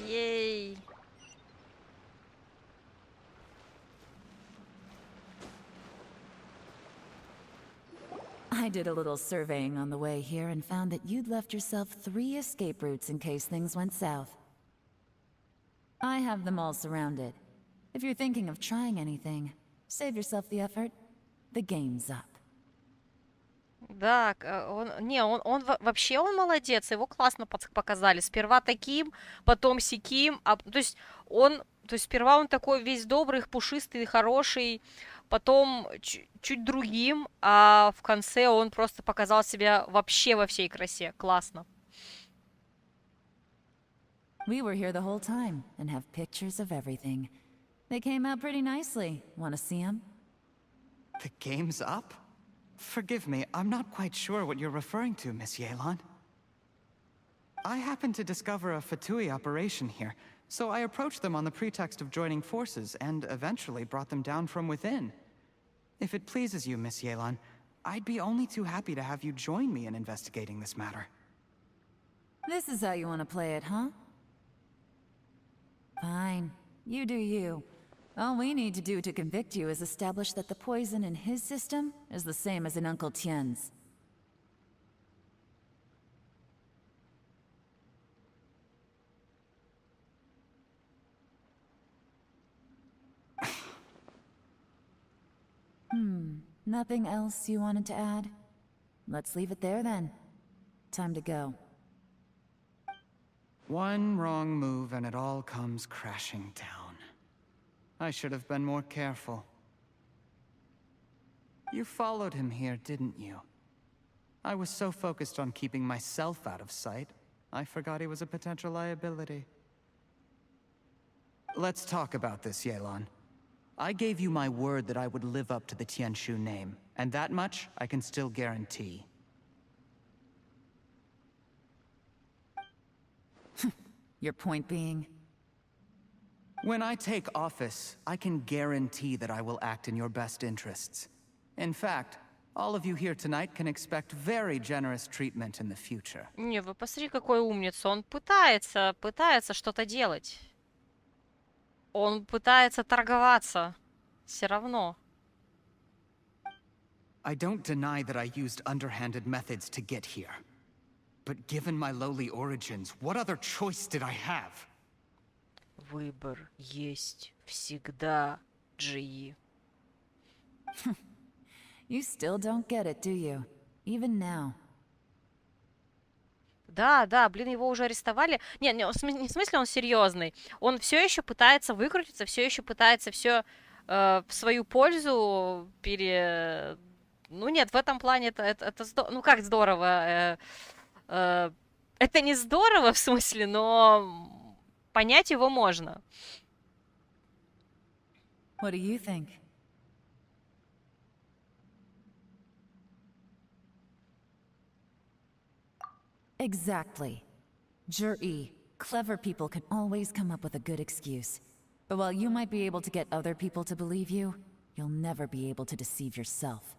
[SPEAKER 1] Ей!
[SPEAKER 5] I did a little surveying on the way here and found that you'd left yourself 3 escape routes in case things went south. I have them all surrounded. If you're thinking of trying anything, save yourself the effort. The game's up.
[SPEAKER 1] Да, он вообще он молодец, его классно показали. Сперва таким, потом сяким, то есть сперва он такой весь добрый, пушистый, хороший, потом чуть другим, а в конце он просто показал себя вообще во всей красе. Классно.
[SPEAKER 5] We were here the whole time and have pictures of everything. They came out pretty nicely. Want to see them?
[SPEAKER 8] The game's up? Forgive me, I'm not quite sure what you're referring to, Miss Yelan. I happened to discover a Fatui operation here, so I approached them on the pretext of joining forces and eventually brought them down from within. If it pleases you, Miss Yelan, I'd be only too happy to have you join me in investigating this matter.
[SPEAKER 5] This is how you want to play it, huh? Fine. You do you. All we need to do to convict you is establish that the poison in his system is the same as in Uncle Tien's. Nothing else you wanted to add? Let's leave it there then. Time to go.
[SPEAKER 8] One wrong move and it all comes crashing down. I should have been more careful. You followed him here, didn't you? I was so focused on keeping myself out of sight, I forgot he was a potential liability. Let's talk about this, Yelan. I gave you my word that I would live up to the Tianshu name, and that much I can still guarantee.
[SPEAKER 5] Your point being?
[SPEAKER 8] When I take office, I can guarantee that I will act in your best interests. In fact, all of you here tonight can expect very generous treatment in the future.
[SPEAKER 1] Не, вы посмотри, какой умница. Он пытается что-то делать. Он пытается торговаться. Все равно.
[SPEAKER 8] I don't deny that I used underhanded methods to get here. But given my lowly origins, what other choice did I have?
[SPEAKER 1] Выбор есть всегда, Джи.
[SPEAKER 5] You still don't get it, do you? Even now.
[SPEAKER 1] Да, блин, его уже арестовали. Не, не в смысле он серьезный. Он все еще пытается выкрутиться, все еще пытается все в свою пользу Ну нет, в этом плане это ну как здорово. Это не здорово в смысле, но понять его можно.
[SPEAKER 5] What do you think? Exactly. Jur-E, clever people can always come up with a good excuse. But while you might be able to get other people to believe you, you'll never be able to deceive yourself.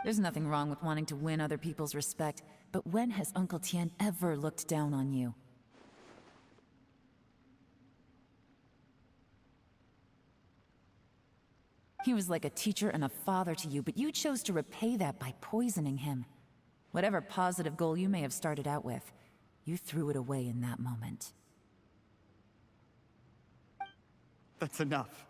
[SPEAKER 5] There's nothing wrong with wanting to win other people's respect, but when has Uncle Tian ever looked down on you? He was like a teacher and a father to you, but you chose to repay that by poisoning him. Whatever positive goal you may have started out with, you threw it away in that moment.
[SPEAKER 8] That's enough.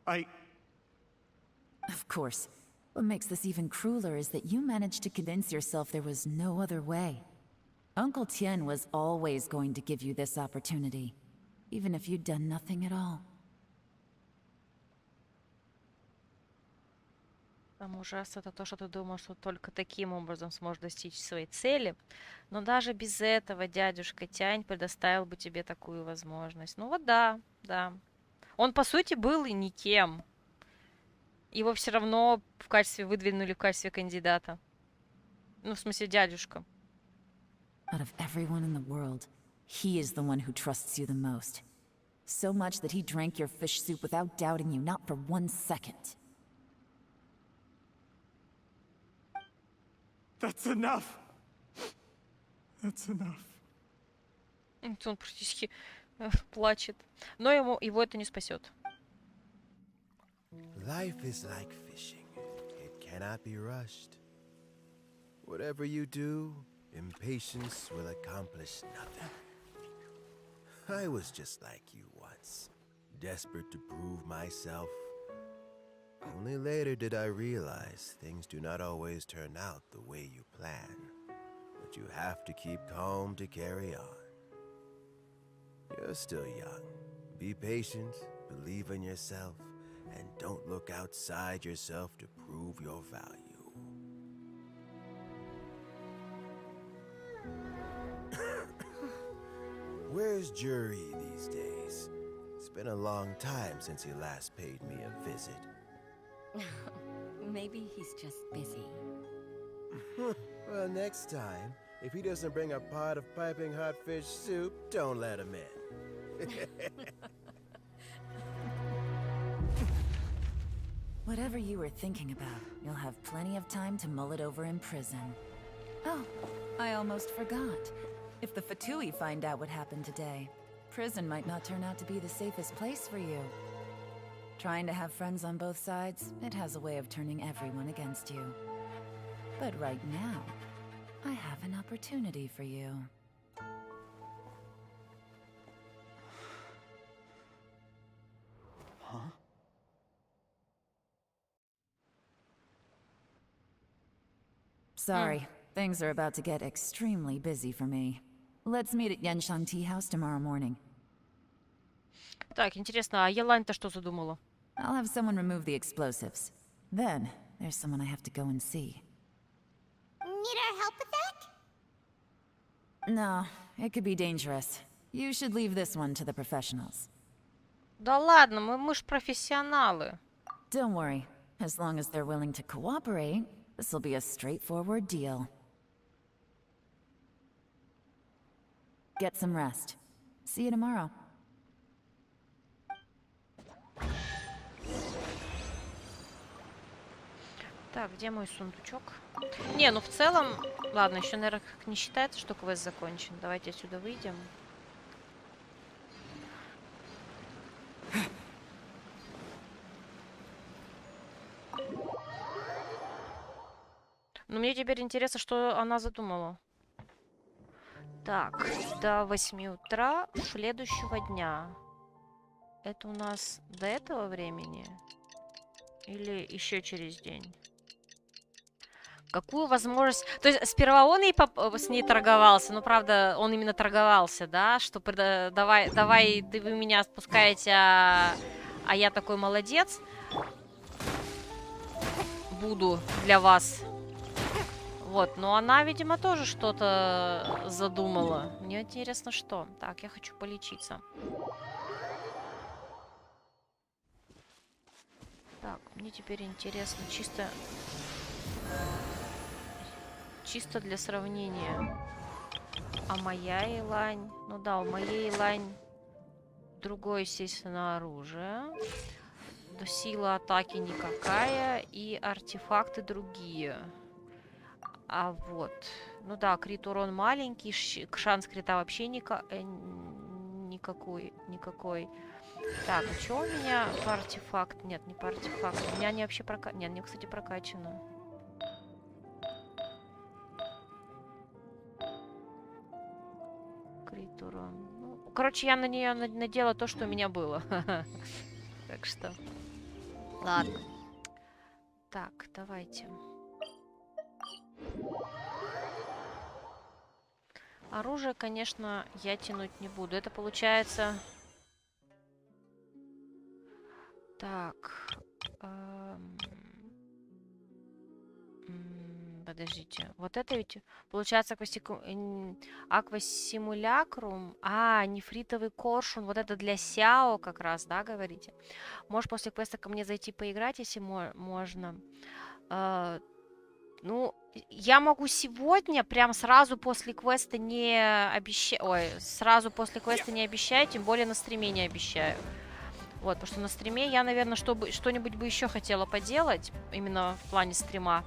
[SPEAKER 5] Of course. What makes this even crueler is that you managed to convince yourself there was no other way. Uncle Tian was always going to give you this opportunity, even if you'd done nothing at all.
[SPEAKER 1] Там ужасно это то, что ты думал, что только таким образом сможешь достичь своей цели. Но даже без этого дядюшка Тянь предоставил бы тебе такую возможность. Ну вот да. Он, по сути, был и никем. Его все равно выдвинули в качестве кандидата. Ну, в смысле, дядюшка.
[SPEAKER 5] Out of everyone in the world, he is the one who trusts you the most. So much that he drank your fish soup without doubting you, not for 1 second.
[SPEAKER 8] That's enough. That's enough.
[SPEAKER 1] Он практически плачет. Но его это не спасет.
[SPEAKER 4] Life is like fishing. It cannot be rushed. Whatever you do, impatience will accomplish nothing. I was just like you once, desperate to prove myself. Only later did I realize things do not always turn out the way you plan. But you have to keep calm to carry on. You're still young. Be patient, believe in yourself, and don't look outside yourself to prove your value. Where's Jury these days? It's been a long time since he last paid me a visit.
[SPEAKER 2] Maybe he's just busy.
[SPEAKER 4] Well, next time, if he doesn't bring a pot of piping hot fish soup, don't let him in.
[SPEAKER 5] Whatever you were thinking about, you'll have plenty of time to mull it over in prison. Oh, I almost forgot. If the Fatui find out what happened today, prison might not turn out to be the safest place for you. Trying to have friends on both sides, it has a way of turning everyone against you. But right now, I have an opportunity for you.
[SPEAKER 8] Huh?
[SPEAKER 5] Sorry, things are about to get extremely busy for me. Let's meet at Yanshang Tea House tomorrow morning.
[SPEAKER 1] Так, интересно, а Елань-то что задумала?
[SPEAKER 5] I'll have someone remove the explosives. Then, there's someone I have to go and see.
[SPEAKER 3] Need our help with that?
[SPEAKER 5] No, it could be dangerous. You should leave this one to the professionals.
[SPEAKER 1] Да ладно, мы ж профессионалы.
[SPEAKER 5] Don't worry. As long as they're willing to cooperate, this'll be a straightforward deal. Get some rest. See you tomorrow.
[SPEAKER 1] Так, где мой сундучок? Не, ну в целом... Ладно, еще, наверное, как не считается, что квест закончен. Давайте отсюда выйдем. Но мне теперь интересно, что она задумала. Так, до 8 утра следующего дня. Это у нас до этого времени? Или еще через день? Какую возможность... То есть сперва он с ней торговался, но правда, он именно торговался, да? Что давай, вы меня отпускаете, а я такой молодец. Буду для вас. Вот, но она, видимо, тоже что-то задумала. Мне интересно, что. Так, я хочу полечиться. Так, мне теперь интересно, чисто для сравнения. А моя Лань... Ну да, у моей Лань другое, естественно, оружие. Да, сила атаки никакая. И артефакты другие. А вот... Ну да, крит урон маленький. Шанс крита вообще никакой. Так, а что у меня по артефакту? Нет, не по артефакту. У меня они вообще прокачаны. Нет, они, кстати, прокачаны. Крит урон. Ну, короче, я на нее надела то, что у меня было. Так что... Ладно. Так, давайте. Оружие, конечно, я тянуть не буду. Это получается... Так. Подождите. Вот это ведь получается аквасимулякрум. А, нефритовый коршун. Вот это для Сяо как раз, да, говорите? Можешь после квеста ко мне зайти поиграть, если можно. Ну, я могу сегодня, прям сразу после квеста не обещаю. Ой, сразу после квеста не обещаю, тем более на стриме не обещаю. Вот, потому что на стриме я, наверное, что-нибудь бы еще хотела поделать. Именно в плане стрима.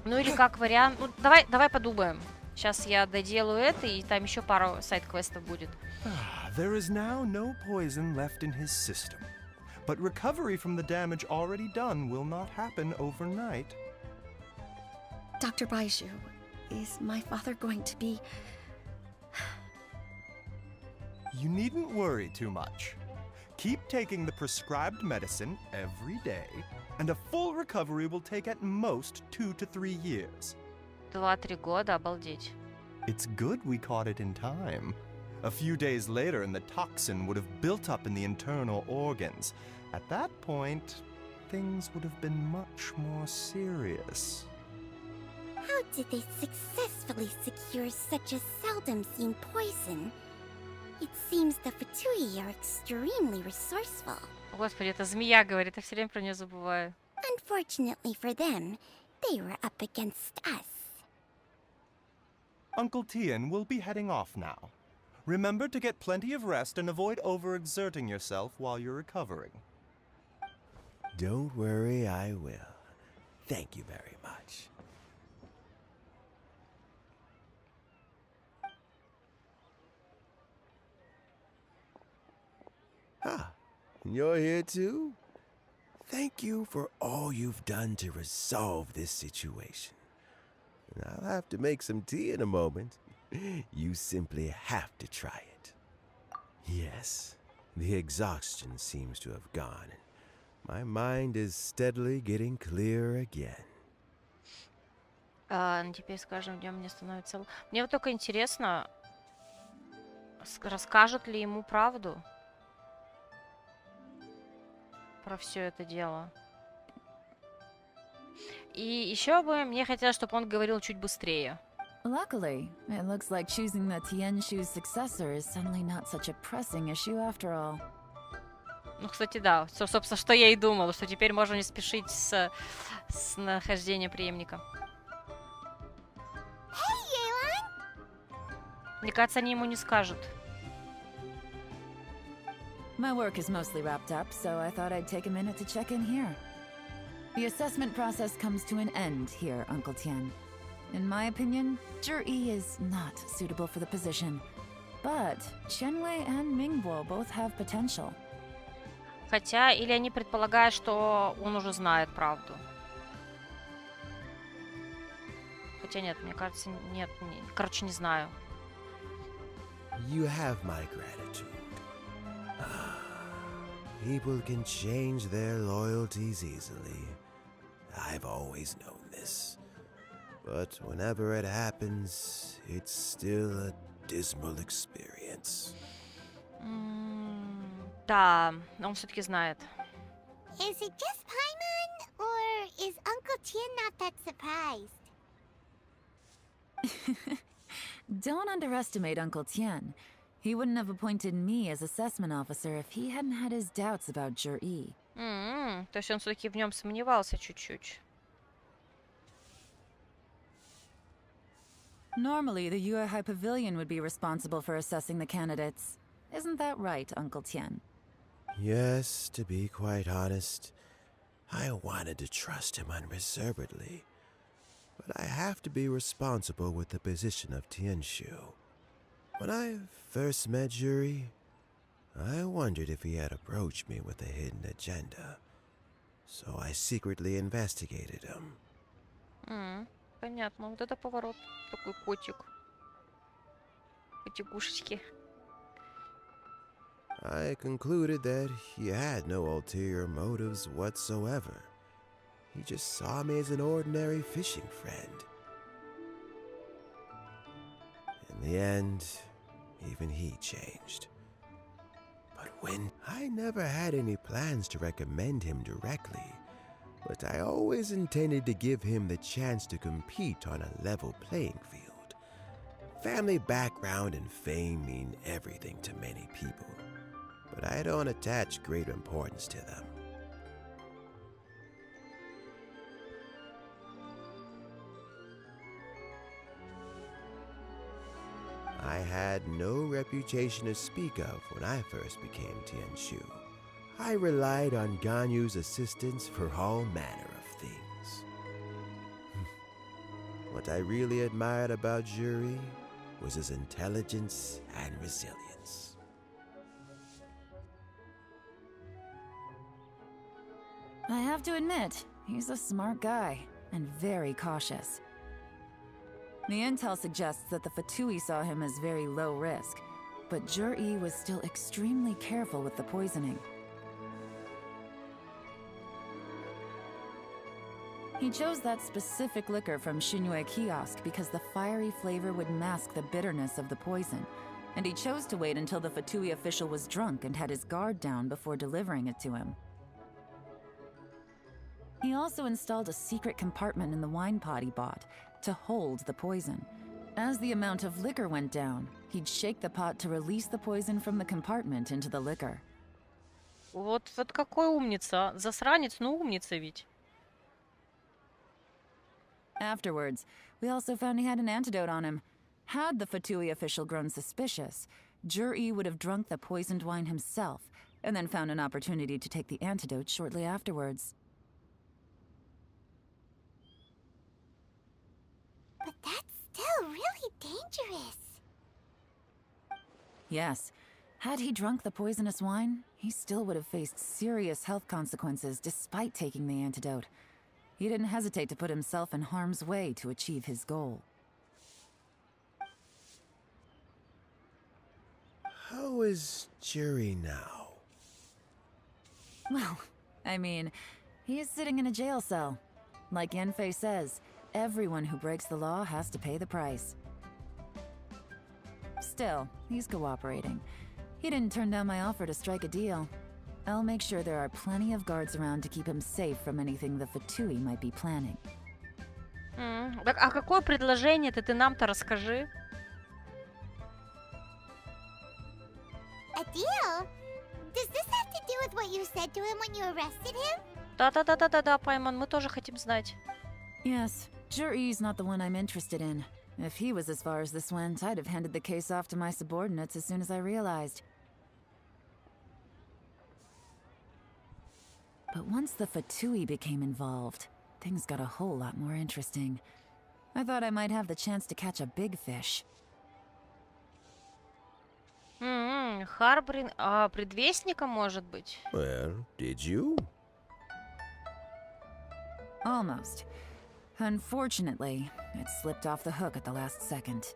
[SPEAKER 1] Ну или как вариант. Ну, давай подумаем. Сейчас я доделаю это, и там еще пару сайд-квестов будет.
[SPEAKER 17] There is now no poison left in his system. But recovery from the damage already done will not happen overnight.
[SPEAKER 2] Dr. Baiju, is my father going to be...
[SPEAKER 17] You needn't worry too much. Keep taking the prescribed medicine every day, and a full recovery will take at most 2 to 3 years.
[SPEAKER 1] 2-3 года, обалдеть.
[SPEAKER 17] It's good we caught it in time. A few days later, and the toxin would have built up in the internal organs. At that point, things would have been much more serious.
[SPEAKER 14] How did they successfully secure such a seldom-seen poison? It seems the Fatui are extremely resourceful.
[SPEAKER 1] Господи, это змея говорит, я все время про нее забываю.
[SPEAKER 14] Unfortunately for them, they were up against us.
[SPEAKER 17] Uncle Tian will be heading off now. Remember to get plenty of rest and avoid overexerting yourself while you're recovering.
[SPEAKER 4] Don't worry, I will. Thank you very much. Ah, you're here too? Thank you for all you've done to resolve this situation. I'll have to make some tea in a moment. You simply have to try it. Yes, the exhaustion seems to have gone. My mind is steadily getting clearer again.
[SPEAKER 1] Ну, теперь, скажем, днем мне становится... Мне вот только интересно, расскажет ли ему правду про все это дело. И еще бы мне хотелось, чтобы он говорил чуть быстрее.
[SPEAKER 5] Luckily, it looks like choosing the Tianshu's successor is suddenly not such a pressing issue after all.
[SPEAKER 1] Ну, кстати, да. Собственно, что я и думала, что теперь можно не спешить с нахождением преемника. Мне кажется, они ему не скажут.
[SPEAKER 5] My work is mostly wrapped up, so I thought I'd take a minute to check in here. The assessment process comes to an end here, Uncle Tian. In my opinion, Zhi is not suitable for the position. But Qianwei and Mingbo both have potential.
[SPEAKER 1] Хотя, или они предполагают, что он уже знает правду. Хотя нет, мне кажется, нет. Короче, не знаю.
[SPEAKER 4] You have my gratitude. People can change their loyalties easily. I've always known this. But whenever it happens, it's still a dismal experience.
[SPEAKER 1] Да, он все-таки знает.
[SPEAKER 3] Is it just Paimon, or is Uncle Tian not that surprised?
[SPEAKER 5] Don't underestimate Uncle Tian. He wouldn't have appointed me as assessment officer if he hadn't had his doubts about Zhi.
[SPEAKER 1] То есть он все-таки в нем сомневался чуть-чуть.
[SPEAKER 5] Normally, the Yuehai Pavilion would be responsible for assessing the candidates. Isn't that right, Uncle Tian?
[SPEAKER 4] Yes, to be quite honest, I wanted to trust him unreservedly. But I have to be responsible with the position of Tianshu. When I first met Zhi, I wondered if he had approached me with a hidden agenda. So I secretly investigated him.
[SPEAKER 1] Понятно. Вот это поворот. Такой котик. Котикушечки.
[SPEAKER 4] I concluded that he had no ulterior motives whatsoever. He just saw me as an ordinary fishing friend. In the end, even he changed. But when I never had any plans to recommend him directly, but I always intended to give him the chance to compete on a level playing field. Family background and fame mean everything to many people, but I don't attach great importance to them. I had no reputation to speak of when I first became Tianshu. I relied on Ganyu's assistance for all manner of things. What I really admired about Zhi was his intelligence and resilience.
[SPEAKER 5] I have to admit, he's a smart guy, and very cautious. The intel suggests that the Fatui saw him as very low risk, but Zhi was still extremely careful with the poisoning. He chose that specific liquor from Xinyue Kiosk because the fiery flavor would mask the bitterness of the poison, and he chose to wait until the Fatui official was drunk and had his guard down before delivering it to him. He also installed a secret compartment in the wine pot he bought to hold the poison. As the amount of liquor went down, he'd shake the pot to release the poison from the compartment into the liquor.
[SPEAKER 1] Вот какой умница. Засранец, но умница ведь.
[SPEAKER 5] Afterwards, we also found he had an antidote on him. Had the Fatui official grown suspicious, Zhi would have drunk the poisoned wine himself, and then found an opportunity to take the antidote shortly afterwards.
[SPEAKER 3] But that's still really dangerous.
[SPEAKER 5] Yes. Had he drunk the poisonous wine, he still would have faced serious health consequences despite taking the antidote. He didn't hesitate to put himself in harm's way to achieve his goal.
[SPEAKER 4] How is Zhi now?
[SPEAKER 5] Well, I mean, he is sitting in a jail cell. Like Yanfei says, everyone who breaks the law has to pay the price. Still, he's cooperating. He didn't turn down my offer to strike a deal. I'll make sure there are plenty of guards around to keep him safe from anything the Fatui might be planning.
[SPEAKER 1] Так, а какое предложение-то ты нам-то расскажи?
[SPEAKER 3] A deal? Does this have to do with what you said to him when you arrested him?
[SPEAKER 1] Да-да-да-да-да, Пайман, мы тоже хотим знать.
[SPEAKER 5] Yes, Juri's not the one I'm interested in. If he was as far as this went, I'd have handed the case off to my subordinates as soon as I realized. But once the Fatui became involved, things got a whole lot more interesting. I thought I might have the chance to catch a big fish.
[SPEAKER 1] Харбрин... А, предвестником, может быть?
[SPEAKER 4] Well, did you?
[SPEAKER 5] Almost. Unfortunately, it slipped off the hook at the last second.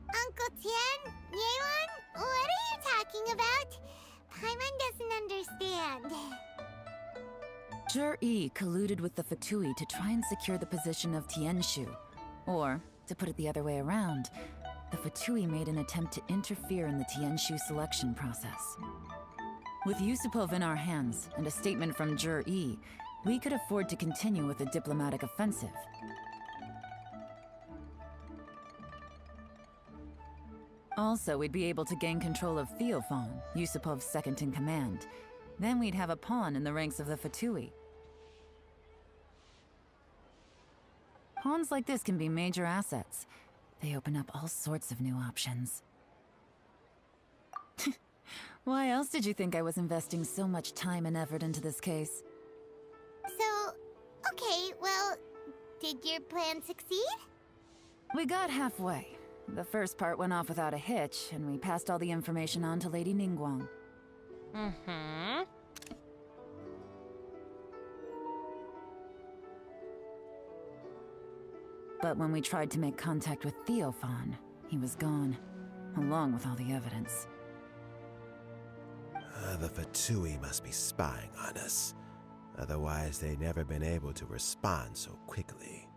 [SPEAKER 3] Uncle Tien? Yeon? What are you talking about? Paimon doesn't understand.
[SPEAKER 5] Jur-E colluded with the Fatui to try and secure the position of Tianshu. Or, to put it the other way around, the Fatui made an attempt to interfere in the Tianshu selection process. With Yusupov in our hands and a statement from Jur-E, we could afford to continue with a diplomatic offensive. Also, we'd be able to gain control of Theophan, Yusupov's second-in-command. Then we'd have a pawn in the ranks of the Fatui. Pawns like this can be major assets. They open up all sorts of new options. Why else did you think I was investing so much time and effort into this case?
[SPEAKER 3] So, okay, well, did your plan succeed?
[SPEAKER 5] We got halfway. The first part went off without a hitch, and we passed all the information on to Lady Ningguang. But when we tried to make contact with Theophan, he was gone, along with all the evidence.
[SPEAKER 4] The Fatui must be spying on us. Otherwise, they'd never been able to respond so quickly.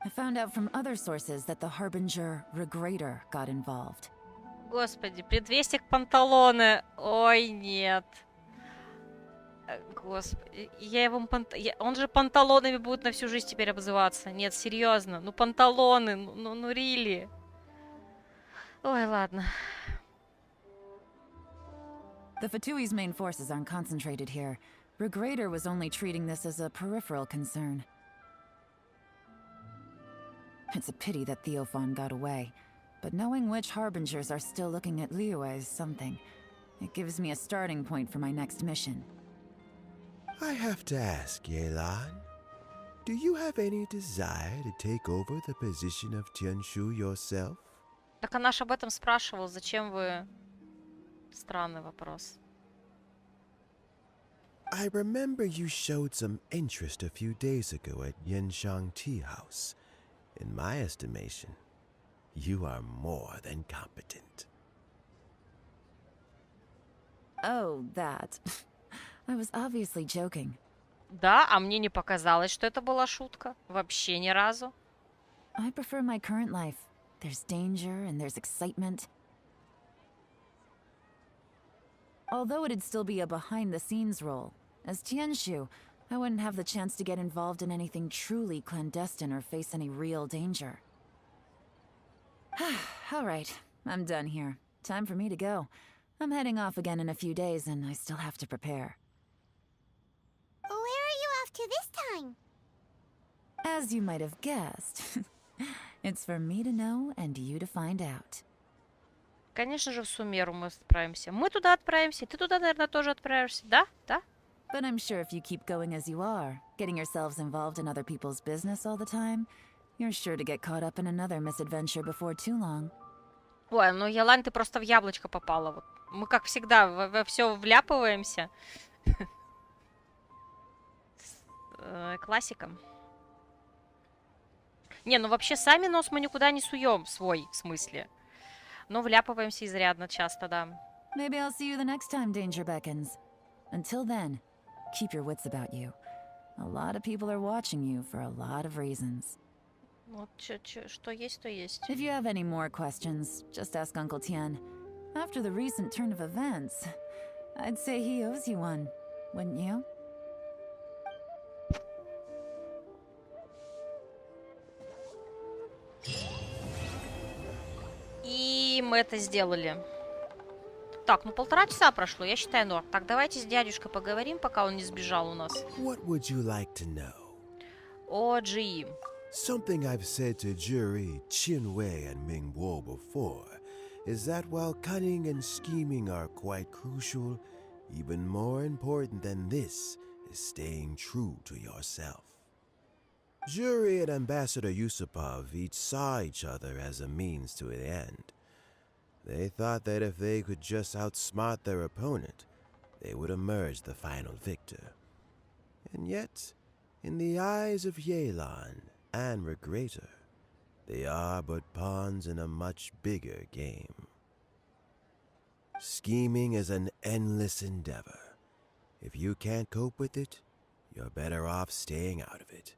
[SPEAKER 5] I found out from other sources that the Harbinger Regrator got involved.
[SPEAKER 1] Господи, предвестник Панталоны. Ой, нет. Господи, я его... Он же панталонами будет на всю жизнь теперь обзываться. Нет, серьезно. Ну, панталоны, ну, рили. Ой, ладно.
[SPEAKER 5] The Fatui's main forces aren't concentrated here. Regrator was only treating this as a peripheral concern. It's a pity that Theophan got away, but knowing which Harbingers are still looking at Liyue is something. It gives me a starting point for my next mission.
[SPEAKER 4] I have to ask, Yelan, do you have any desire to take over the position of Tianshu yourself?
[SPEAKER 1] Так она ж об этом спрашивала. Зачем вы... Странный вопрос.
[SPEAKER 4] I remember you showed some interest a few days ago at Yenshang Tea House. In my estimation, you are more than competent.
[SPEAKER 5] Oh, that. I was obviously joking.
[SPEAKER 1] Да, а мне не показалось, что это была шутка. Вообще ни разу.
[SPEAKER 5] I prefer my current life. There's danger and there's excitement. Although it'd still be a behind-the-scenes role, as Tianshu, I wouldn't have the chance to get involved in anything truly clandestine or face any real danger. All right, I'm done here. Time for me to go. I'm heading off again in a few days, and I still have to prepare.
[SPEAKER 3] Where are you off to this time?
[SPEAKER 5] As you might have guessed, it's for me to know and you to find out.
[SPEAKER 1] Конечно же, в Сумеру мы отправимся. Мы туда отправимся, ты туда, наверное, тоже отправишься. Да? Да?
[SPEAKER 5] But I'm sure if you keep going as you are, getting yourselves involved in other people's business all the time, you're sure to get caught up in another misadventure before too long.
[SPEAKER 1] Ой, ну, Ялань, ты просто в яблочко попала. Вот. Мы, как всегда, во все вляпываемся. Классика. Не, ну вообще сами нос мы никуда не суем, свой, в смысле. Но вляпываемся изрядно часто, да.
[SPEAKER 5] Maybe I'll see you the next time danger beckons. Until then, keep your wits about you. A lot of people are watching you for a lot of reasons.
[SPEAKER 1] Вот что есть, то есть.
[SPEAKER 5] If you have any more questions, just ask Uncle Tian. After the recent turn of events, I'd say he owes you one, wouldn't you?
[SPEAKER 1] И мы это сделали. Так, ну 1,5 часа прошло, я считаю норм. Так, давайте с дядюшкой поговорим, пока он не сбежал у нас.
[SPEAKER 4] What would you like to know?
[SPEAKER 1] О, Джи.
[SPEAKER 4] Something I've said to Jury, Qinwei, and Mingguo before is that while cunning and scheming are quite crucial, even more important than this is staying true to yourself. Jury and Ambassador Yusupov each saw each other as a means to an end. They thought that if they could just outsmart their opponent, they would emerge the final victor. And yet, in the eyes of Yelan and Regrator, they are but pawns in a much bigger game. Scheming is an endless endeavor. If you can't cope with it, you're better off staying out of it.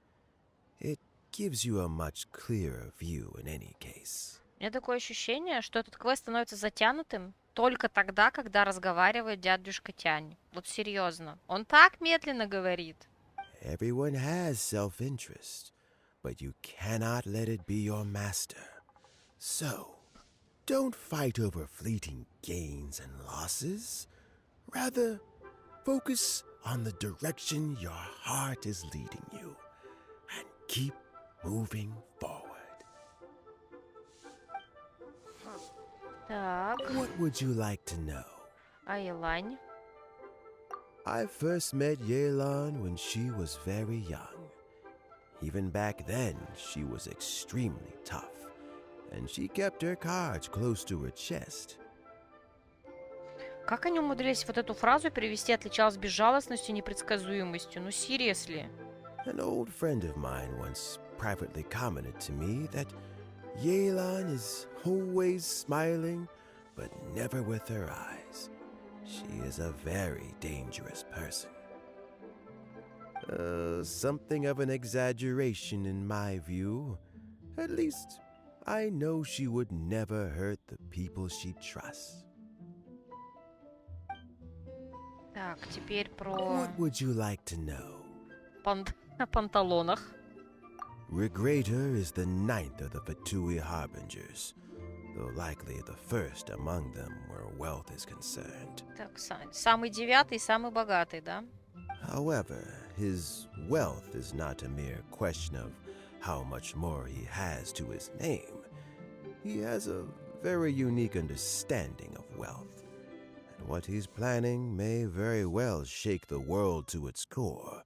[SPEAKER 4] It gives you a much clearer view in any case.
[SPEAKER 1] У меня такое ощущение, что этот квест становится затянутым только тогда, когда разговаривает дядюшка Тянь. Вот серьезно. Он так медленно говорит.
[SPEAKER 4] Everyone has self-interest, but you cannot let it be your master. So, don't fight over fleeting gains and losses. Rather, focus on the direction your heart is leading you, and keep moving forward.
[SPEAKER 1] Так.
[SPEAKER 4] What would you like to know?
[SPEAKER 1] А Лань?
[SPEAKER 4] I first met Yelan when she was very young. Even back then, she was extremely tough, and she kept her cards close to her chest.
[SPEAKER 1] Как они умудрились вот эту фразу перевести «отличалась безжалостностью и непредсказуемостью»? Ну, seriously.
[SPEAKER 4] An old friend of mine once privately commented to me that Yelan is always smiling, but never with her eyes. She is a very dangerous person. Something of an exaggeration in my view. At least, I know she would never hurt the people she trusts.
[SPEAKER 1] Так, теперь про
[SPEAKER 4] What would you like to know?
[SPEAKER 1] о панталонах.
[SPEAKER 4] Regrator is the 9th of the Fatui Harbingers, though likely the first among them where wealth is concerned.
[SPEAKER 1] Так, самый 9-й, самый богатый, да?
[SPEAKER 4] However, his wealth is not a mere question of how much more he has to his name. He has a very unique understanding of wealth, and what he's planning may very well shake the world to its core.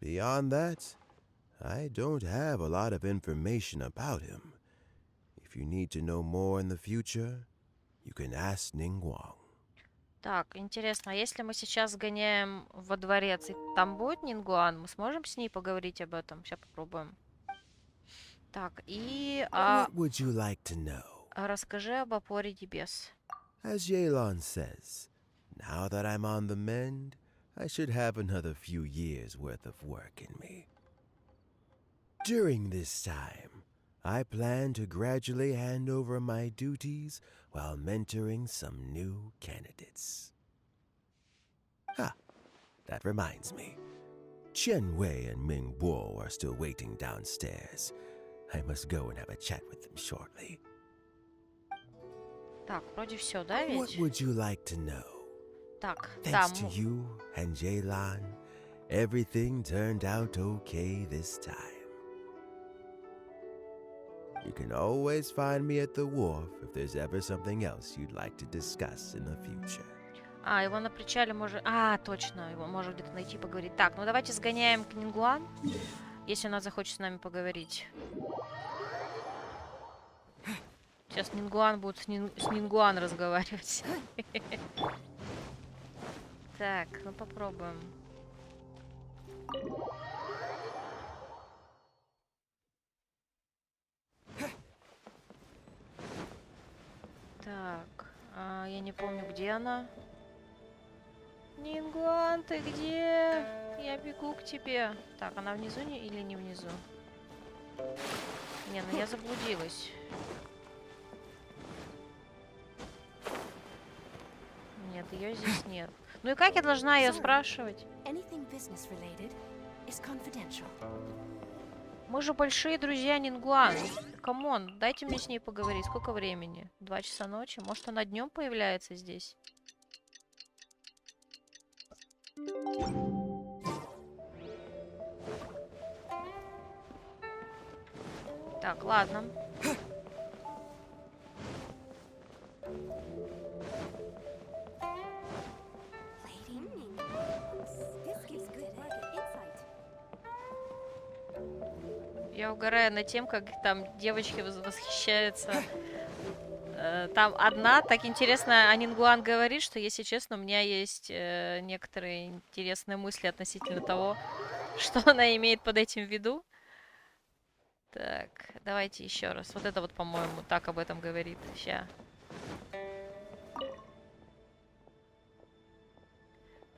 [SPEAKER 4] Beyond that, I don't have a lot of information about him. If you need to know more in the future, you can ask Ningguang.
[SPEAKER 1] Так, интересно, а если мы сейчас сгоняем во дворец, и там будет Нингуан, мы сможем с ней поговорить об этом? Сейчас попробуем. Так, и...
[SPEAKER 4] What would you like to know?
[SPEAKER 1] Расскажи об опоре небес.
[SPEAKER 4] As Yelan says, now that I'm on the mend, I should have another few years' worth of work in me. During this time, I plan to gradually hand over my duties while mentoring some new candidates. That reminds me. Chen Wei and Ming Bo are still waiting downstairs. I must go and have a chat with them shortly.
[SPEAKER 1] Так, вроде все, да, ведь?
[SPEAKER 4] What would you like to know?
[SPEAKER 1] Так,
[SPEAKER 4] Thanks
[SPEAKER 1] там...
[SPEAKER 4] to you and Yelan, everything turned out okay this time. You can always find me at the wharf if there's ever something else you'd like to discuss in the future.
[SPEAKER 1] А, его на причале может... А, точно, его можно где-то найти, поговорить. Так, ну давайте сгоняем к Нингуан, если она захочет с нами поговорить. Сейчас Нингуан будет с Нингуан разговаривать. Так, ну попробуем. Так, я не помню, где она. Нингуан, ты где? Я бегу к тебе. Так, она внизу или не внизу? Не, ну я заблудилась. Нет, ее здесь нет. Ну и как я должна ее спрашивать? Мы же большие друзья Нингуан. Камон, дайте мне с ней поговорить. Сколько времени? 2 часа ночи? Может, она днем появляется здесь? Так, ладно. Я угораю над тем, как там девочки восхищаются. Там одна, так интересно, Анингуан говорит, что, если честно, у меня есть некоторые интересные мысли относительно того, что она имеет под этим в виду. Так, давайте еще раз. Вот это вот, по-моему, так об этом говорит. Ща.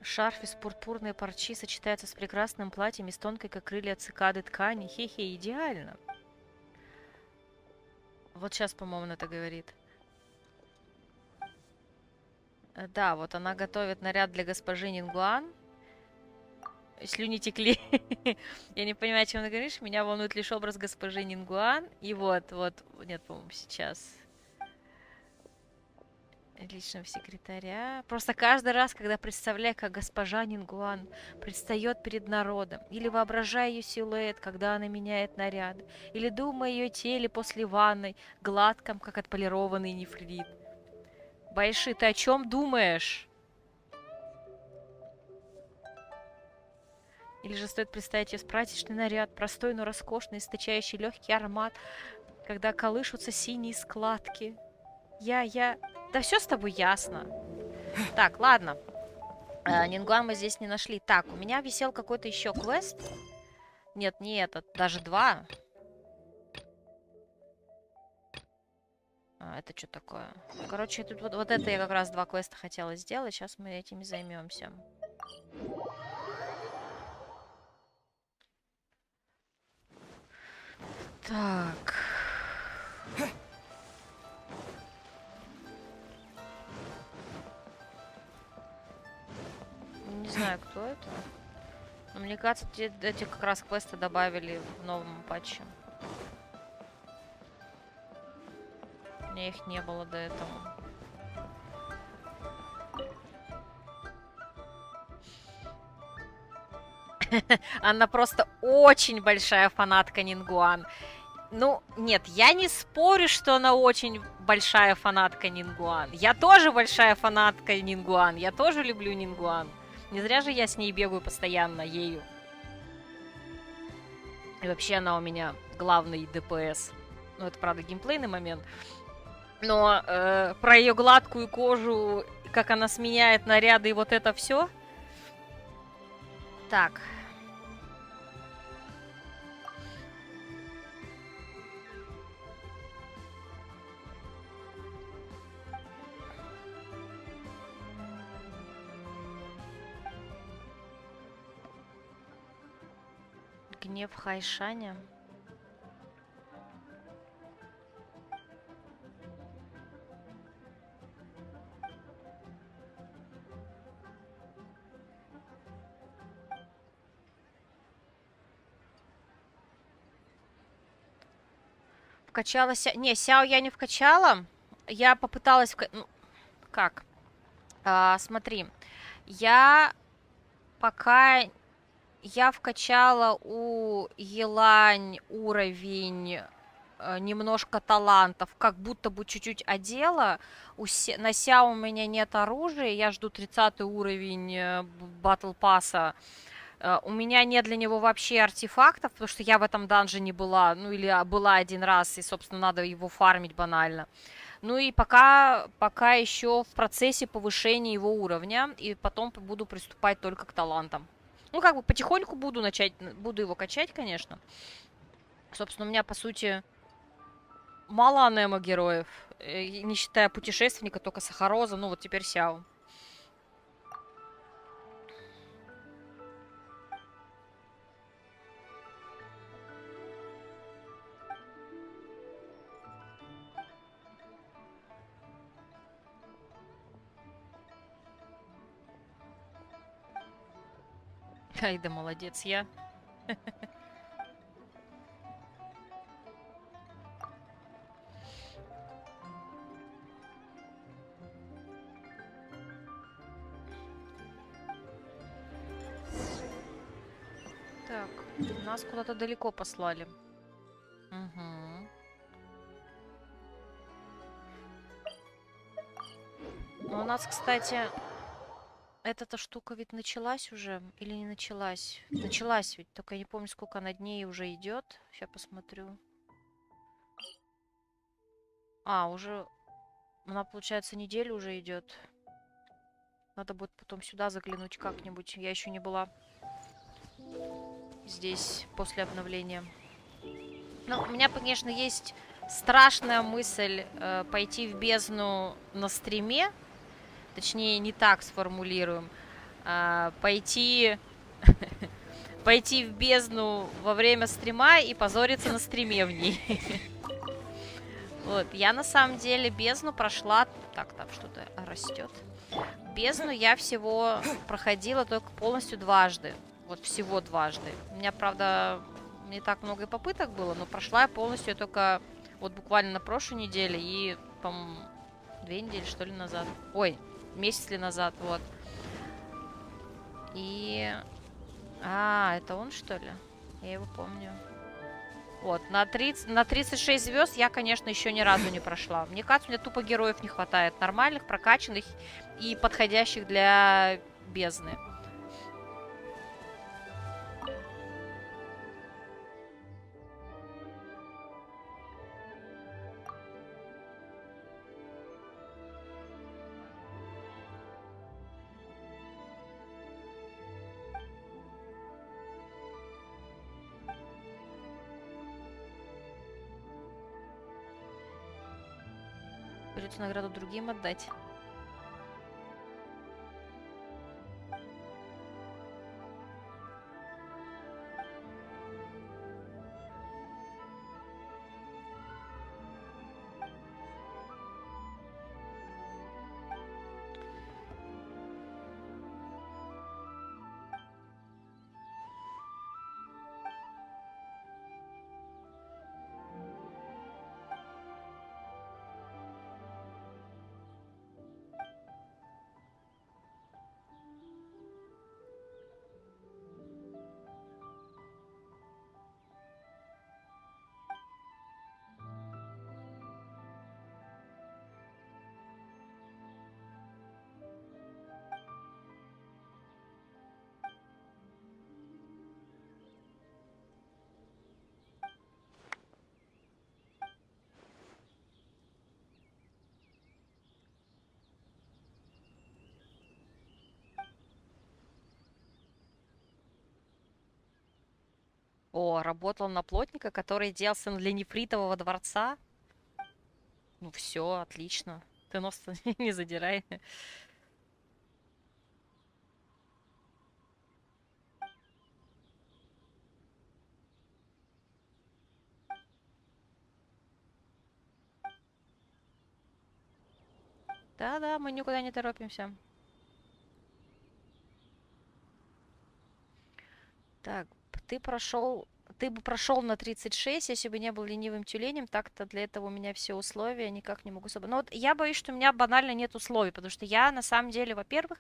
[SPEAKER 1] Шарф из пурпурной парчи сочетается с прекрасным платьем из тонкой, как крылья цикады ткани. Хе-хе, идеально. Вот сейчас, по-моему, она это говорит. Да, вот она готовит наряд для госпожи Нингуан. Слюни текли. Я не понимаю, о чем ты говоришь. Меня волнует лишь образ госпожи Нингуан. И вот, нет, по-моему, сейчас. Личного секретаря. Просто каждый раз, когда представляю, как госпожа Нингуан предстает перед народом, или воображаю ее силуэт, когда она меняет наряды, или думаю о ее теле после ванной, гладком, как отполированный нефрит. Байши, ты о чем думаешь? Или же стоит представить ее праздничный наряд, простой, но роскошный, источающий легкий аромат, когда колышутся синие складки. Да все с тобой ясно. Так, ладно. Нингуан мы здесь не нашли. Так, у меня висел какой-то еще квест. Нет, не этот, даже 2. Это что такое? Короче, тут вот это я как раз 2 квеста хотела сделать. Сейчас мы этими займемся. Так. Не знаю, кто это. Но мне кажется, эти как раз квесты добавили в новом патче. У меня их не было до этого. Она просто очень большая фанатка Нингуан. Ну, нет, я не спорю, что она очень большая фанатка Нингуан. Я тоже большая фанатка Нингуан. Я тоже люблю Нингуан. Не зря же я с ней бегаю постоянно, ею. И вообще она у меня главный ДПС. Ну, это, правда, геймплейный момент. Но про ее гладкую кожу, как она сменяет наряды и вот это все. Так. Гнев Хайшаня. Вкачала Не, Сяо я не вкачала. Я попыталась... Ну, как? Смотри. Я пока... Я вкачала у Елань уровень немножко талантов, как будто бы чуть-чуть одела. На Сяо у меня нет оружия, я жду 30 уровень батл пасса. У меня нет для него вообще артефактов, потому что я в этом данжене была, ну или была один раз, и, собственно, надо его фармить банально. Ну и пока еще в процессе повышения его уровня, и потом буду приступать только к талантам. Ну, как бы потихоньку буду его качать, конечно. Собственно, у меня, по сути, мало анемо-героев. Не считая путешественника, только Сахароза, ну вот теперь Сяо. Ай, да молодец я. Так, нас куда-то далеко послали. Угу. Ну, у нас, кстати, эта штука ведь началась уже или не началась? Началась ведь, только я не помню, сколько она дней уже идет. Сейчас посмотрю. А, уже она, получается, неделю уже идет. Надо будет потом сюда заглянуть как-нибудь. Я еще не была здесь после обновления. Ну, у меня, конечно, есть страшная мысль пойти в бездну на стриме. Точнее, не так сформулируем. Пойти в бездну во время стрима и позориться на стриме в ней. Вот, я на самом деле бездну прошла... Так, там что-то растет. Бездну я всего проходила только полностью дважды. Вот всего дважды. У меня, правда, не так много и попыток было, но прошла я полностью только вот буквально на прошлой неделе и, по-моему, 2 недели, что ли, назад. Ой, месяц ли назад, вот. И... А, это он, что ли? Я его помню. Вот, на 36 звезд я, конечно, еще ни разу не прошла. Мне кажется, мне тупо героев не хватает. Нормальных, прокачанных и подходящих для бездны. Придется награду другим отдать. О, работал на плотника, который делался для нефритового дворца. Ну все, отлично. Ты нос не задирай. Да-да, мы никуда не торопимся. Так, ты бы прошел на 36, если бы не был ленивым тюленем. Так-то для этого у меня все условия, никак не могу собрать. Но вот я боюсь, что у меня банально нет условий, потому что я, на самом деле, во-первых,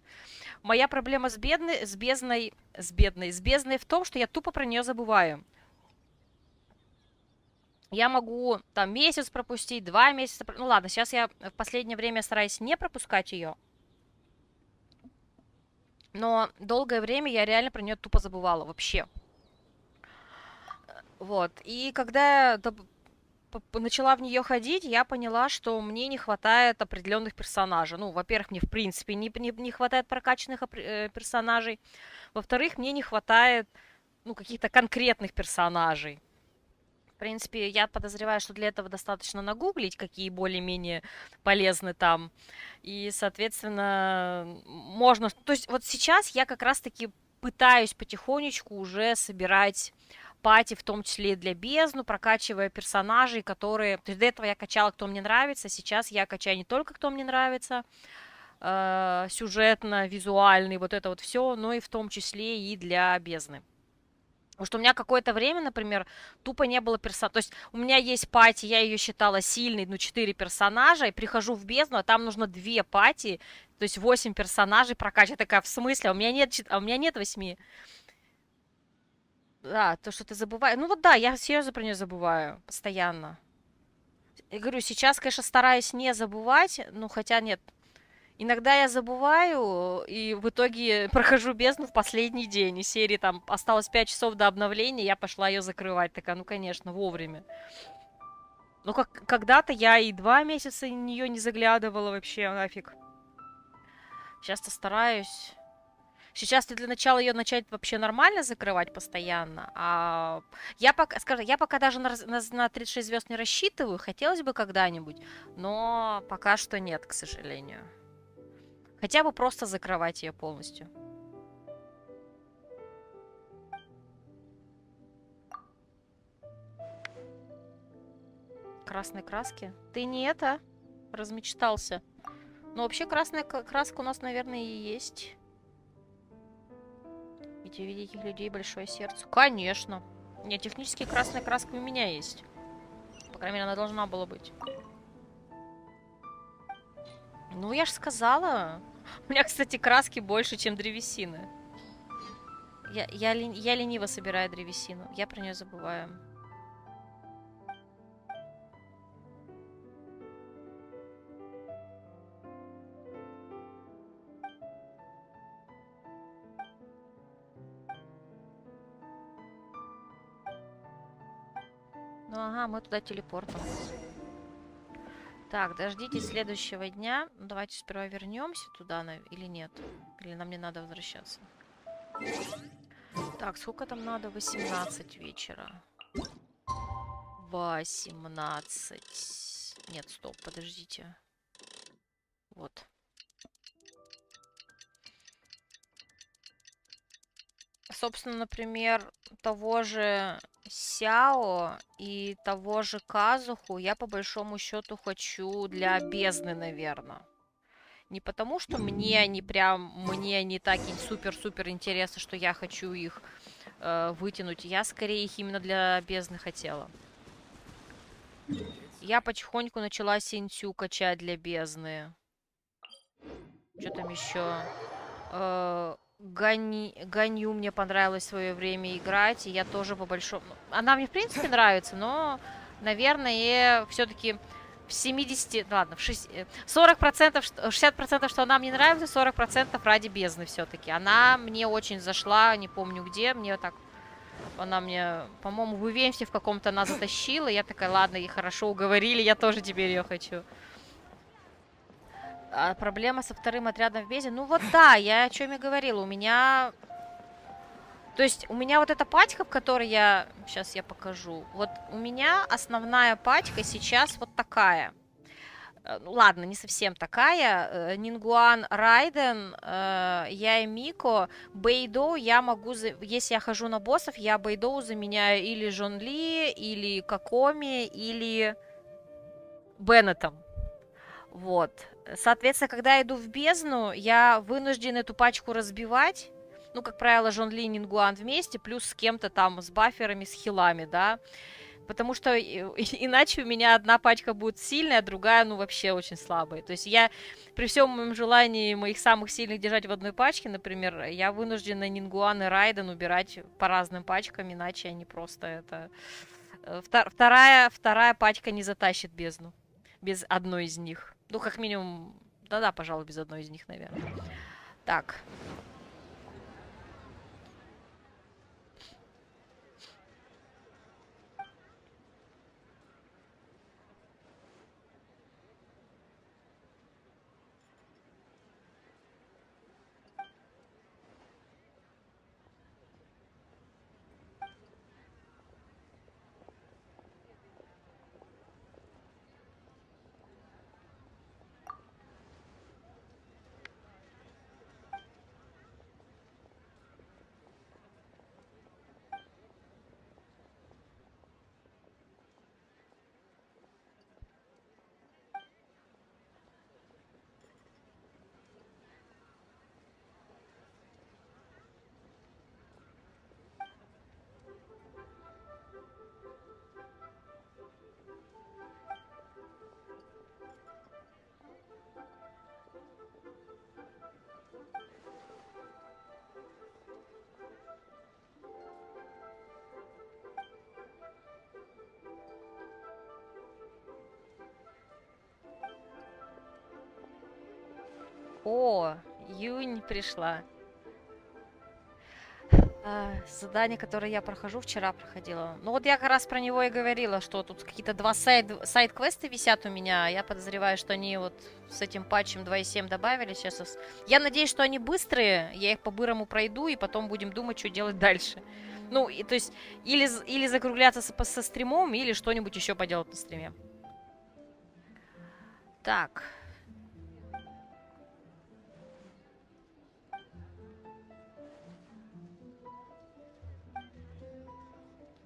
[SPEAKER 1] моя проблема с бездной в том, что я тупо про нее забываю. Я могу там месяц пропустить, 2 месяца. Ну ладно, сейчас я в последнее время стараюсь не пропускать ее. Но долгое время я реально про нее тупо забывала вообще. Вот. И когда я начала в нее ходить, я поняла, что мне не хватает определенных персонажей. Ну, во-первых, мне в принципе не хватает прокачанных персонажей. Во-вторых, мне не хватает, ну, каких-то конкретных персонажей. В принципе, я подозреваю, что для этого достаточно нагуглить, какие более-менее полезны там. И, соответственно, можно... То есть вот сейчас я как раз-таки пытаюсь потихонечку уже собирать пати, в том числе и для бездну, прокачивая персонажей, которые... То есть до этого я качала, кто мне нравится, сейчас я качаю не только кто мне нравится, сюжетно, визуальный, вот это вот все, но и в том числе и для бездны. Потому что у меня какое-то время, например, тупо не было персонажей. То есть у меня есть пати, я ее считала сильной, 4 персонажа, и прихожу в бездну, а там нужно 2 пати, то есть 8 персонажей прокачать. Я такая, в смысле? У меня нет 8. Да, то, что ты забываешь. Ну вот да, я серьезно про нее забываю постоянно. Я говорю, сейчас, конечно, стараюсь не забывать, ну хотя нет. Иногда я забываю, и в итоге прохожу бездну в последний день. Из серии там осталось 5 часов до обновления, я пошла ее закрывать. Такая, ну конечно, вовремя. Ну когда-то я и 2 месяца в нее не заглядывала вообще, нафиг. Сейчас-то стараюсь. Сейчас для начала ее начать вообще нормально закрывать постоянно, а я пока, скажем, я пока даже на 36 звезд не рассчитываю, хотелось бы когда-нибудь, но пока что нет, к сожалению. Хотя бы просто закрывать ее полностью. Красной краски? Ты не это? Размечтался. Ну, вообще, красная краска у нас, наверное, и есть. Ведь у великих людей большое сердце. Конечно. Нет, технически красная краска у меня есть. По крайней мере, она должна была быть. Ну, я же сказала. У меня, кстати, краски больше, чем древесины. Я лениво собираю древесину. Я про нее забываю. Ну ага, мы туда телепортом. Так, дождитесь следующего дня. Ну, давайте сперва вернемся туда, или нет? Или нам не надо возвращаться? Так, сколько там надо? 18 вечера. 18. Нет, стоп, подождите. Вот. Собственно, например, того же Сяо и того же Казуху я по большому счету хочу для бездны, наверное. Не потому, что мне они так супер-супер интересны, что я хочу их вытянуть. Я скорее их именно для бездны хотела. Я потихоньку начала Синтю качать для бездны. Что там еще? Ганью мне понравилось в свое время играть, и я тоже по большому... Она мне, в принципе, нравится, но, наверное, все-таки в 70... Ладно, в 40%, 60%, что она мне нравится, 40% ради бездны все-таки. Она мне очень зашла, не помню где, мне так... Она мне, по-моему, в ивенте в каком-то она затащила, я такая, ладно, и хорошо уговорили, я тоже теперь ее хочу. А проблема со вторым отрядом в бездне. Ну вот да, я о чем и говорила. У меня... То есть у меня вот эта пачка, в которой я... Сейчас я покажу. Вот у меня основная пачка сейчас вот такая. Ну ладно, не совсем такая. Нингуан, Райден, я и Мико. Бэйдоу я могу... Если я хожу на боссов, я Бэйдоу заменяю или Жон Ли, или Какоми, или Беннетом. Вот. Соответственно, когда я иду в бездну, я вынужден эту пачку разбивать. Ну, как правило, Жон Ли и Нингуан вместе, плюс с кем-то там, с баферами, с хилами, да. Потому что иначе у меня одна пачка будет сильная, а другая, ну, вообще очень слабая. То есть я, при всем моем желании моих самых сильных держать в одной пачке, например, я вынуждена Нингуан и Райден убирать по разным пачкам, иначе они просто это... Вторая пачка не затащит бездну. Без одной из них. Ну, как минимум... Да-да, пожалуй, без одной из них, наверное. Так. О, Юнь пришла. Задание, которое я прохожу, вчера проходила. Ну вот я как раз про него и говорила, что тут какие-то два сайд-квесты висят у меня. Я подозреваю, что они вот с этим патчем 2.7 добавили сейчас. Я надеюсь, что они быстрые, я их по-бырому пройду, и потом будем думать, что делать дальше. Ну, и, то есть, или закругляться со стримом, или что-нибудь еще поделать на стриме. Так.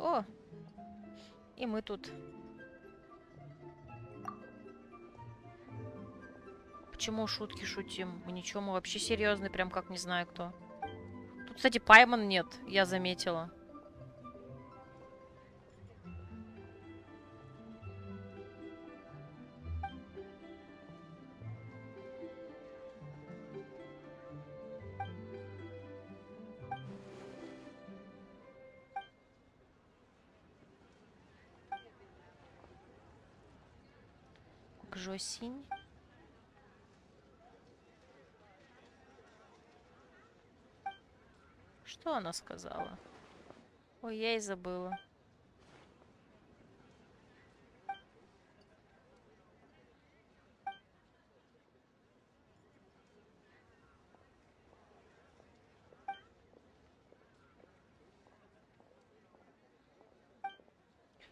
[SPEAKER 1] О, и мы тут. Почему шутки шутим? Мы ничего, мы вообще серьезные, прям как не знаю кто. Тут, кстати, Пайман нет, я заметила. Жосинь. Что она сказала? Ой, я и забыла.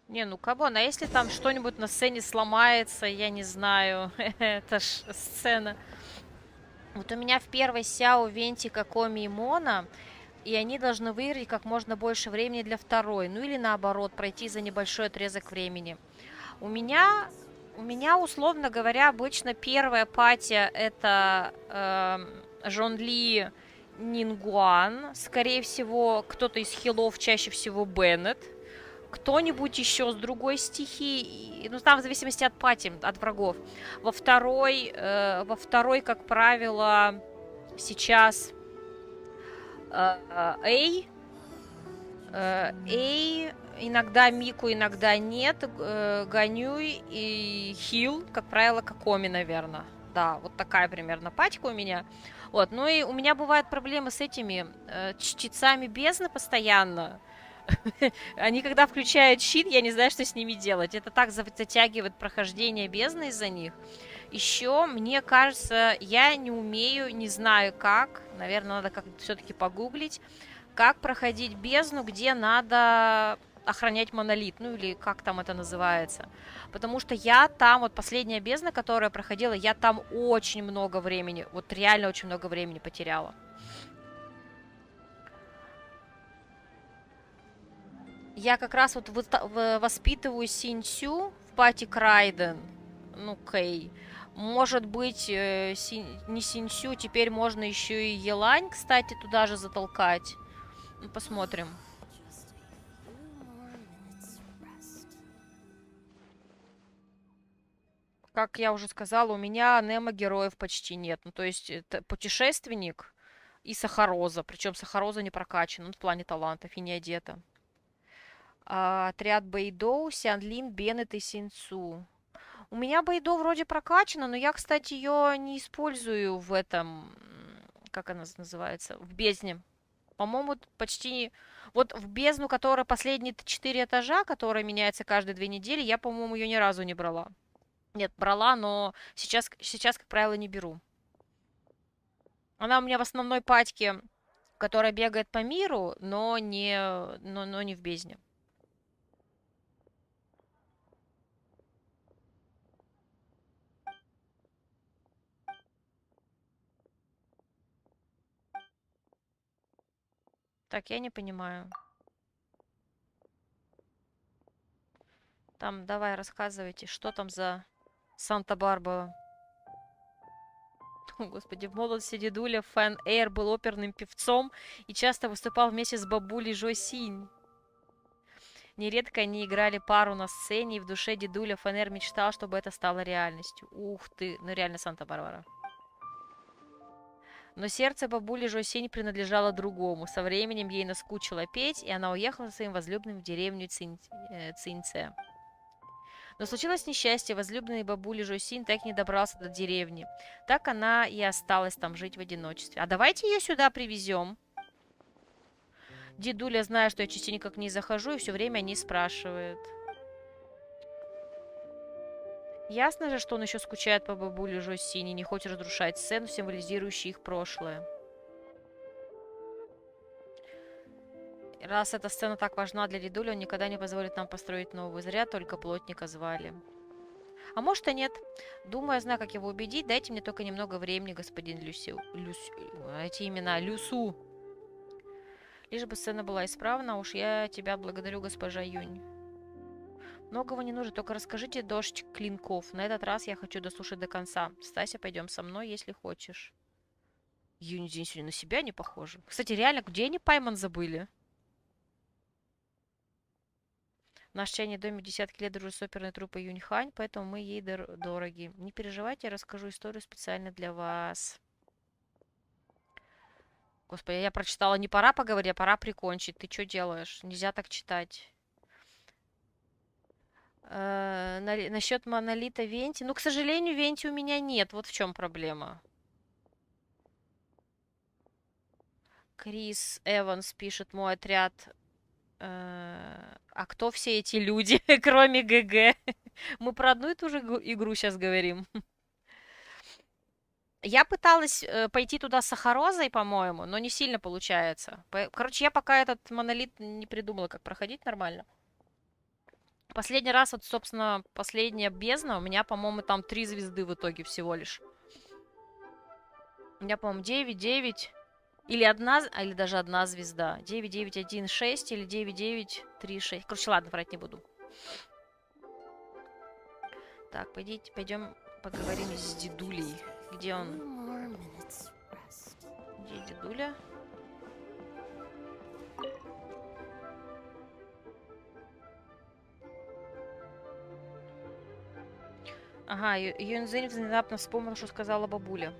[SPEAKER 1] Не, ну камон, а если там что-нибудь на сцене сломается, я не знаю, это ж сцена. Вот у меня в первой Сяо, Вентика, Коми и Мона, и они должны выиграть как можно больше времени для второй. Ну или наоборот, пройти за небольшой отрезок времени. У меня, условно говоря, обычно первая патия это Жон-Ли, Нингуан. Скорее всего, кто-то из хилов, чаще всего Беннет. Кто-нибудь еще с другой стихии, ну там в зависимости от пати, от врагов. Во второй, как правило, сейчас Эй, иногда Мику, иногда нет, Ганюй и Хил, как правило, Какоми, наверное. Да, вот такая примерно патика у меня. Вот, ну и у меня бывают проблемы с этими чтецами бездны постоянно. Они когда включают щит, я не знаю, что с ними делать. Это так затягивает прохождение бездны из-за них. Еще, мне кажется, я не умею, не знаю как. Наверное, надо как-то все-таки погуглить. Как проходить бездну, где надо охранять монолит. Ну или как там это называется. Потому что я там, вот последняя бездна, которая проходила, я там очень много времени, вот реально очень много времени потеряла. Я как раз вот воспитываю Синьсю в пати Крайден. Ну, Кэй. Может быть, не Синьсю, теперь можно еще и Елань, кстати, туда же затолкать. Ну, посмотрим. Как я уже сказала, у меня Немо-героев почти нет. Ну, то есть, это путешественник и Сахароза. Причем Сахароза не прокачан, он в плане талантов и не одета. Отряд Бэйдоу, Сянлин, Беннет и Синцу. У меня Бэйдоу вроде прокачана, но я, кстати, ее не использую в этом... Как она называется? В бездне. По-моему, почти... Вот в бездну, которая последние 4 этажа, которая меняется каждые 2 недели, я, по-моему, ее ни разу не брала. Нет, брала, но сейчас, как правило, не беру. Она у меня в основной патьке, которая бегает по миру, но не в бездне. Так, я не понимаю. Там, давай, рассказывайте, что там за Санта-Барбара? О, господи, в молодости дедуля Фэн Эйр был оперным певцом и часто выступал вместе с бабулей Жо Синь. Нередко они играли пару на сцене, и в душе дедуля Фэн Эйр мечтал, чтобы это стало реальностью. Ух ты, ну реально Санта-Барбара. Но сердце бабули Жосинь принадлежало другому. Со временем ей наскучило петь, и она уехала со своим возлюбленным в деревню Циньце. Но случилось несчастье, возлюбленный бабули Жосинь так и не добрался до деревни. Так она и осталась там жить в одиночестве. А давайте ее сюда привезем. Дедуля, зная, что я частенько к ней захожу, и все время о ней спрашивает. Ясно же, что он еще скучает по бабуле Жосинь и не хочет разрушать сцену, символизирующую их прошлое. Раз эта сцена так важна для дедуля, он никогда не позволит нам построить новую. Зря только плотника звали. А может и нет. Думаю, я знаю, как его убедить. Дайте мне только немного времени, господин эти имена. Люсу. Лишь бы сцена была исправна, уж я тебя благодарю, госпожа Юнь. Многого не нужно, только расскажите дождь клинков. На этот раз я хочу дослушать до конца. Стася, пойдем со мной, если хочешь. Юнь день сегодня на себя не похожа. Кстати, реально, где они Пайман забыли? В наш чайный домик десятки лет дружит с оперной труппой Юньхань, поэтому мы ей дороги. Не переживайте, я расскажу историю специально для вас. Господи, я прочитала, не пора поговорить, а пора прикончить. Ты что делаешь? Нельзя так читать. Насчет монолита Венти. Ну, к сожалению, Венти у меня нет. Вот в чем проблема. Крис Эванс пишет, мой отряд. А кто все эти люди, кроме ГГ? Мы про одну и ту же игру сейчас говорим. Я пыталась пойти туда с Сахарозой, по-моему, но не сильно получается. Короче, я пока этот монолит не придумала, как проходить нормально. Последний раз, вот, собственно, последняя бездна, у меня, по-моему, там 3 звезды в итоге всего лишь. У меня, по-моему, 9, 9, или или даже одна звезда. 9, 9, 1, 6 или 9, 9, 3, 6. Короче, ладно, врать не буду. Так, пойдем поговорим с дедулей. Где он? Где дедуля? Ага, Юнзинь внезапно вспомнил, что сказала бабуля.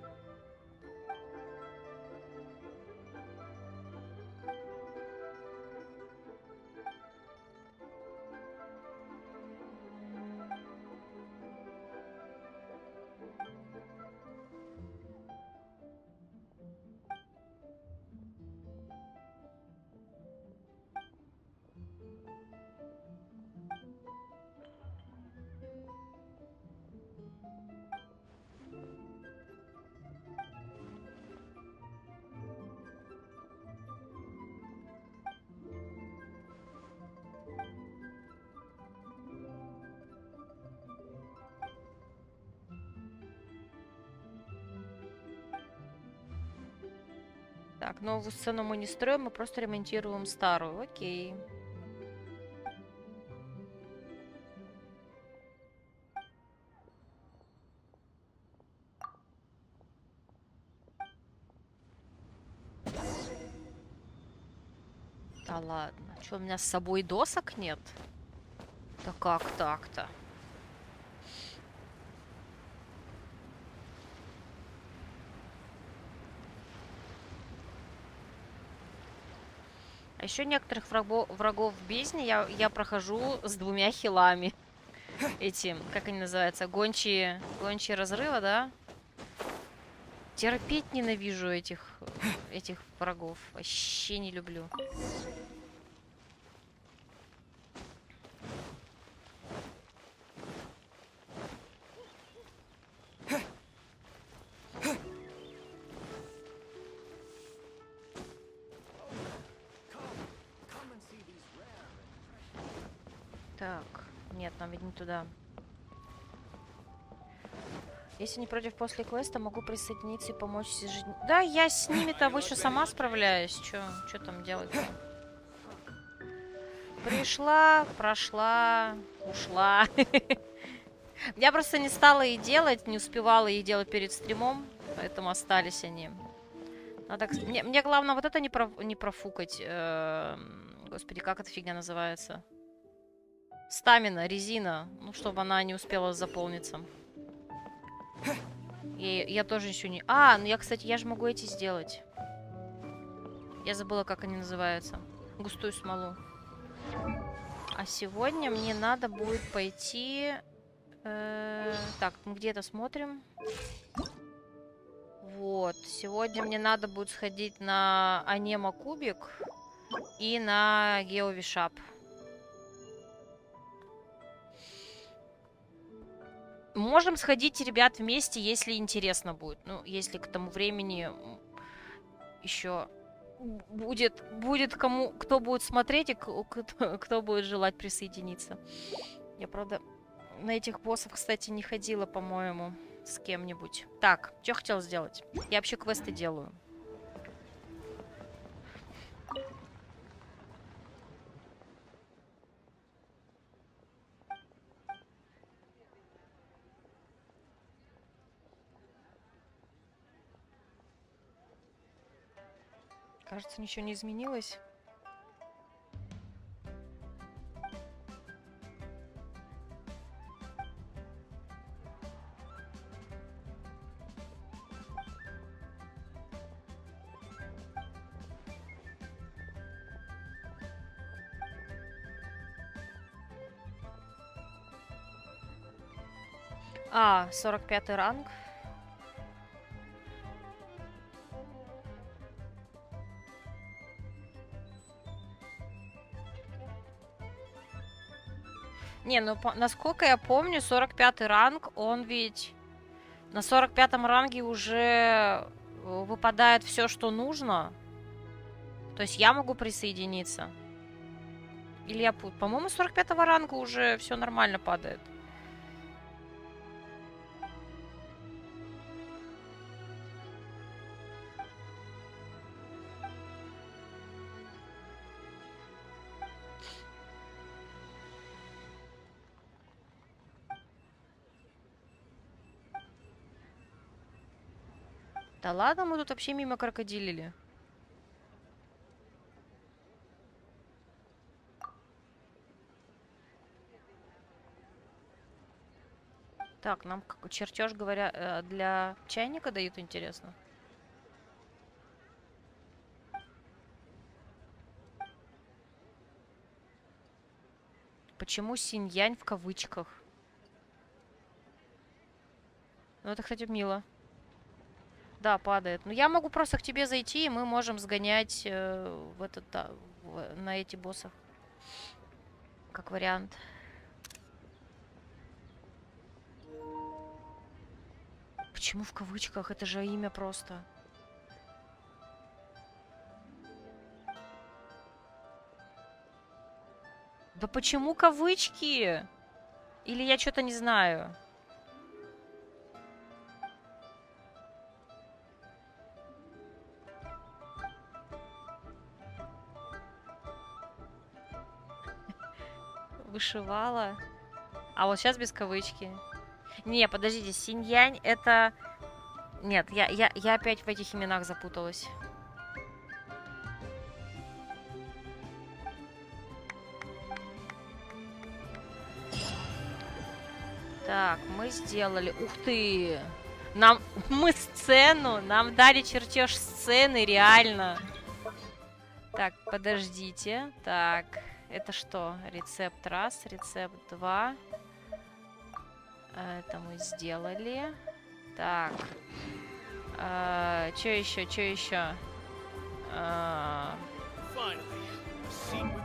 [SPEAKER 1] Так, новую сцену мы не строим, мы просто ремонтируем старую. Окей. Да ладно. Что, у меня с собой досок нет? Да как так-то? А еще некоторых врагов в бездне я прохожу с 2 хилами. Эти, как они называются, гончие разрыва, да? Терпеть ненавижу этих врагов. Вообще не люблю. Так, нет, нам ведь не туда. Если не против после квеста, могу присоединиться и помочь с жизнью. Да, я с ними-то выше сама справляюсь. Чё там делать-то? Пришла, прошла, ушла. Я просто не стала и делать, не успевала и делать перед стримом, поэтому остались они. Надо... Мне главное вот это не профукать. Господи, как эта фигня называется? Стамина, резина. Ну, чтобы она не успела заполниться. И я тоже еще не... ну я, кстати, я же могу эти сделать. Я забыла, как они называются. Густую смолу. А сегодня мне надо будет пойти... так, мы где-то смотрим. Вот. Сегодня мне надо будет сходить на Анема Кубик и на Геовишап. Можем сходить, ребят, вместе, если интересно будет. Ну, если к тому времени еще будет кому, кто будет смотреть и кто будет желать присоединиться. Я, правда, на этих боссов, кстати, не ходила, по-моему, с кем-нибудь. Так, что хотела сделать? Я вообще квесты делаю. Кажется, ничего не изменилось. А, 45-й ранг. Не, ну, насколько я помню, 45-й ранг, он ведь... На 45-м ранге уже выпадает все, что нужно. То есть я могу присоединиться. Или я... По-моему, 45-го ранга уже все нормально падает. Да ладно, мы тут вообще мимо крокодилили. Так, нам чертеж, говоря, для чайника дают, интересно. Почему синь-янь в кавычках? Ну, это, кстати, мило. Да, падает. Но я могу просто к тебе зайти, и мы можем сгонять в этот, да, на эти боссов. Как вариант. Почему в кавычках? Это же имя просто. Да почему кавычки? Или я что-то не знаю? Вышивала. А вот сейчас без кавычки. Не, подождите, синь-янь это... Нет, я опять в этих именах запуталась. Так, мы сделали... Ух ты! Мы сцену! Нам дали чертеж сцены, реально! Так, подождите. Так, это что? Рецепт раз, рецепт 2. Это мы сделали. Так. Что еще? Что еще?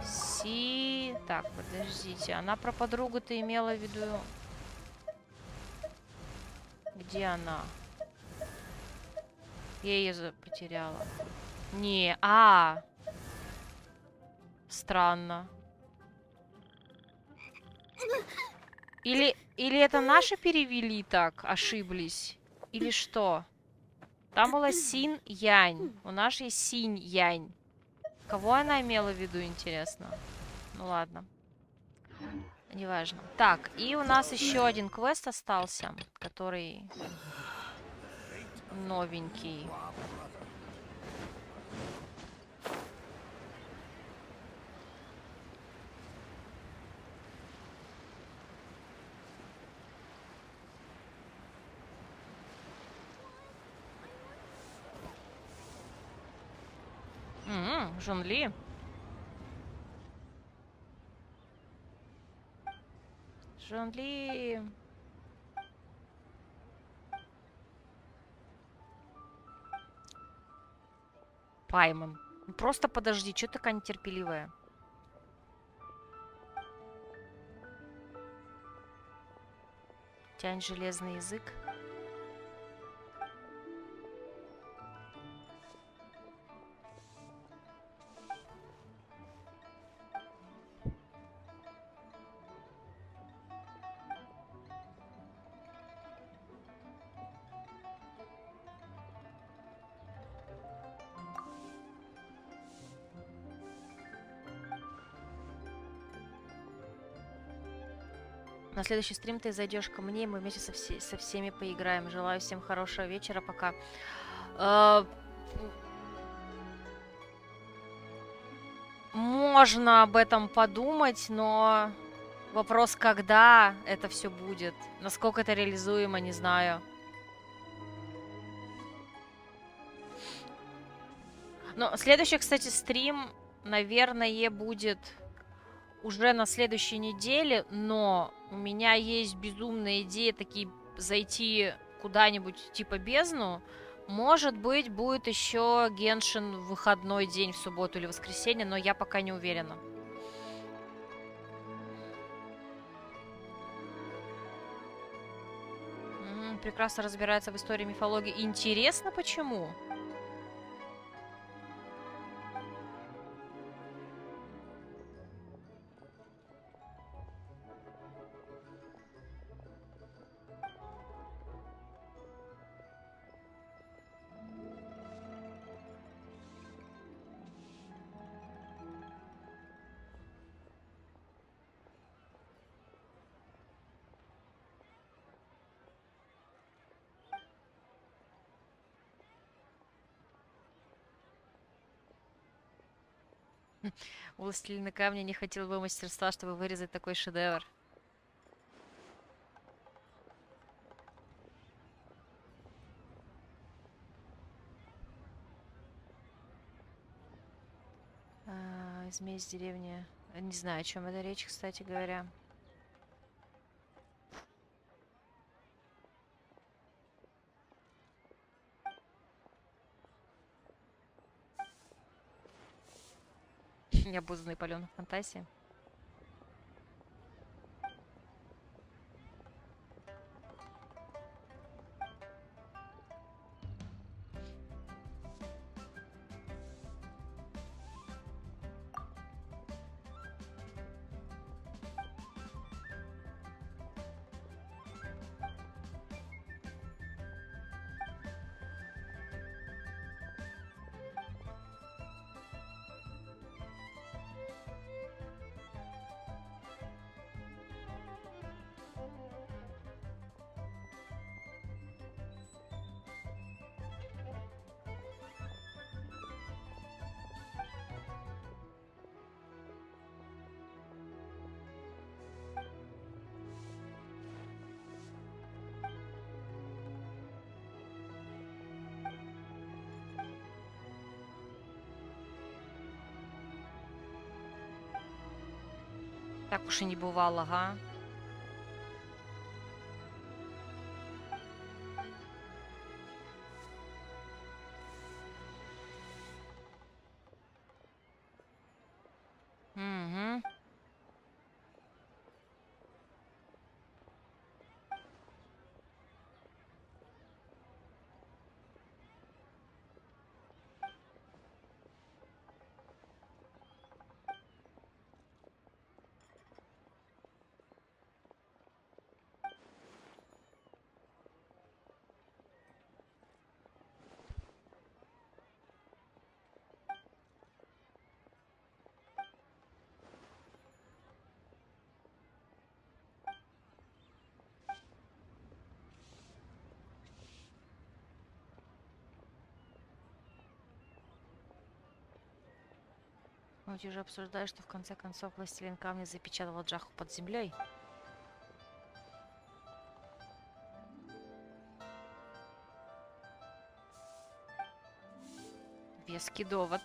[SPEAKER 1] Си... Так, подождите. Она про подругу-то имела в виду... Где она? Я ее потеряла. Не, странно. Или это наши перевели так, ошиблись? Или что? Там была синь-янь. У нас есть синь-янь. Кого она имела в виду, интересно? Ну ладно. Неважно. Так, и у нас еще один квест остался, который новенький. Жон Ли. Жонли. Пайман. Ну просто подожди, что ты такая нетерпеливая? Тянь железный язык. На следующий стрим ты зайдешь ко мне, и мы вместе со всеми поиграем. Желаю всем хорошего вечера, пока. Можно об этом подумать, но вопрос, когда это все будет. Насколько это реализуемо, не знаю. Но следующий, кстати, стрим, наверное, будет уже на следующей неделе, но у меня есть безумная идея таки зайти куда-нибудь типа бездну. Может быть, будет еще Геншин в выходной день, в субботу или воскресенье, но я пока не уверена. Прекрасно разбирается в истории мифологии. Интересно, почему? Властелин камня не хотел бы мастерства, чтобы вырезать такой шедевр. Змей из деревни. Не знаю, о чем это речь, кстати говоря. Необузданный паленый фантазии. Так уж и не бывало, ага. Угу. Вот уже обсуждаю, что в конце концов властелин камня запечатала Джаху под землей. Веский довод.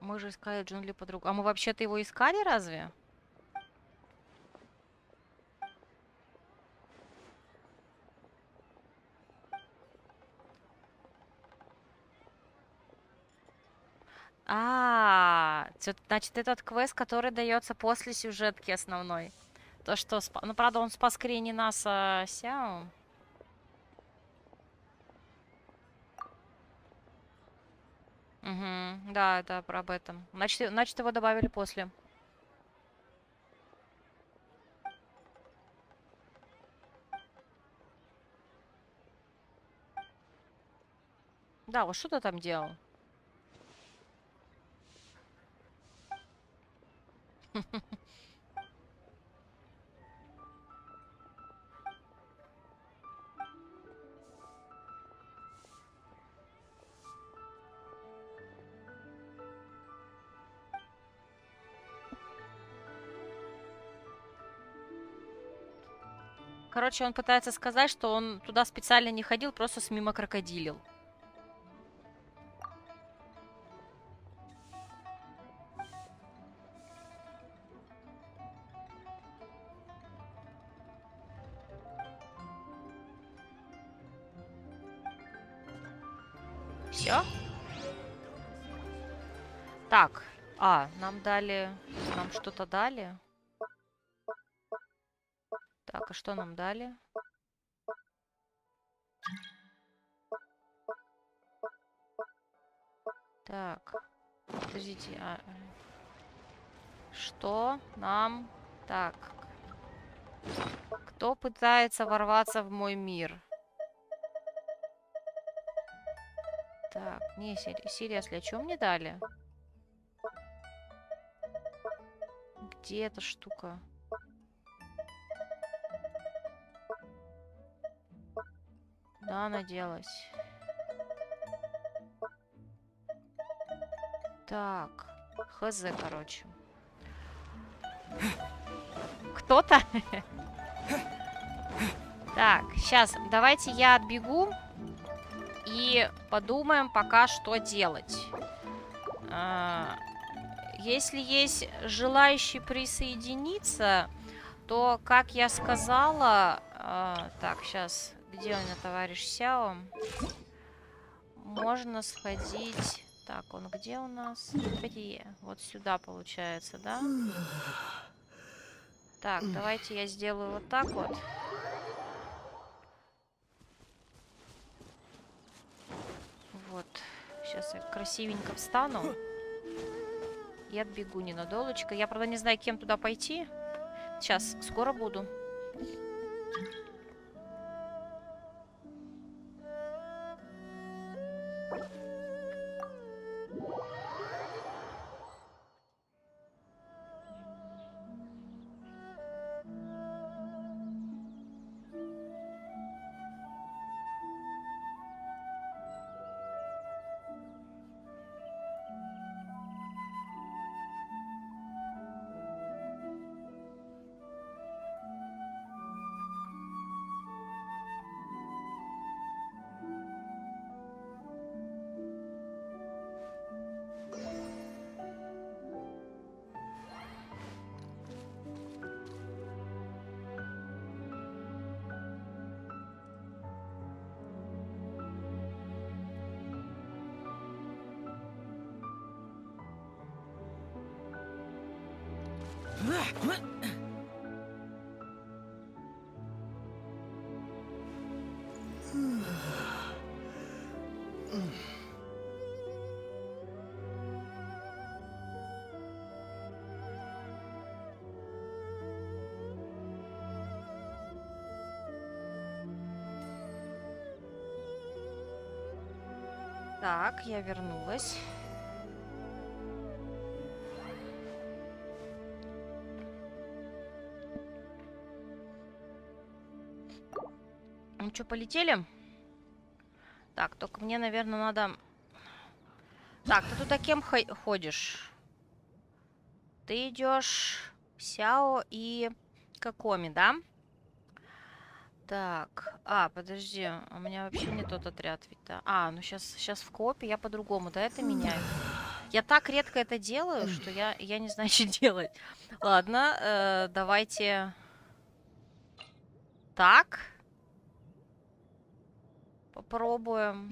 [SPEAKER 1] Мы же искали джунгли подругу. А мы вообще-то его искали, разве? Значит, этот квест, который дается после сюжетки основной. То, что... Ну, правда, он спас скорее не нас, а Сяо. Угу, да, это об этом. Значит, его добавили после. Да, вот что ты там делал? Короче, он пытается сказать, что он туда специально не ходил, просто мимо крокодилил. Все? Так, нам дали... Нам что-то дали? Так, а что нам дали? Так, подождите, что нам... Так, кто пытается ворваться в мой мир? Так, не, серьезно, а что мне дали? Где эта штука? Да, она делась. Так, хз, короче. Кто-то? Так, сейчас, давайте я отбегу и подумаем пока, что делать. Если есть желающий присоединиться, то, как я сказала... так, сейчас, где у меня товарищ Сяо? Можно сходить... Так, он где у нас? Вот сюда получается, да? Так, давайте я сделаю вот так вот. Вот. Сейчас я красивенько встану. И отбегу ненадолечко. Я, правда, не знаю, кем туда пойти. Сейчас, скоро буду. Так, я вернулась. Ну что, полетели? Так, только мне, наверное, надо... Так, ты туда кем ходишь? Ты идешь Сяо и Какоми, да? Так, подожди, у меня вообще не тот отряд ведь, да? Ну сейчас в коопе я по-другому, да, это меняю? Я так редко это делаю, что я не знаю, что делать. Ладно, давайте... Так. Попробуем.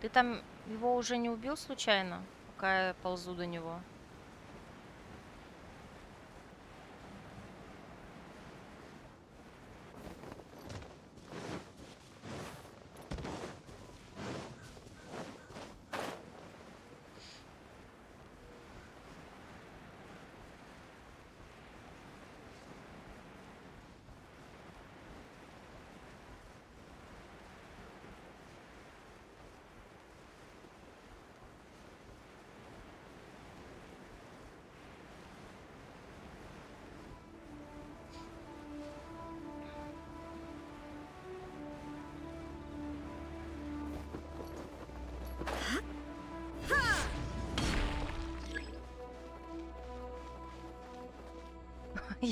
[SPEAKER 1] Ты там его уже не убил случайно, пока я ползу до него?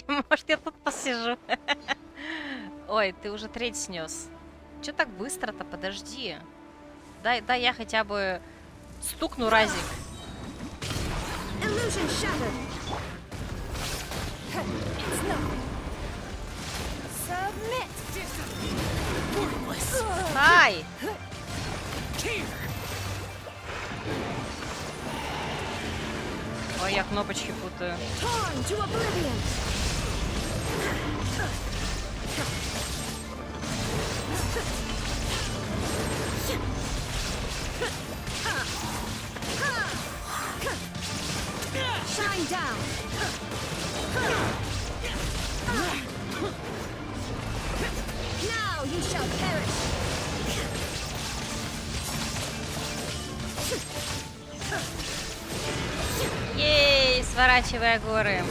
[SPEAKER 1] Может, я тут посижу? Ой, ты уже треть снес. Че так быстро-то? Подожди. Дай я хотя бы стукну разик. Ай! Ой, я кнопочки путаю.
[SPEAKER 2] Shine down. Now you shall perish.
[SPEAKER 1] Ей, сворачивая горы.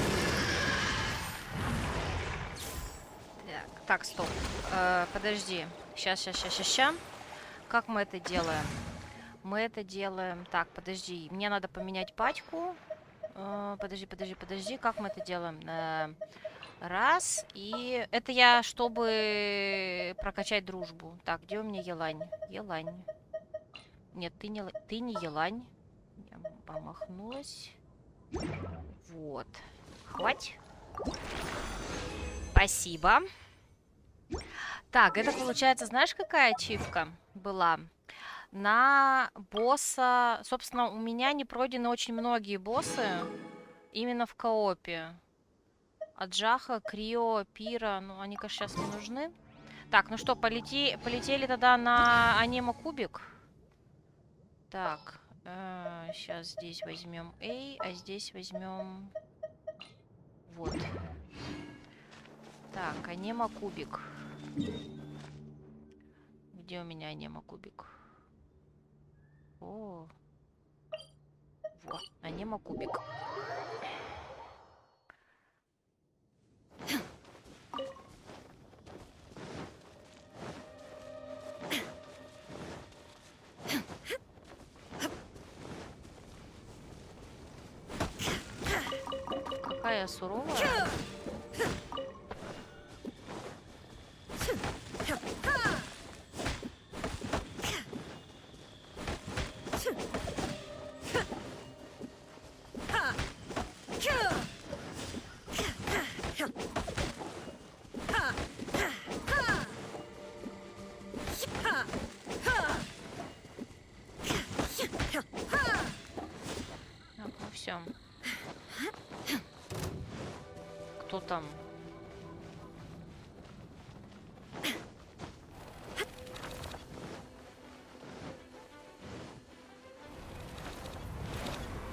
[SPEAKER 1] Так, стоп. Подожди. Сейчас. Как мы это делаем? Мы это делаем... Так, подожди. Мне надо поменять пачку. Подожди. Как мы это делаем? Раз. И это я, чтобы прокачать дружбу. Так, где у меня Елань? Елань. Нет, ты не Елань. Я помахнулась. Вот. Хватит. Спасибо. Так, это получается, знаешь, какая ачивка была? На босса... Собственно, у меня не пройдены очень многие боссы. Именно в коопе. Аджаха, Крио, Пира. Ну, они, конечно, сейчас не нужны. Так, ну что, полетели тогда на анема-кубик. Так. Сейчас здесь возьмем A, а здесь возьмем... Вот. Так, анема-кубик. Где у меня анема-кубик? О. Вот, анема-кубик. Какая суровая. Все. Кто там?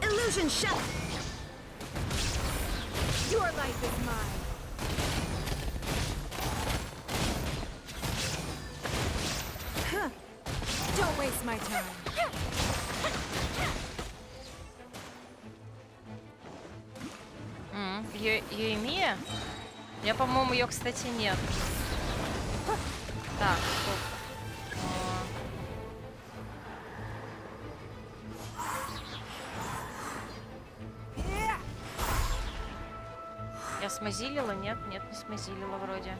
[SPEAKER 2] Illusion shut. Your life is mine. Don't waste my time.
[SPEAKER 1] Юэмия? Я, по-моему, ее, кстати, нет. Так, стоп. Я смазилила? Нет, не смазилила вроде.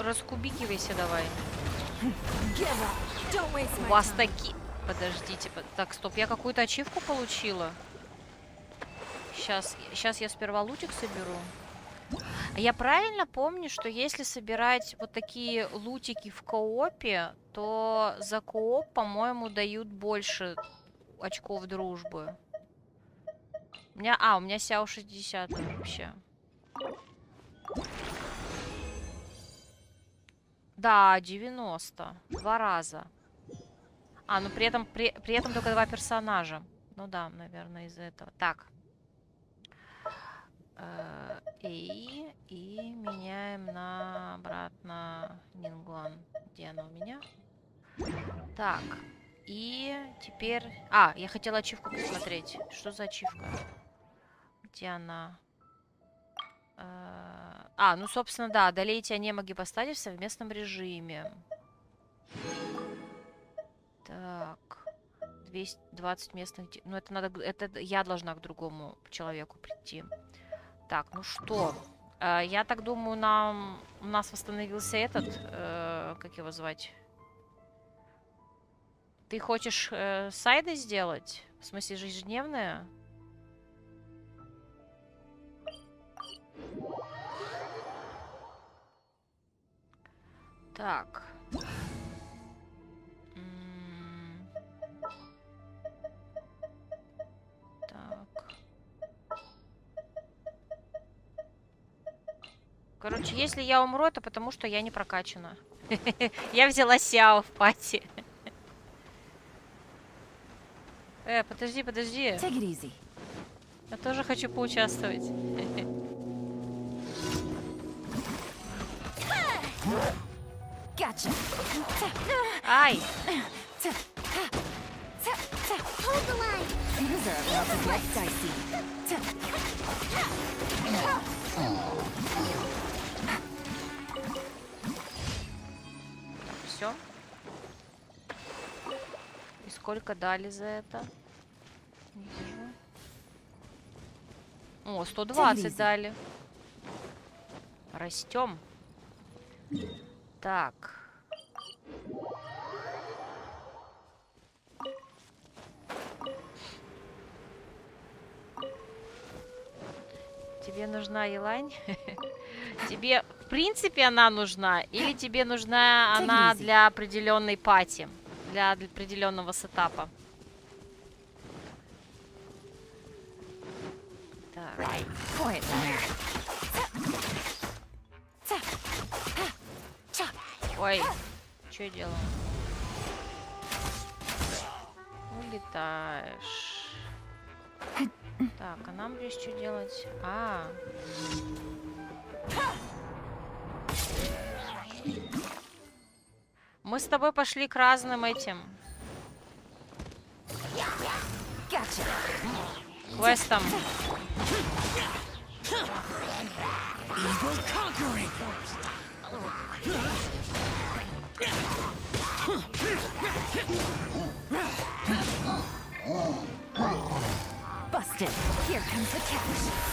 [SPEAKER 1] Раскубикивайся давай. У вас такие... Подождите. Так, стоп, я какую-то ачивку получила. Сейчас я сперва лутик соберу. А я правильно помню, что если собирать вот такие лутики в коопе, то за кооп, по-моему, дают больше очков дружбы. У меня Сяо 60 вообще. Да, 90. 2 раза. Ну при этом только 2 персонажа. Ну да, наверное, из-за этого. Так. И меняем на обратно Нингуан. Где она у меня? Так. И теперь... я хотела ачивку посмотреть. Что за ачивка? Где она? Ну, собственно, да. Одолейте анема-гипостази в совместном режиме. Так. 220 местных... Ну, это надо... Это я должна к другому человеку прийти. Так, ну что? Я так думаю, у нас восстановился этот... как его звать? Ты хочешь сайды сделать? В смысле, ежедневные? Так. Так. Короче, если я умру, это потому, что я не прокачана. Я взяла Сяо в пати. Подожди. Я тоже хочу поучаствовать. Ай! Все. И сколько дали за это? Не вижу. О, 120 дали. Растем. Так. Тебе нужна Елань? Тебе, в принципе, она нужна? Или тебе нужна она для определенной пати? Для определенного сетапа? Так. Ой, что я делаю? Улетаешь. Так, а нам здесь что делать? Мы с тобой пошли к разным этим квестам.
[SPEAKER 5] Busted. Here comes the catch.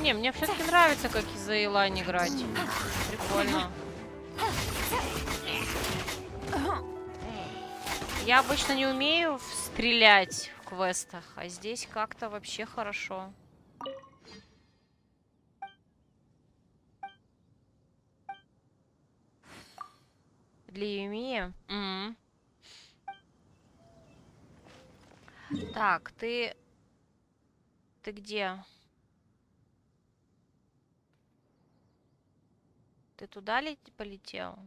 [SPEAKER 1] Не, мне все-таки нравится, как из-за Елань играть. Прикольно. Я обычно не умею стрелять в квестах, а здесь как-то вообще хорошо. Для Юмии? Так, ты где? Ты туда полетел?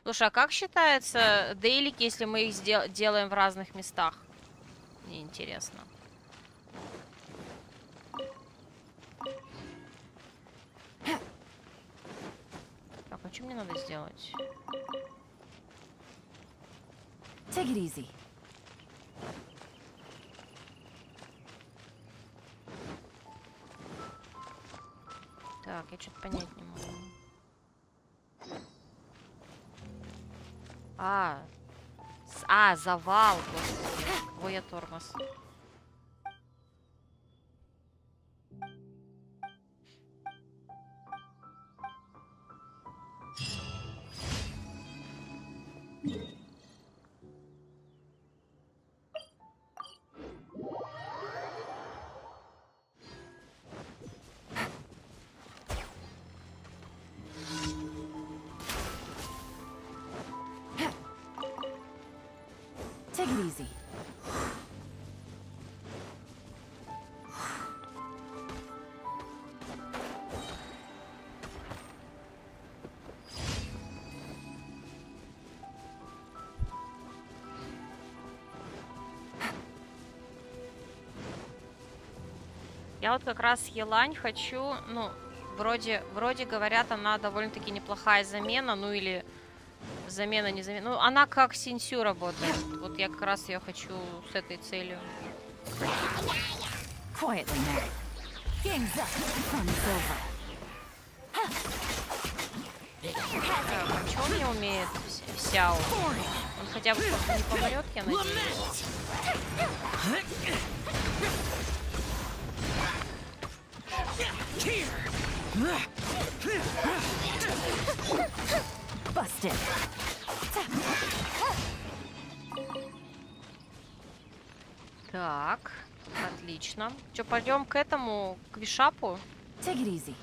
[SPEAKER 1] Слушай, а как считается дейлики, если мы их делаем в разных местах? Мне интересно. Так, а что мне надо сделать?
[SPEAKER 5] Take it easy.
[SPEAKER 1] Так, я что-то понять не могу. Завал. Господи. кого я тормоз.
[SPEAKER 5] Take it easy.
[SPEAKER 1] Я вот как раз Елань хочу, ну, вроде говорят, она довольно-таки неплохая замена, ну или замена, не замена. Ну, она как Синсю работает. Вот я как раз ее хочу с этой целью.
[SPEAKER 5] Quietly now. Game's up. Fun's over.
[SPEAKER 1] Так, а что он не умеет? Сяо. Он хотя бы просто не помрет, я надеюсь.
[SPEAKER 5] Busted.
[SPEAKER 1] Так, отлично. Что, пойдем к этому, к Вишапу?
[SPEAKER 5] Take it easy.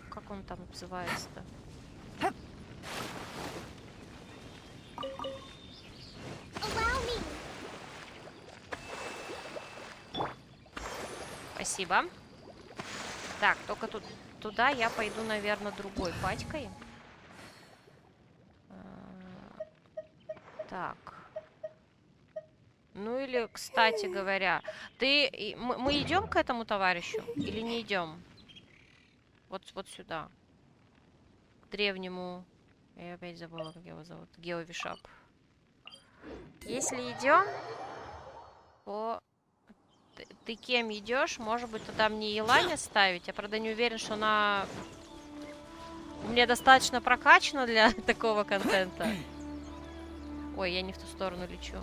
[SPEAKER 1] Как он там называется-то? Спасибо. Так, только тут туда я пойду, наверное, другой патькой. Так. Ну или, кстати говоря, мы идем к этому товарищу или не идем? Вот сюда. К древнему. Я опять забыла, как его зовут. Геовишап. Если идем, то ты кем идешь? Может быть, туда мне Елань ставить? Я, правда, не уверен, что она мне достаточно прокачана для такого контента. Ой, я не в ту сторону лечу.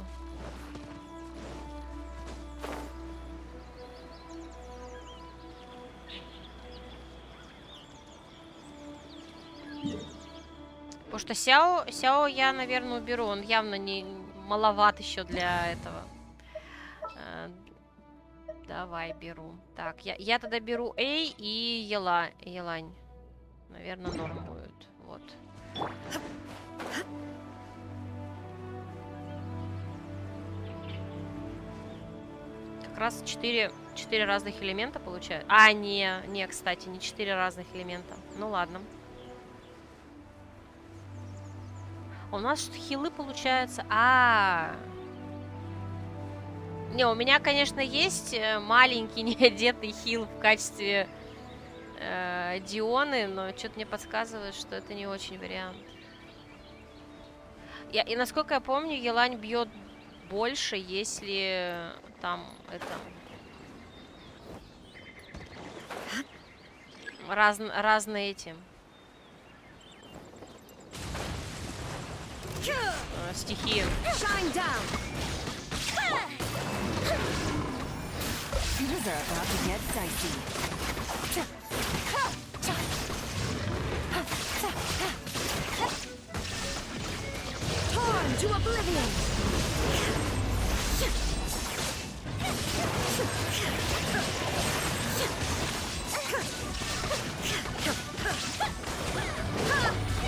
[SPEAKER 1] Потому что Сяо я, наверное, уберу. Он явно не маловат еще для этого. Давай, беру. Так, я тогда беру Эй и Елань. Наверное, норм будет. Вот. Как раз 4 разных элемента получают. А, не, кстати, не 4 разных элемента. Ну ладно. У нас хилы получается. Не, у меня, конечно, есть маленький неодетый хил в качестве Дионы, но что-то мне подсказывает, что это не очень вариант. И насколько я помню, Елань бьет больше, если там это разные эти стихии.
[SPEAKER 5] These are about to get dicey.
[SPEAKER 14] Torn to oblivion!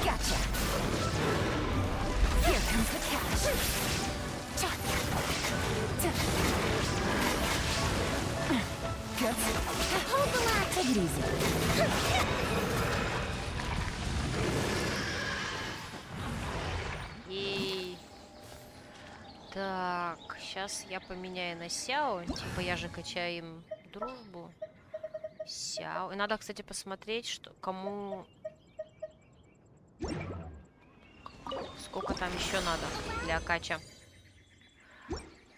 [SPEAKER 5] Gotcha. Here comes the catch. Good.
[SPEAKER 14] Hold the line!
[SPEAKER 5] Take it easy.
[SPEAKER 1] И так, сейчас я поменяю на Сяо. Типа я же качаю им дружбу. Сяо. И надо, кстати, посмотреть, что кому... Сколько там еще надо для кача.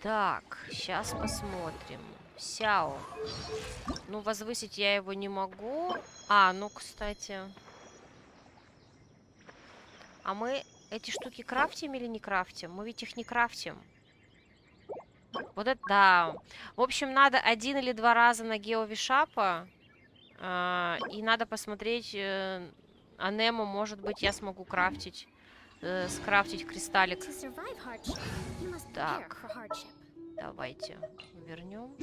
[SPEAKER 1] Так, сейчас посмотрим. Сяо. Ну, возвысить я его не могу. Ну, кстати. А мы эти штуки крафтим или не крафтим? Мы ведь их не крафтим. Вот это да. В общем, надо 1 или 2 раза на геовишапа. И надо посмотреть, анему, может быть, я смогу крафтить, скрафтить кристаллик. Так, давайте вернем.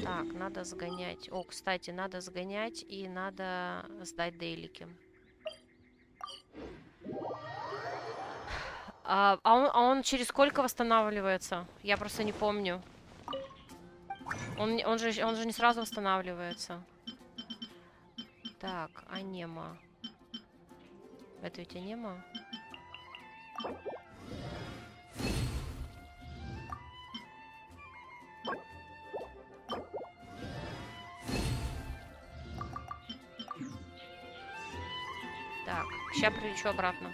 [SPEAKER 1] Так, надо сгонять. О, кстати, надо сгонять и надо сдать дейлики. Он через сколько восстанавливается? Я просто не помню. Он же не сразу восстанавливается. Так, анема. Это ведь анема? Так, сейчас прилечу обратно.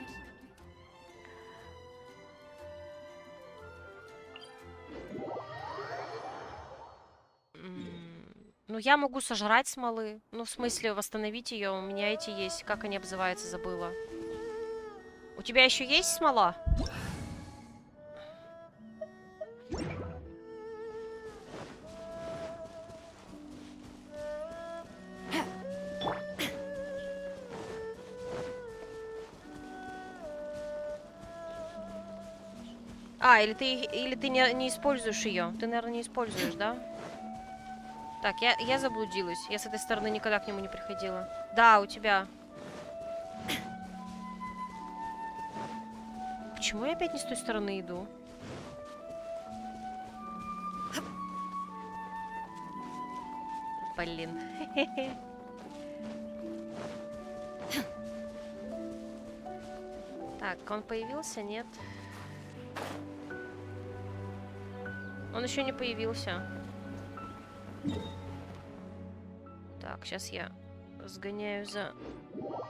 [SPEAKER 1] Ну, я могу сожрать смолы. Ну, в смысле, восстановить ее. У меня эти есть. Как они обзываются, забыла. У тебя еще есть смола? Или ты не используешь ее. Ты, наверное, не используешь, да? Так, я заблудилась. Я с этой стороны никогда к нему не приходила. Да, у тебя. Почему я опять не с той стороны иду? Блин. Так, он появился? Нет. Он еще не появился. Так, сейчас я сгоняю за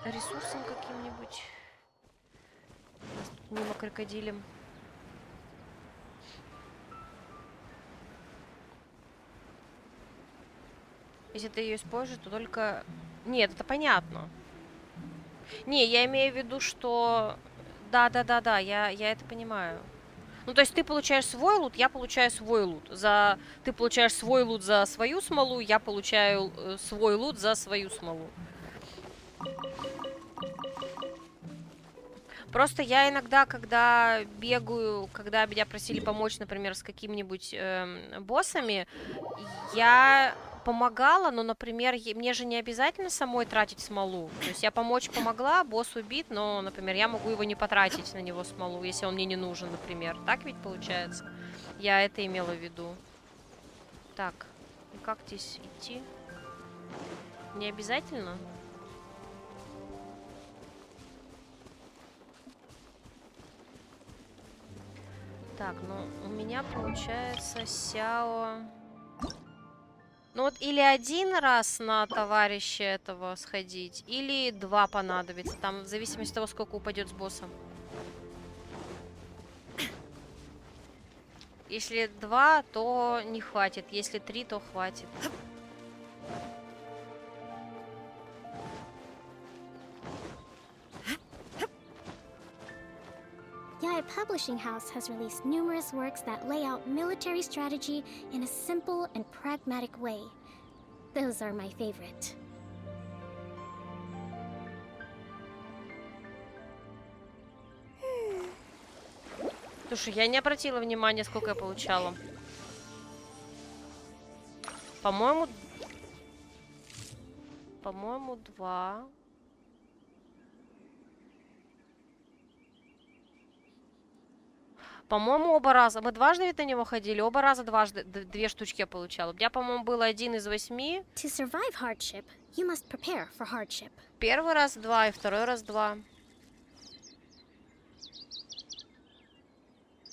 [SPEAKER 1] ресурсом каким-нибудь. Мимо крокодилем. Если ты ее используешь, то только... Нет, это понятно. Не, я имею в виду, что... Да, я это понимаю. Ну, то есть ты получаешь свой лут, я получаю свой лут. Ты получаешь свой лут за свою смолу, я получаю свой лут за свою смолу. Просто я иногда, когда бегаю, когда меня просили помочь, например, с какими-нибудь боссами, я помогала, но, например, мне же не обязательно самой тратить смолу. То есть я помочь помогла, босс убит, но, например, я могу его не потратить на него смолу, если он мне не нужен, например. Так ведь получается? Я это имела в виду. Так, и как здесь идти? Не обязательно? Так, ну, у меня получается Сяо... Ну вот или 1 раз на товарища этого сходить, или 2 понадобится. Там в зависимости от того, сколько упадет с босса. Если 2, то не хватит. Если 3, то хватит.
[SPEAKER 18] Yai Publishing House has released numerous works that lay out military strategy in a simple and pragmatic way. Those are my favorite.
[SPEAKER 1] Слушай, я не обратила внимания, сколько я получала. По-моему, 2. По-моему, оба раза. Мы дважды ведь на него ходили. Оба раза 2 штучки я получала. У меня, по-моему, был 1 из 8.
[SPEAKER 18] To survive hardship, you must prepare for hardship.
[SPEAKER 1] Первый раз 2 и второй раз 2.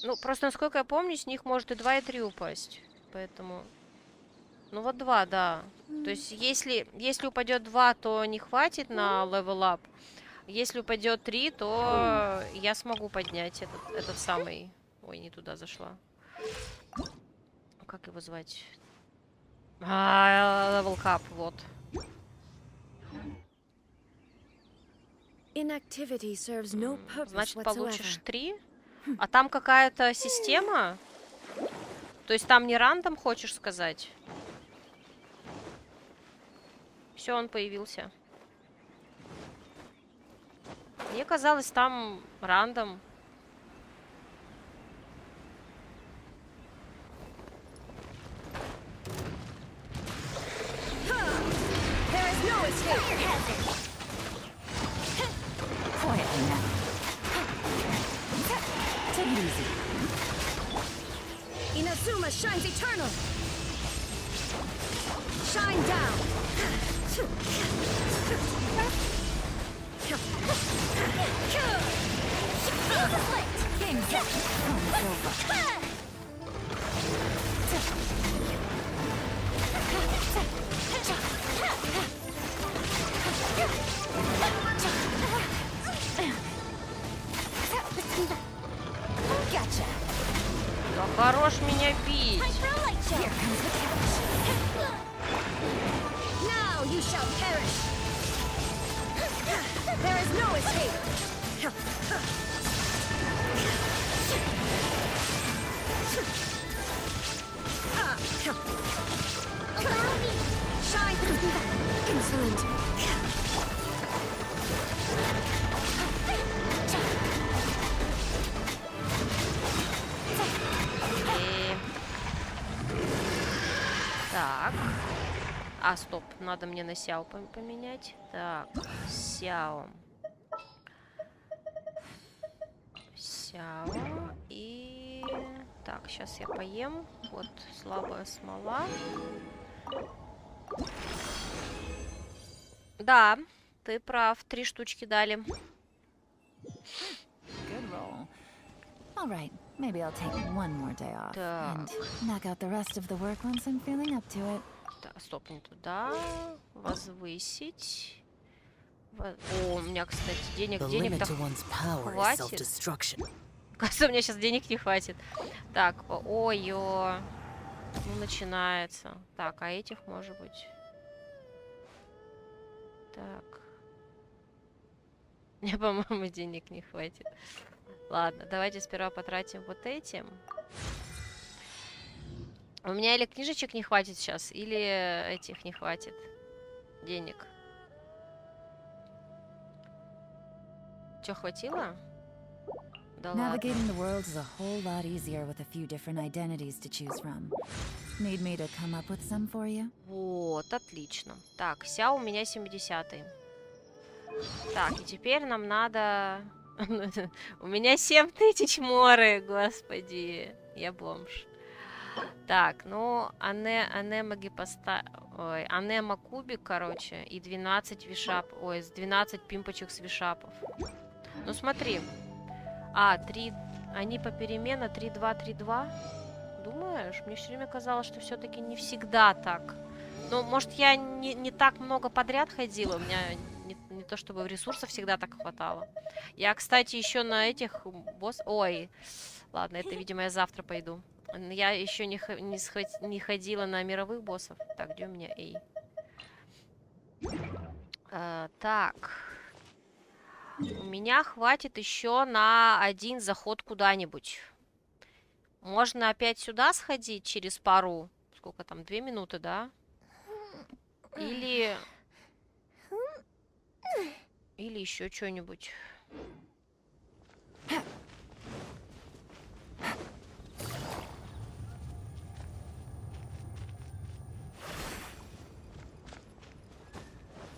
[SPEAKER 1] Ну, просто, насколько я помню, с них может и 2, и 3 упасть. Поэтому... Ну, вот 2, да. То есть, если упадет 2, то не хватит на level up. Если упадет 3, то я смогу поднять этот самый... Ой, не туда зашла. Как его звать? Level cap, вот.
[SPEAKER 19] Inactivity serves no purpose
[SPEAKER 1] Значит,
[SPEAKER 19] whatsoever.
[SPEAKER 1] получишь 3. А там какая-то система. То есть там не рандом, хочешь сказать? Все, он появился. Мне казалось, там рандом.
[SPEAKER 5] Quietly now. Take it easy.
[SPEAKER 2] Inazuma shines eternal. Shine down.
[SPEAKER 5] Game's up. Almost over.
[SPEAKER 2] Gotcha.
[SPEAKER 1] Да хорош меня бить.
[SPEAKER 2] Here comes the catch. Now you shall perish. There is no escape. Shine. Insolent.
[SPEAKER 1] Так. А, стоп, надо мне на Сяо поменять. Так, Сяо. Сяо. И... Так, сейчас я поем. Вот, слабая смола. Да, ты прав. 3 штучки дали.
[SPEAKER 5] Good roll. All right, maybe I'll take one more day off
[SPEAKER 1] Так.
[SPEAKER 5] and knock out the rest of the work once I'm feeling up to it.
[SPEAKER 1] Так, стоп, не туда. Возвысить. О, у меня, кстати, денег-то хватит. Кажется, у меня сейчас денег не хватит. Так, ой-ё. Ну, начинается. Так, а этих, может быть... Так. Мне, по-моему, денег не хватит. Ладно, давайте сперва потратим вот этим. У меня или книжечек не хватит сейчас, или этих не хватит денег. Чё, хватило? Да ладно.
[SPEAKER 5] Navigating the world is a whole lot easier with a few different identities to choose from. Need me to come up with some for you?
[SPEAKER 1] Вот, отлично. Так, Ся у меня 70-й. Так, и теперь нам надо... У меня 7000 моры, господи. Я бомж. Так, ну, анема гипоста... Ой, анема кубик, короче, и 12 вишап... Ой, 12 пимпочек с вишапов. Ну, смотри. А, 3... Они попеременно 3-2, 3-2. Думаешь? Мне все время казалось, что все-таки не всегда так. Ну, может, я не так много подряд ходила. У меня не то чтобы ресурсов всегда так хватало. Я, кстати, еще на этих Ой, ладно, это, видимо, я завтра пойду. Я еще не ходила на мировых боссов. Так, где у меня Эй? Так. У меня хватит еще на один заход куда-нибудь. Можно опять сюда сходить через пару... Сколько там? 2 минуты, да? Или еще что-нибудь.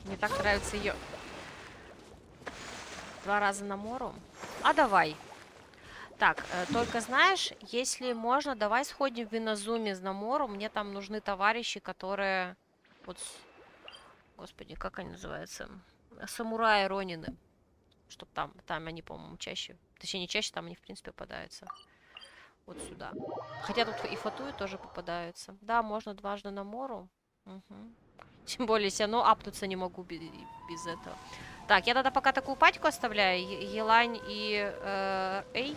[SPEAKER 1] Мне так нравится ее 2 раза на мору. А давай. Так, только знаешь, если можно, давай сходим в Иназуме на мору. Мне там нужны товарищи, которые... Вот, господи, как они называются? Самураи Ронины. Чтоб там они, по-моему, чаще... Точнее, не чаще, там они, в принципе, попадаются. Вот сюда. Хотя тут и фатуи тоже попадаются. Да, можно дважды на мору. Угу. Тем более, все равно апнуться не могу без этого. Так, я тогда пока такую патьку оставляю. Елань и Эй.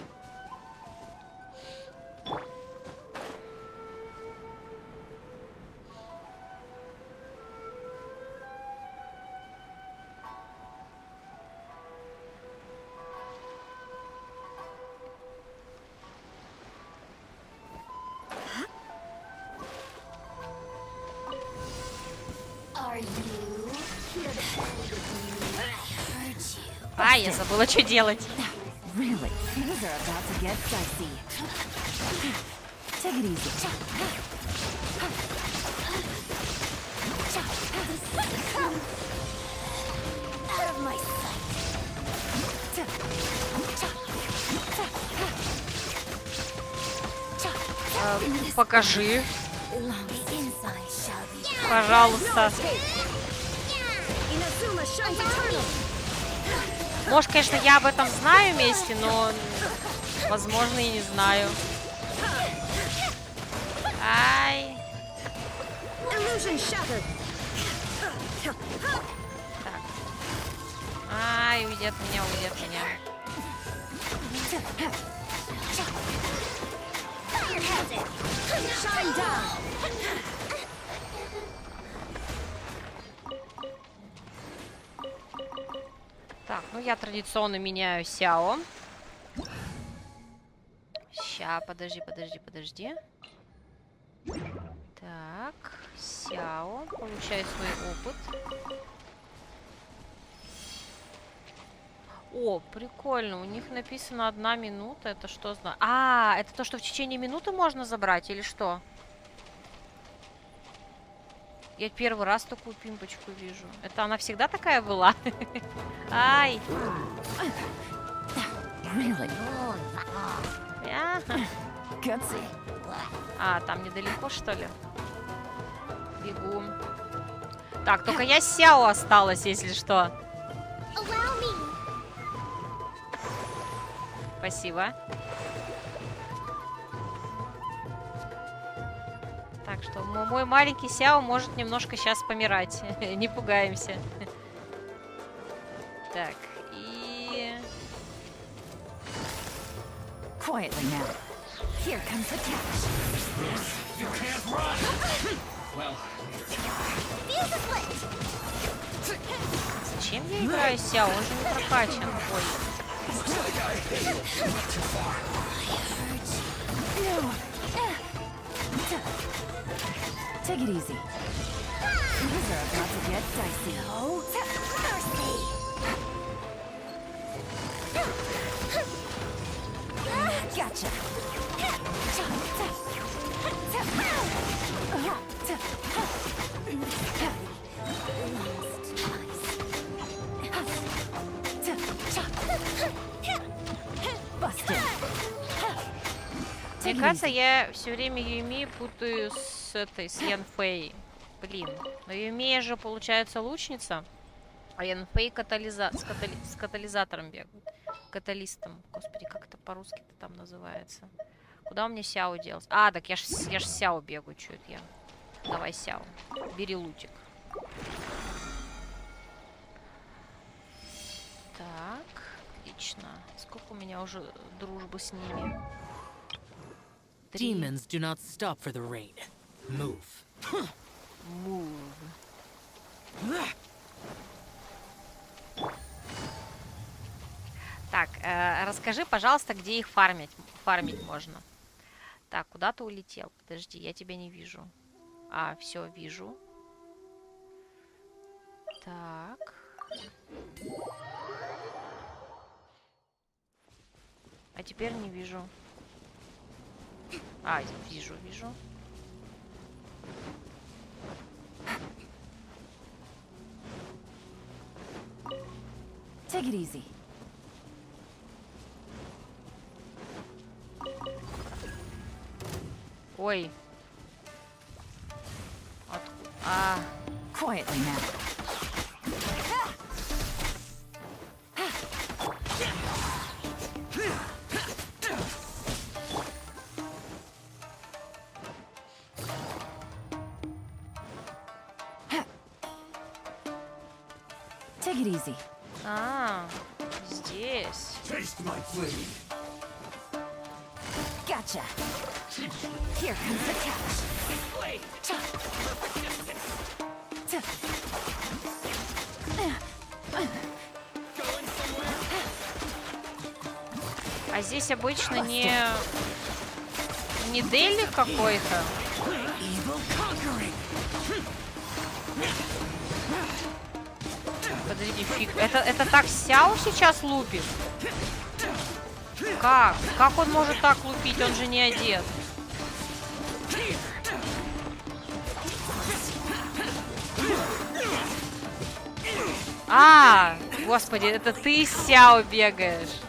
[SPEAKER 1] А, я забыла, что делать.
[SPEAKER 5] Really, things are about to get dicey. Take it easy.
[SPEAKER 14] Out of my sight.
[SPEAKER 1] Покажи,
[SPEAKER 14] The inside shall be.
[SPEAKER 1] пожалуйста.
[SPEAKER 14] Inazuma shines eternal.
[SPEAKER 1] Может, конечно, я об этом знаю вместе, но, возможно, и не знаю. Ай.
[SPEAKER 14] Illusion shattered.
[SPEAKER 1] Так. Ай, уйдет меня, уйдет меня.
[SPEAKER 14] Shine down.
[SPEAKER 1] Так, ну я традиционно меняю Сяо. Ща, подожди. Так, Сяо. Получаю свой опыт. О, прикольно. У них написано 1 минута. Это что значит? А, это то, что в течение минуты можно забрать или что? Я первый раз такую пимпочку вижу. Это она всегда такая была? Ай!
[SPEAKER 5] Really? Gutsy.
[SPEAKER 1] А, там недалеко, что ли? Бегу. Так, только я с Сяо осталась, если что. Спасибо. Так что мой маленький Сяо может немножко сейчас помирать. Не пугаемся. Так, и...
[SPEAKER 5] Quietly now. Here comes the catch.
[SPEAKER 16] You can't run! Well,
[SPEAKER 1] Зачем я играю Сяо? Он же не прокачан. Ой.
[SPEAKER 5] Take it easy. Things are about to get dicey. Gotcha.
[SPEAKER 1] Мне кажется, я все время Юми путаю с Янфэй. Блин. Но Юми же, получается, лучница, а Янфэй с катализатором бегает. Каталистом. Господи, как это по-русски-то там называется? Куда у меня Сяо делся? А, так я ж Сяо бегаю, что это я? Давай, Сяо. Бери лутик. Так, отлично. Сколько у меня уже дружбы с ними?
[SPEAKER 11] Demons do not stop for the rain. Move.
[SPEAKER 1] Move. Так, расскажи, пожалуйста, где их фармить можно. Так, куда ты улетел? Подожди, я тебя не вижу. А, все, вижу. Так. А теперь не вижу. А, вижу.
[SPEAKER 5] Take it easy.
[SPEAKER 1] Ой. А.
[SPEAKER 5] Quietly now. Take it easy.
[SPEAKER 1] А, здесь.
[SPEAKER 5] Gotcha. Here comes the catch.
[SPEAKER 1] А здесь обычно не Дели какой-то. Подожди, фиг. Это так Сяо сейчас лупит? Как? Как он может так лупить? Он же не одет. А, господи, это ты с Сяо бегаешь.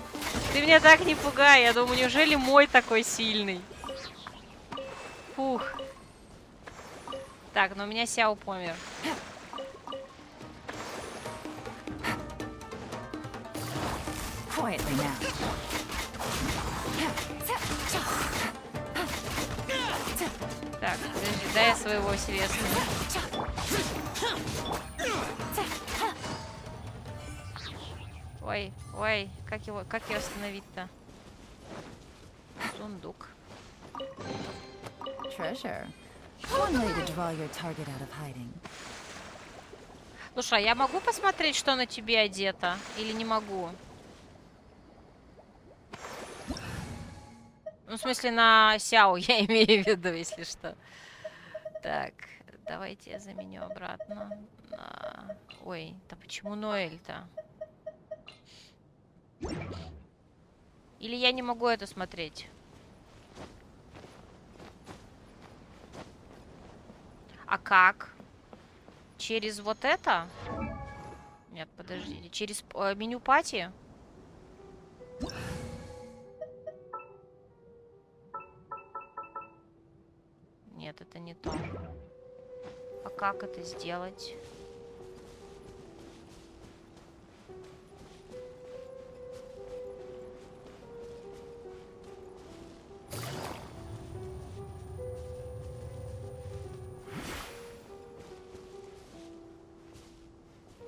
[SPEAKER 1] Ты меня так не пугай. Я думаю, неужели мой такой сильный? Фух. Так, но у меня Сяо помер.
[SPEAKER 5] Quietly now.
[SPEAKER 1] Так, подожди, дай я своего себе сниму. Ой, ой, как его остановить-то? Сундук.
[SPEAKER 5] Treasure. One way to draw your target out of hiding.
[SPEAKER 1] Слушай, а я могу посмотреть, что на тебе одето? Или не могу? Ну, в смысле, на Сяо я имею в виду, если что. Так, давайте я заменю обратно. Ой, да почему Ноэль-то? Или я не могу это смотреть? А как? Через вот это? Нет, подождите. Через меню пати? Нет, это не то. А как это сделать?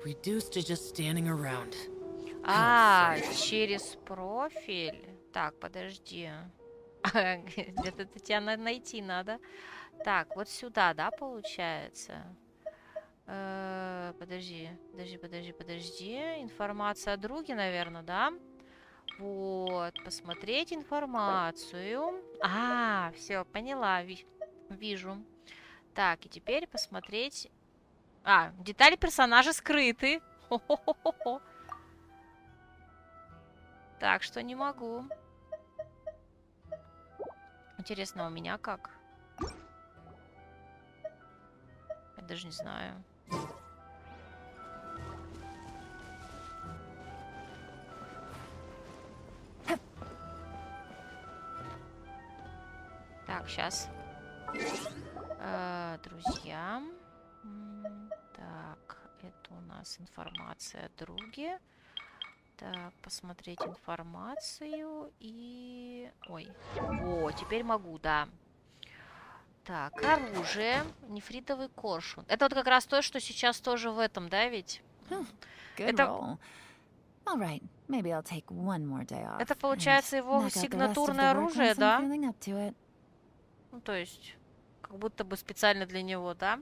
[SPEAKER 19] Reduced to just standing around.
[SPEAKER 1] А, через профиль. Так, подожди. Где-то тебя найти надо. Так, вот сюда, да, получается? Подожди. Информация о друге, наверное, да? Вот, посмотреть информацию. А, все, поняла, вижу. Так, и теперь посмотреть... А, детали персонажа скрыты. Хо-хо-хо-хо. Так что не могу. Интересно, у меня как? Я даже не знаю. Так, сейчас. Друзья. Так, это у нас информация о друге. Так, посмотреть информацию и... Ой, во, теперь могу, да. Так, оружие, нефритовый коршун. Это вот как раз то, что сейчас тоже в этом, да, ведь?
[SPEAKER 5] Это... All right, maybe I'll take one more day off.
[SPEAKER 1] Это получается его сигнатурное оружие, да? Ну, то есть, как будто бы специально для него, да?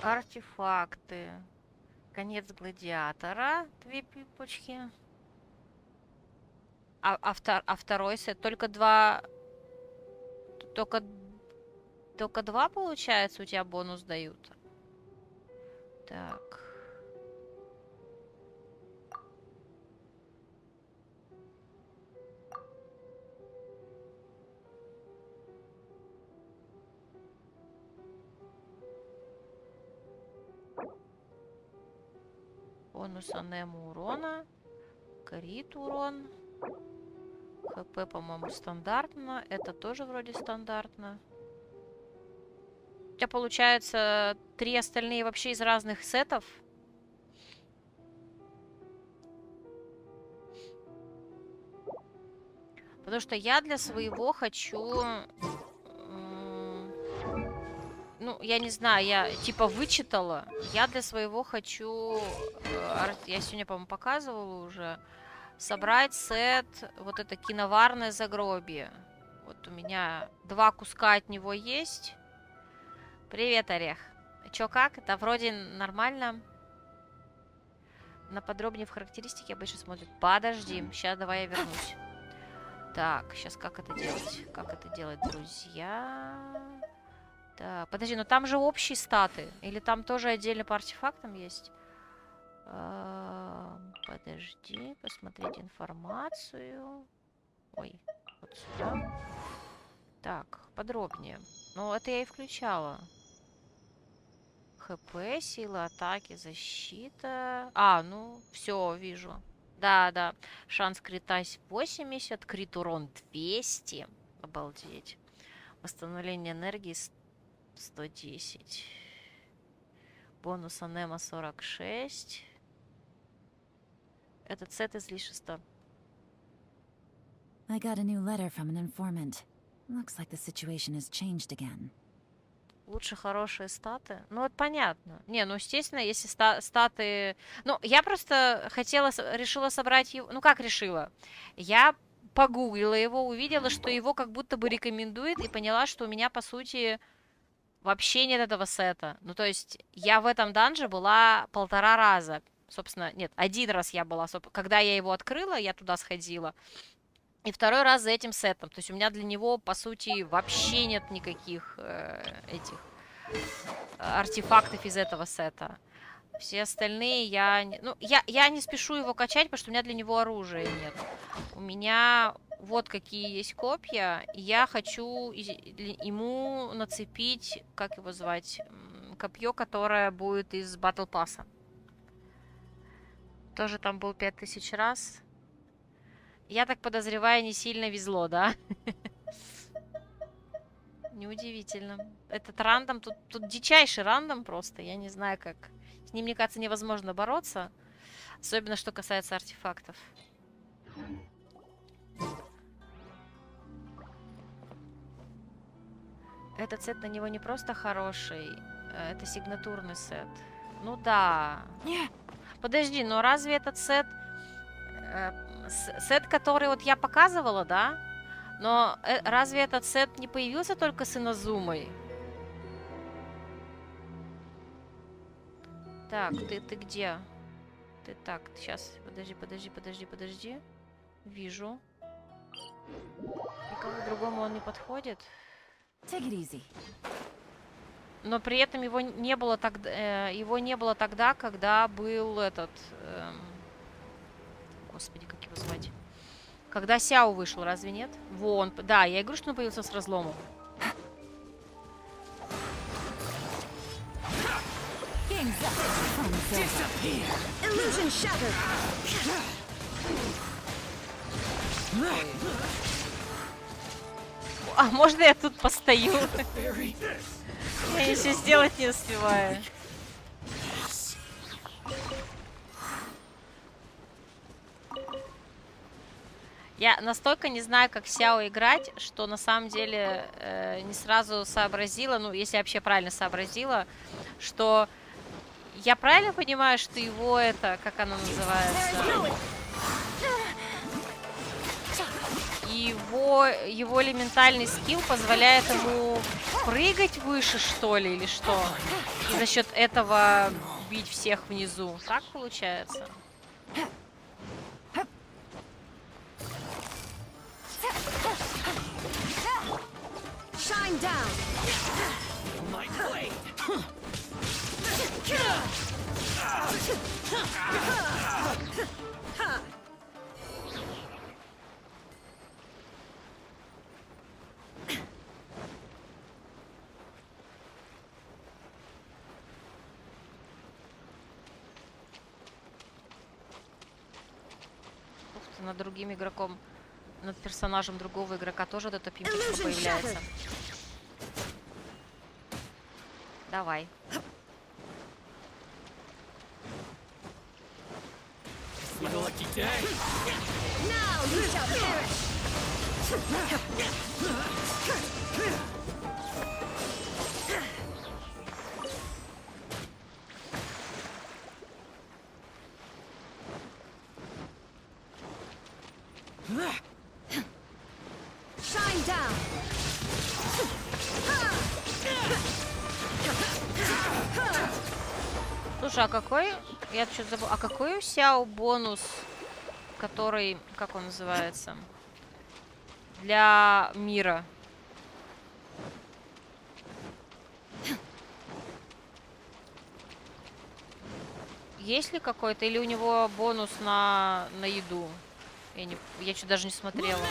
[SPEAKER 1] Артефакты. Конец гладиатора. 2 пипочки. А второй сет. Только 2... Только 2, получается, у тебя бонус дают. Так. Бонус анема урона. Крит урон. ХП, по-моему, стандартно. Это тоже вроде стандартно. У тебя получается 3 остальные вообще из разных сетов. Потому что я для своего хочу... Ну, я не знаю, я типа вычитала. Я для своего хочу... Я сегодня, по-моему, показывала уже. Собрать сет, вот это киноварное загробие. Вот у меня 2 куска от него есть. Привет, Орех. Чё, как? Это вроде нормально. На подробнее в характеристике обычно смотрят. Подожди, сейчас давай я вернусь. Так, сейчас как это делать? Как это делать, друзья? Так, подожди, но там же общие статы. Или там тоже отдельно по артефактам есть? Подожди, посмотреть информацию. Ой, вот сюда. Так, подробнее. Ну, это я и включала. ХП, сила атаки, защита. А, ну, все, вижу. Да, да. Шанс крита 80, крит урон 200. Обалдеть. Восстановление энергии 110. Бонус анема 46. Этот сет излишества.
[SPEAKER 5] I got a new letter from an informant. Looks like the situation has changed again.
[SPEAKER 1] Лучше хорошие статы. Ну, это понятно. Не, ну, естественно, если статы... Ну, я просто решила собрать его... Ну, как решила? Я погуглила его, увидела, что его как будто бы рекомендует, и поняла, что у меня, по сути, вообще нет этого сета. Ну, то есть, я в этом данже была 1,5 раза. Собственно, нет, 1 раз я была. Когда я его открыла, я туда сходила. И 2 раз за этим сетом. То есть у меня для него, по сути, вообще нет никаких этих артефактов из этого сета. Все остальные я не спешу его качать, потому что у меня для него оружия нет. У меня вот какие есть копья. И я хочу ему нацепить, как его звать, копье, которое будет из Battle Pass'а. Тоже там был 5000 раз. Я так подозреваю, не сильно везло, да? Неудивительно. Этот рандом, тут дичайший рандом просто. Я не знаю, как. С ним, мне кажется, невозможно бороться. Особенно, что касается артефактов. Этот сет на него не просто хороший. Это сигнатурный сет. Ну да. Подожди, но разве этот сет... Сет, который вот я показывала, да? Но разве этот сет не появился только с Иназумой? Так, ты где? Ты так, сейчас, подожди. Вижу. Никому другому он не подходит.
[SPEAKER 5] Take it easy.
[SPEAKER 1] Но при этом его не было тогда, когда был этот... Господи, как его звать? Когда Сяо вышел, разве нет? Вон, да, я говорю, что он появился с разломом.
[SPEAKER 2] Illusion shattered.
[SPEAKER 1] А можно я тут постою? Я ничего сделать не успеваю. Я настолько не знаю, как Сяо играть, что на самом деле не сразу сообразила, ну, если я вообще правильно сообразила, что я правильно понимаю, что его это, как оно называется, его элементальный скилл позволяет ему прыгать выше, что ли, или что? И за счет этого бить всех внизу. Так получается?
[SPEAKER 2] Shine down.
[SPEAKER 11] My blade.
[SPEAKER 1] Над другим игроком, над персонажем другого игрока тоже вот эта пимпочка появляется. Давай.
[SPEAKER 2] Now you shall perish. Shine down.
[SPEAKER 1] Слушай, а какой... Я что-то забыл. А какой у Сяо бонус, который... Как он называется? Для мира. Есть ли какой-то? Или у него бонус на еду? Я что даже не смотрела.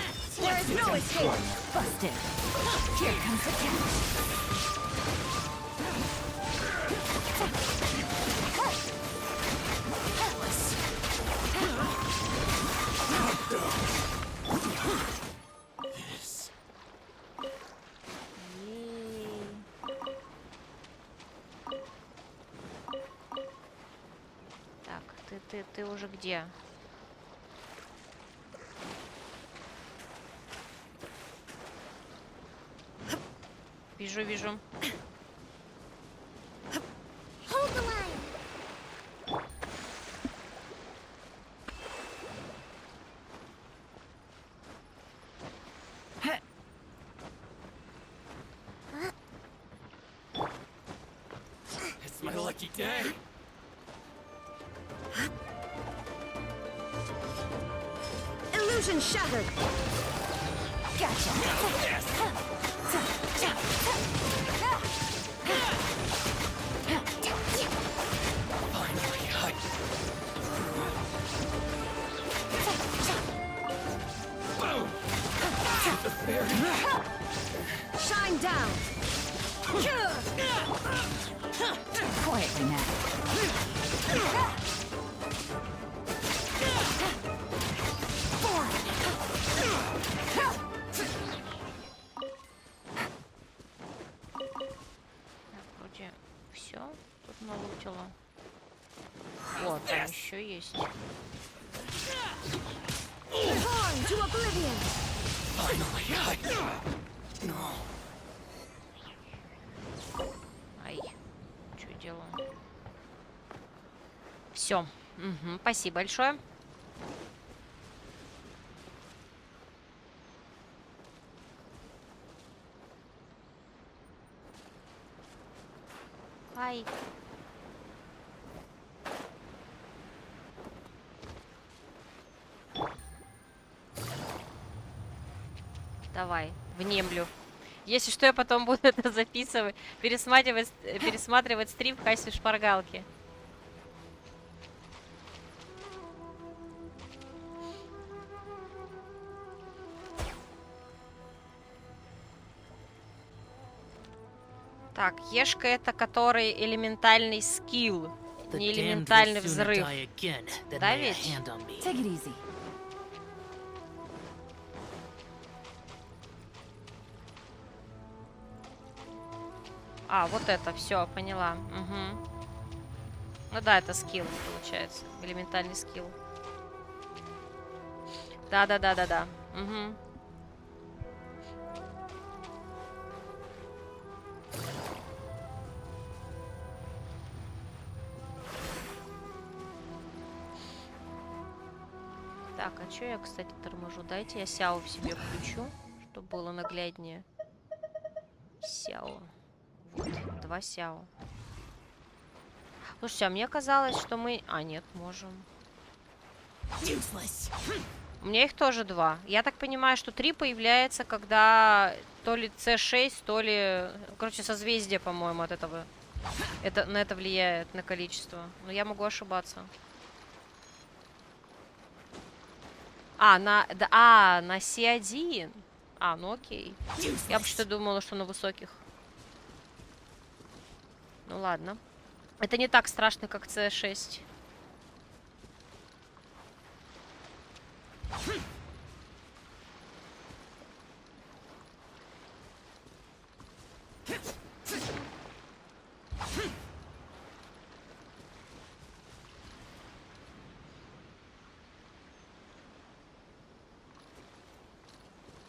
[SPEAKER 1] Так, ты уже где? Вижу.
[SPEAKER 3] Hold the line.
[SPEAKER 15] It's my lucky day.
[SPEAKER 2] Illusion shattered. Gotcha. Shine down.
[SPEAKER 5] Quietly now.
[SPEAKER 1] Вроде все. Тут налутила. Вот, там еще есть.
[SPEAKER 2] Born to oblivion.
[SPEAKER 1] Ай, что делаю? Все. Угу, спасибо большое. Ай. Давай, внемлю. Если что, я потом буду это записывать, пересматривать стрим в качестве шпаргалки. Так, Ешка это который элементальный скилл, не элементальный взрыв. Да ведь?
[SPEAKER 5] Take it easy.
[SPEAKER 1] А, вот это, все, поняла. Угу. Ну да, это скилл, получается. Элементальный скилл. Да. Угу. Так, а что я, кстати, торможу? Дайте я Сяо в себе включу, чтобы было нагляднее. Сяо. Вот, 2 Сяо. Слушайте, а мне казалось, что мы... А, нет, можем. У меня их тоже 2. Я так понимаю, что 3 появляется, когда то ли C6, то ли... Короче, созвездие, по-моему, от этого. На это влияет, на количество. Но я могу ошибаться. На C1. Ну окей. Я почему-то думала, что на высоких. Ну ладно. Это не так страшно, как C6.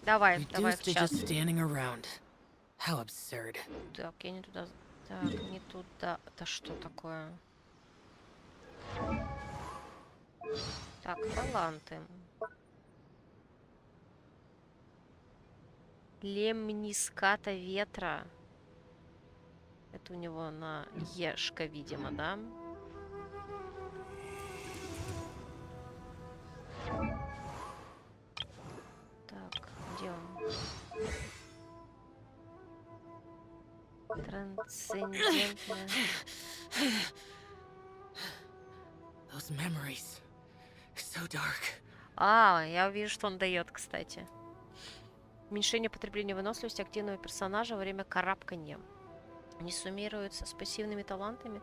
[SPEAKER 1] Давай, сейчас. Так, я не туда. Так, не туда. Да что такое? Так, таланты. Лемниската ветра. Это у него на Ешка, видимо, да? Так, где он? Трансцендентная.
[SPEAKER 19] Those memories. So dark.
[SPEAKER 1] А, я вижу, что он дает, кстати. Уменьшение потребления выносливости активного персонажа во время карабкания. Не суммируется с пассивными талантами.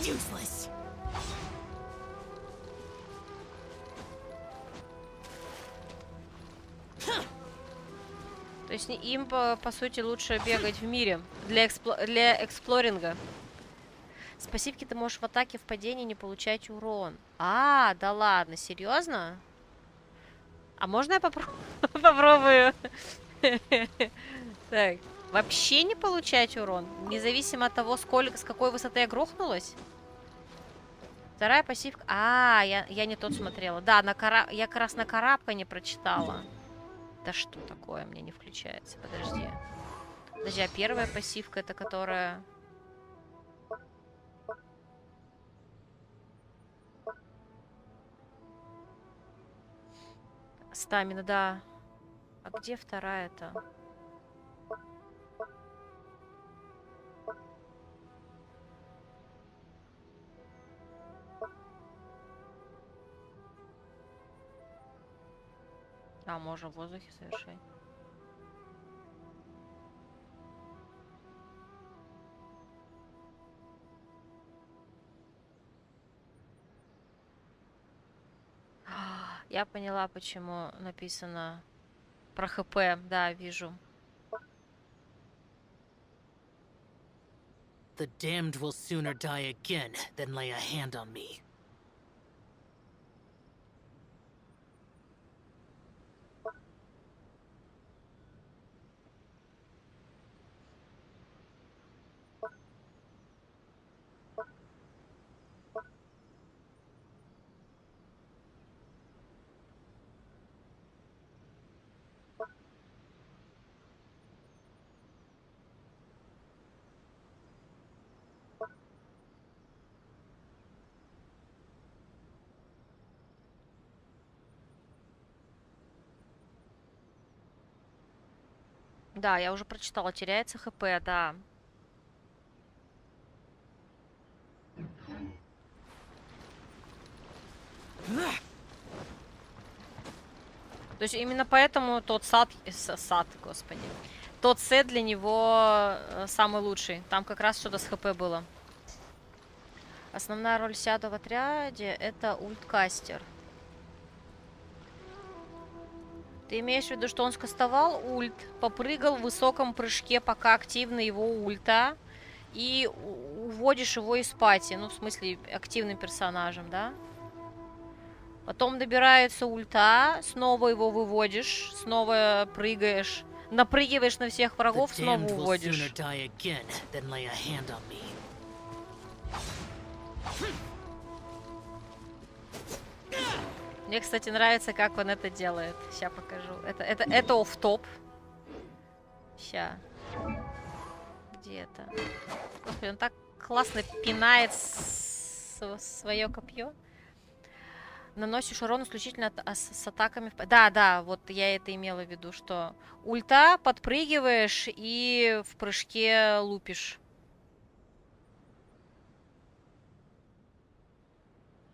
[SPEAKER 19] Useless.
[SPEAKER 1] То есть им, по сути, лучше бегать в мире для эксплоринга. С пассивки ты можешь в атаке, в падении не получать урон. А, да ладно, серьезно? А можно я попробую? Так, вообще не получать урон? Независимо от того, с какой высоты я грохнулась? Вторая пассивка... А, я не тот смотрела. Да, я как раз на карабкане прочитала. Да что такое? Мне не включается. Подожди. Подожди, а первая пассивка, это которая... Стамина, да. А где вторая-то? А, можно в воздухе совершать. Я поняла, почему написано про ХП. Да, вижу.
[SPEAKER 19] The damned will sooner die again than lay a hand on me.
[SPEAKER 1] Да, я уже прочитала. Теряется ХП, да. То есть именно поэтому тот сад, господи, тот сет для него самый лучший. Там как раз что-то с ХП было. Основная роль Сяда в отряде — это ульткастер. Ты имеешь в виду, что он скастовал ульт, попрыгал в высоком прыжке, пока активна его ульта, и уводишь его из пати, ну, в смысле, активным персонажем, да? Потом добирается ульта, снова его выводишь, снова прыгаешь, напрыгиваешь на всех врагов, снова уводишь. Мне, кстати, нравится, как он это делает. Сейчас покажу. Это офф-топ. Сейчас. Где это? Господи, он так классно пинает свое копье. Наносишь урон исключительно с атаками. Да, вот я это имела в виду, что ульта, подпрыгиваешь и в прыжке лупишь.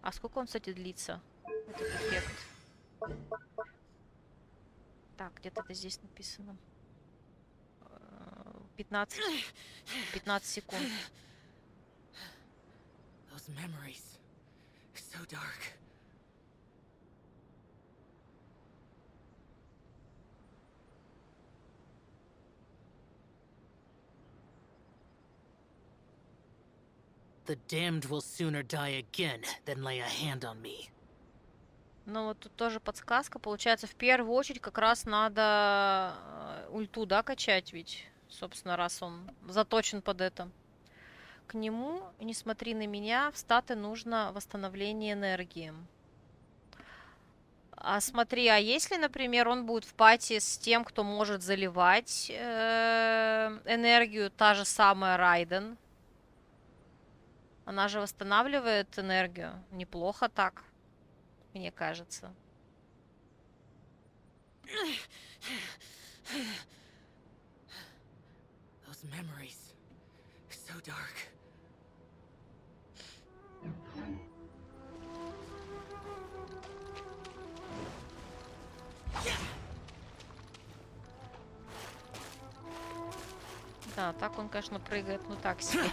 [SPEAKER 1] А сколько он, кстати, длится? Этот эффект. Так, где-то это здесь написано. 15 секунд.
[SPEAKER 19] Those memories. So dark. The damned will sooner die again than lay a hand on me.
[SPEAKER 1] Ну вот тут тоже подсказка. Получается, в первую очередь как раз надо ульту, да, качать ведь. Собственно, раз он заточен под это. К нему, не смотри на меня, в статы нужно восстановление энергии. А смотри, а если, например, он будет в пати с тем, кто может заливать энергию, та же самая Райден. Она же восстанавливает энергию. Неплохо так, мне кажется.
[SPEAKER 19] Those memories. So dark.
[SPEAKER 1] Да, так он, конечно, прыгает, ну так себе.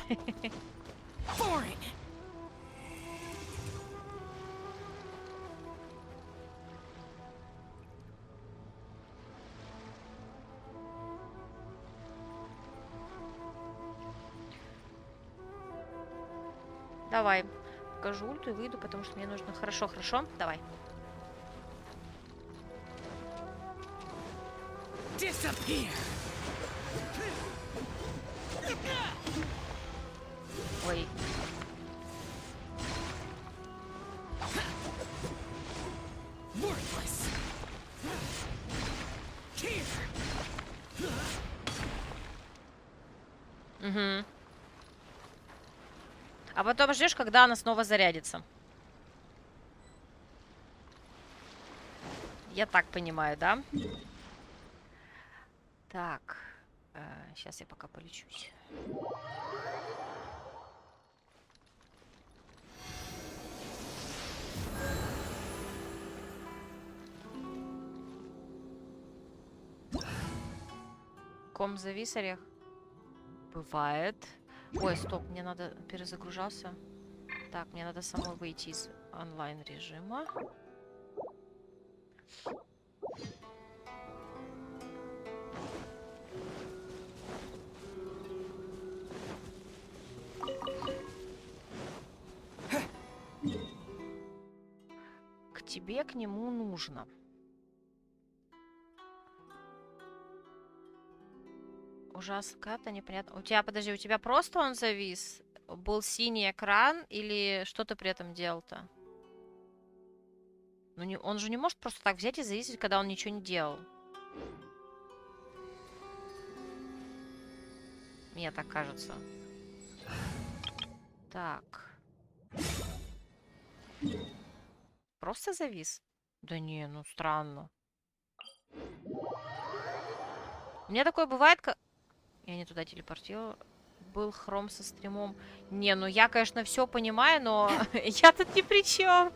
[SPEAKER 1] Давай, покажу ульту и выйду, потому что мне нужно... Хорошо, хорошо, давай. Ой. Угу. А потом ждешь, когда она снова зарядится. Я так понимаю, да? Так. Сейчас я пока полечусь. Ком завис орех. Бывает. Ой, стоп, мне надо... Перезагружался. Так, мне надо самой выйти из онлайн-режима. К тебе, к нему нужно. Ужасно, как-то непонятно. У тебя, подожди, у тебя просто он завис? Был синий экран или что ты при этом делал-то? Ну, не, он же не может просто так взять и зависеть, когда он ничего не делал. Мне так кажется. Так. Просто завис? Да не, ну странно. У меня такое бывает, как... Я не туда телепортировала. Был хром со стримом. Не, ну я, конечно, все понимаю, но я тут ни при чем.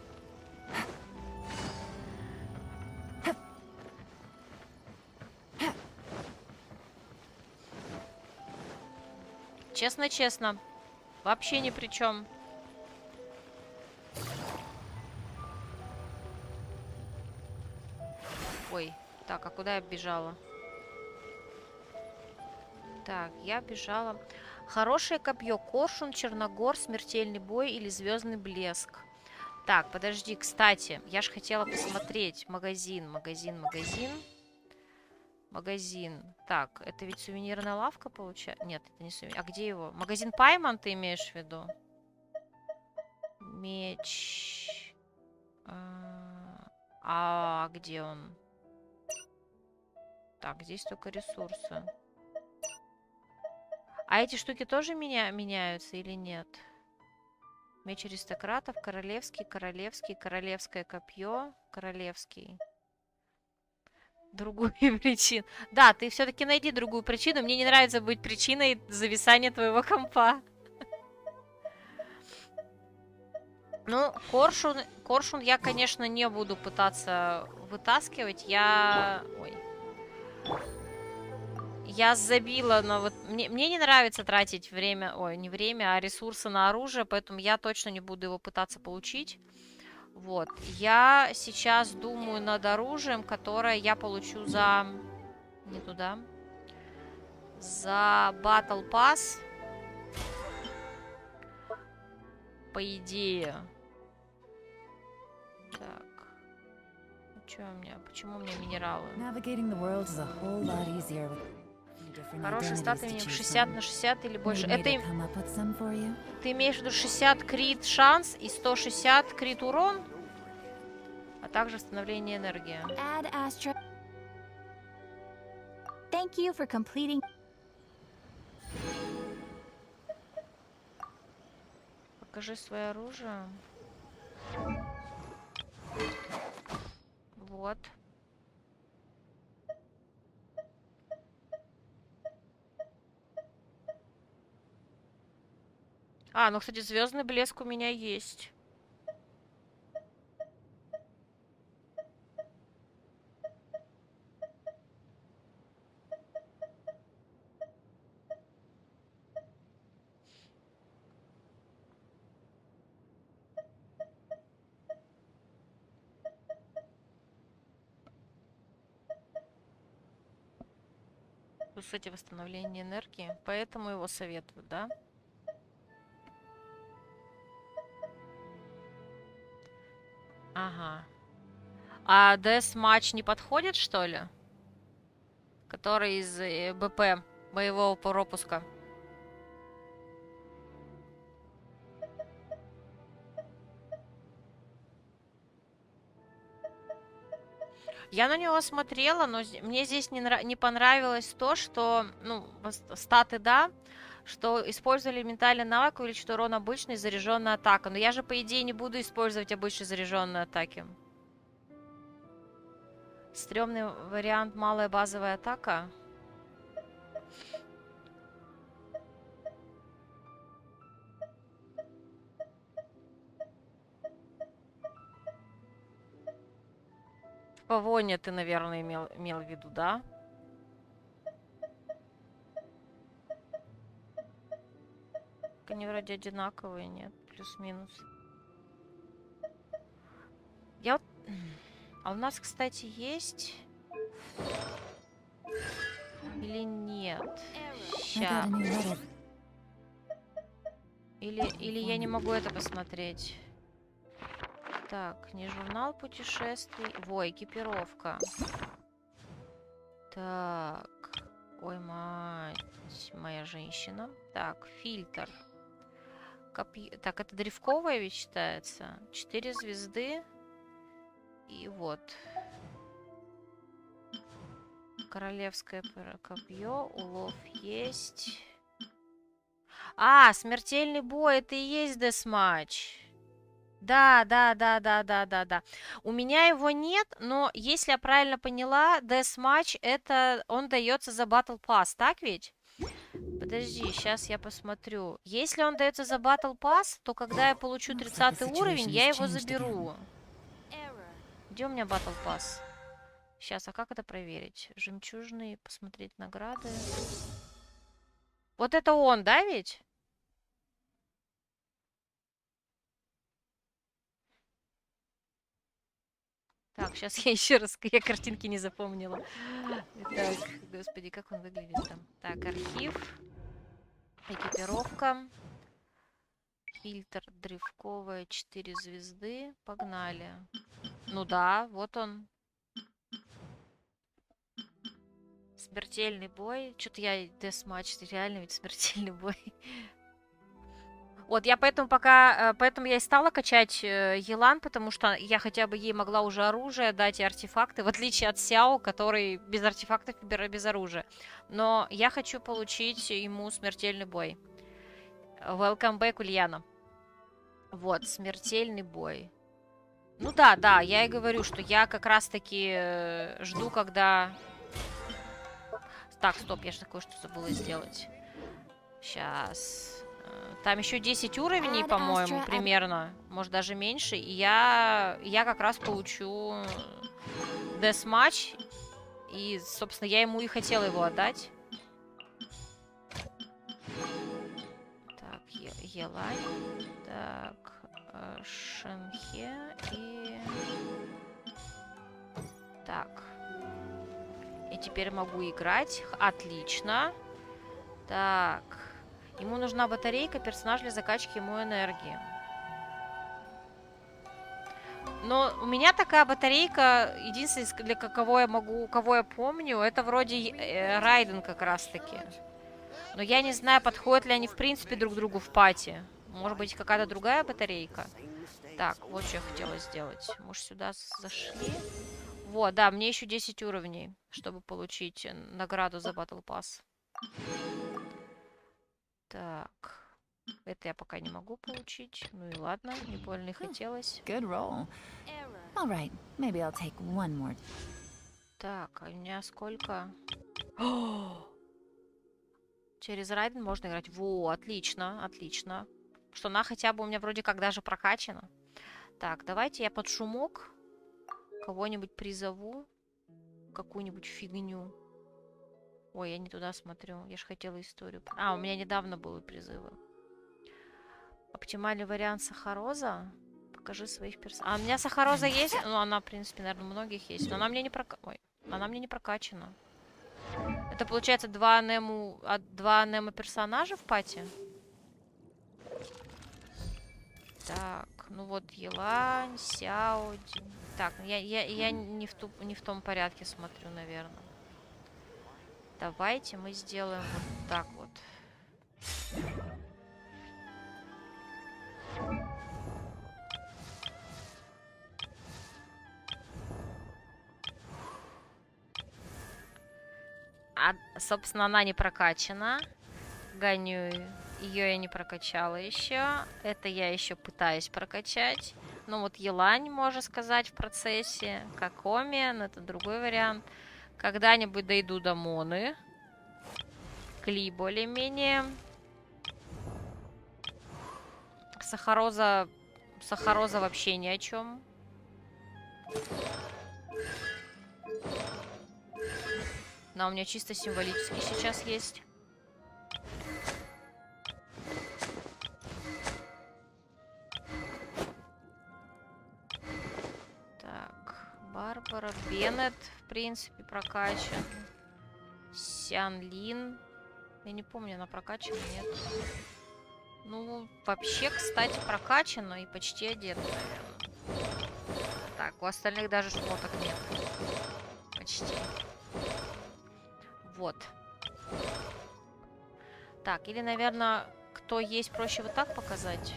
[SPEAKER 1] Честно-честно. Вообще ни при чем. Ой, так, а куда я бежала? Так, я бежала. Хорошее копье, коршун, черногор, смертельный бой или звездный блеск. Так, подожди, кстати, я же хотела посмотреть. Магазин. Так, это ведь сувенирная лавка получается? Нет, это не сувенир. А где его? Магазин Пайман ты имеешь в виду? Меч. А где он? Так, здесь только ресурсы. А эти штуки тоже меняются или нет? Меч аристократов, королевский, королевское копье, королевский. Другую причину. Да, ты все-таки найди другую причину. Мне не нравится быть причиной зависания твоего компа. Ну, коршун я, конечно, не буду пытаться вытаскивать. Ой. Я забила на вот... Мне не нравится тратить время... Ой, не время, а ресурсы на оружие, поэтому я точно не буду его пытаться получить. Вот. Я сейчас думаю над оружием, которое я получу за... Не туда. За Battle Pass. По идее. Так. Что у меня? Почему у меня минералы? Хорошие статы в 60 на 60 или больше. Это ты имеешь в виду 60 крит шанс и 160 крит урон? А также восстановление энергии.
[SPEAKER 14] Thank you for completing.
[SPEAKER 1] Покажи свое оружие. Вот. А, ну, кстати, звездный блеск у меня есть. Кстати, восстановление энергии. Поэтому его советуют, да? Ага. А Deathmatch не подходит, что ли? Который из БП, боевого пропуска. Я на него смотрела, но мне здесь не понравилось то, что, ну, статы, да, что использовали ментальный навык, увеличит урон обычной заряженной атака. Но я же, по идее, не буду использовать обычные заряженные атаки. Стрёмный вариант малая базовая атака. Павоня ты, наверное, имел в виду, да? Они вроде одинаковые, нет, плюс-минус. Я вот... А у нас, кстати, есть... Или нет? Ща. Или я не могу это посмотреть. Так, не журнал путешествий. Во, экипировка. Так. Ой, мать моя женщина. Так, фильтр. Так, это древковая ведь считается. 4 звезды. И вот. Королевское копье. Улов есть. А, смертельный бой. Это и есть десматч. Да. У меня его нет, но если я правильно поняла, Deathmatch это он дается за Battle Pass, так ведь? Подожди, сейчас я посмотрю. Если он дается за Battle Pass, то когда я получу 30 уровень, я его заберу. Где у меня Battle Pass? Сейчас, а как это проверить? Жемчужные, посмотреть награды. Вот это он, да ведь? Так, сейчас я еще раз, я картинки не запомнила. Так, господи, как он выглядит там. Так, архив. Экипировка. Фильтр древковая, 4 звезды. Погнали. Ну да, вот он. Смертельный бой. Что-то я десматч, реально ведь смертельный бой. Вот, я поэтому я и стала качать Елан, потому что я хотя бы ей могла уже оружие дать и артефакты, в отличие от Сяо, который без артефактов и без оружия. Но я хочу получить ему смертельный бой. Welcome back, Ульяна. Вот, смертельный бой. Ну да, я и говорю, что я как раз-таки жду, когда... Так, стоп, я же такое что забыла сделать. Сейчас... Там еще 10 уровней, по-моему, примерно. Может, даже меньше. И я как раз получу Deathmatch. И, собственно, я ему и хотела его отдать. Так, Елань. Так, Шенхе и... Так. И теперь могу играть. Отлично. Так... Ему нужна батарейка, персонаж для закачки ему энергии. Но у меня такая батарейка, единственное, для кого я помню, это вроде Райден как раз-таки. Но я не знаю, подходят ли они в принципе друг другу в пати. Может быть, какая-то другая батарейка? Так, вот что я хотела сделать. Может, сюда зашли? Вот, да, мне еще 10 уровней, чтобы получить награду за Battle Pass. Так, это я пока не могу получить. Ну и ладно, не больно и хотелось.
[SPEAKER 5] Good roll. All right, maybe I'll take one more.
[SPEAKER 1] Так, а у меня сколько? Через Райден можно играть. Во, отлично, отлично. Что она хотя бы у меня вроде как даже прокачана. Так, давайте я под шумок кого-нибудь призову. Какую-нибудь фигню. Ой, я не туда смотрю. Я же хотела историю. А, у меня недавно были призывы. Оптимальный вариант Сахароза. Покажи своих персонажей. А у меня Сахароза есть? Ну, она, в принципе, наверное, у многих есть. Но она мне не прокачана. Это получается два Нему персонажа в пати? Так, ну вот Елань, Сяо, Так, я не в том порядке смотрю, наверное. Давайте мы сделаем вот так вот. Собственно, она не прокачана. Гоню ее, я не прокачала еще. Это я еще пытаюсь прокачать. Ну вот Елань, можно сказать, в процессе. Какоми, но это другой вариант. Когда-нибудь дойду до Моны. Кли более-менее. Сахароза вообще ни о чем. Но у меня чисто символически сейчас есть. Так, Барбара, Беннет, в принципе, прокачан. Сян Лин. Я не помню, она прокачана, нет. Ну, вообще, кстати, прокачана и почти одета, наверное. Так, у остальных даже шмоток нет. Почти. Вот. Так, или, наверное, кто есть, проще вот так показать.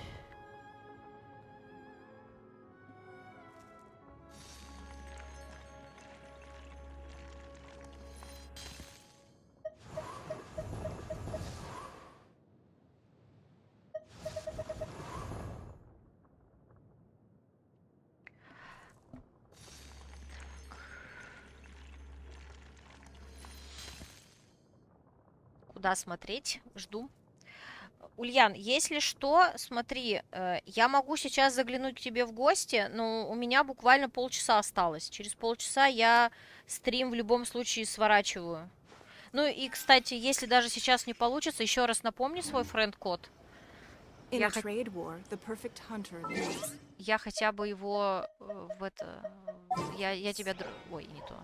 [SPEAKER 1] Куда смотреть? Жду. Ульян, если что, смотри, я могу сейчас заглянуть к тебе в гости, но у меня буквально полчаса осталось. Через полчаса я стрим в любом случае сворачиваю. Ну и, кстати, если даже сейчас не получится, еще раз напомни свой френд-код. Я хотя бы его в это... Я тебя... Ой, не то.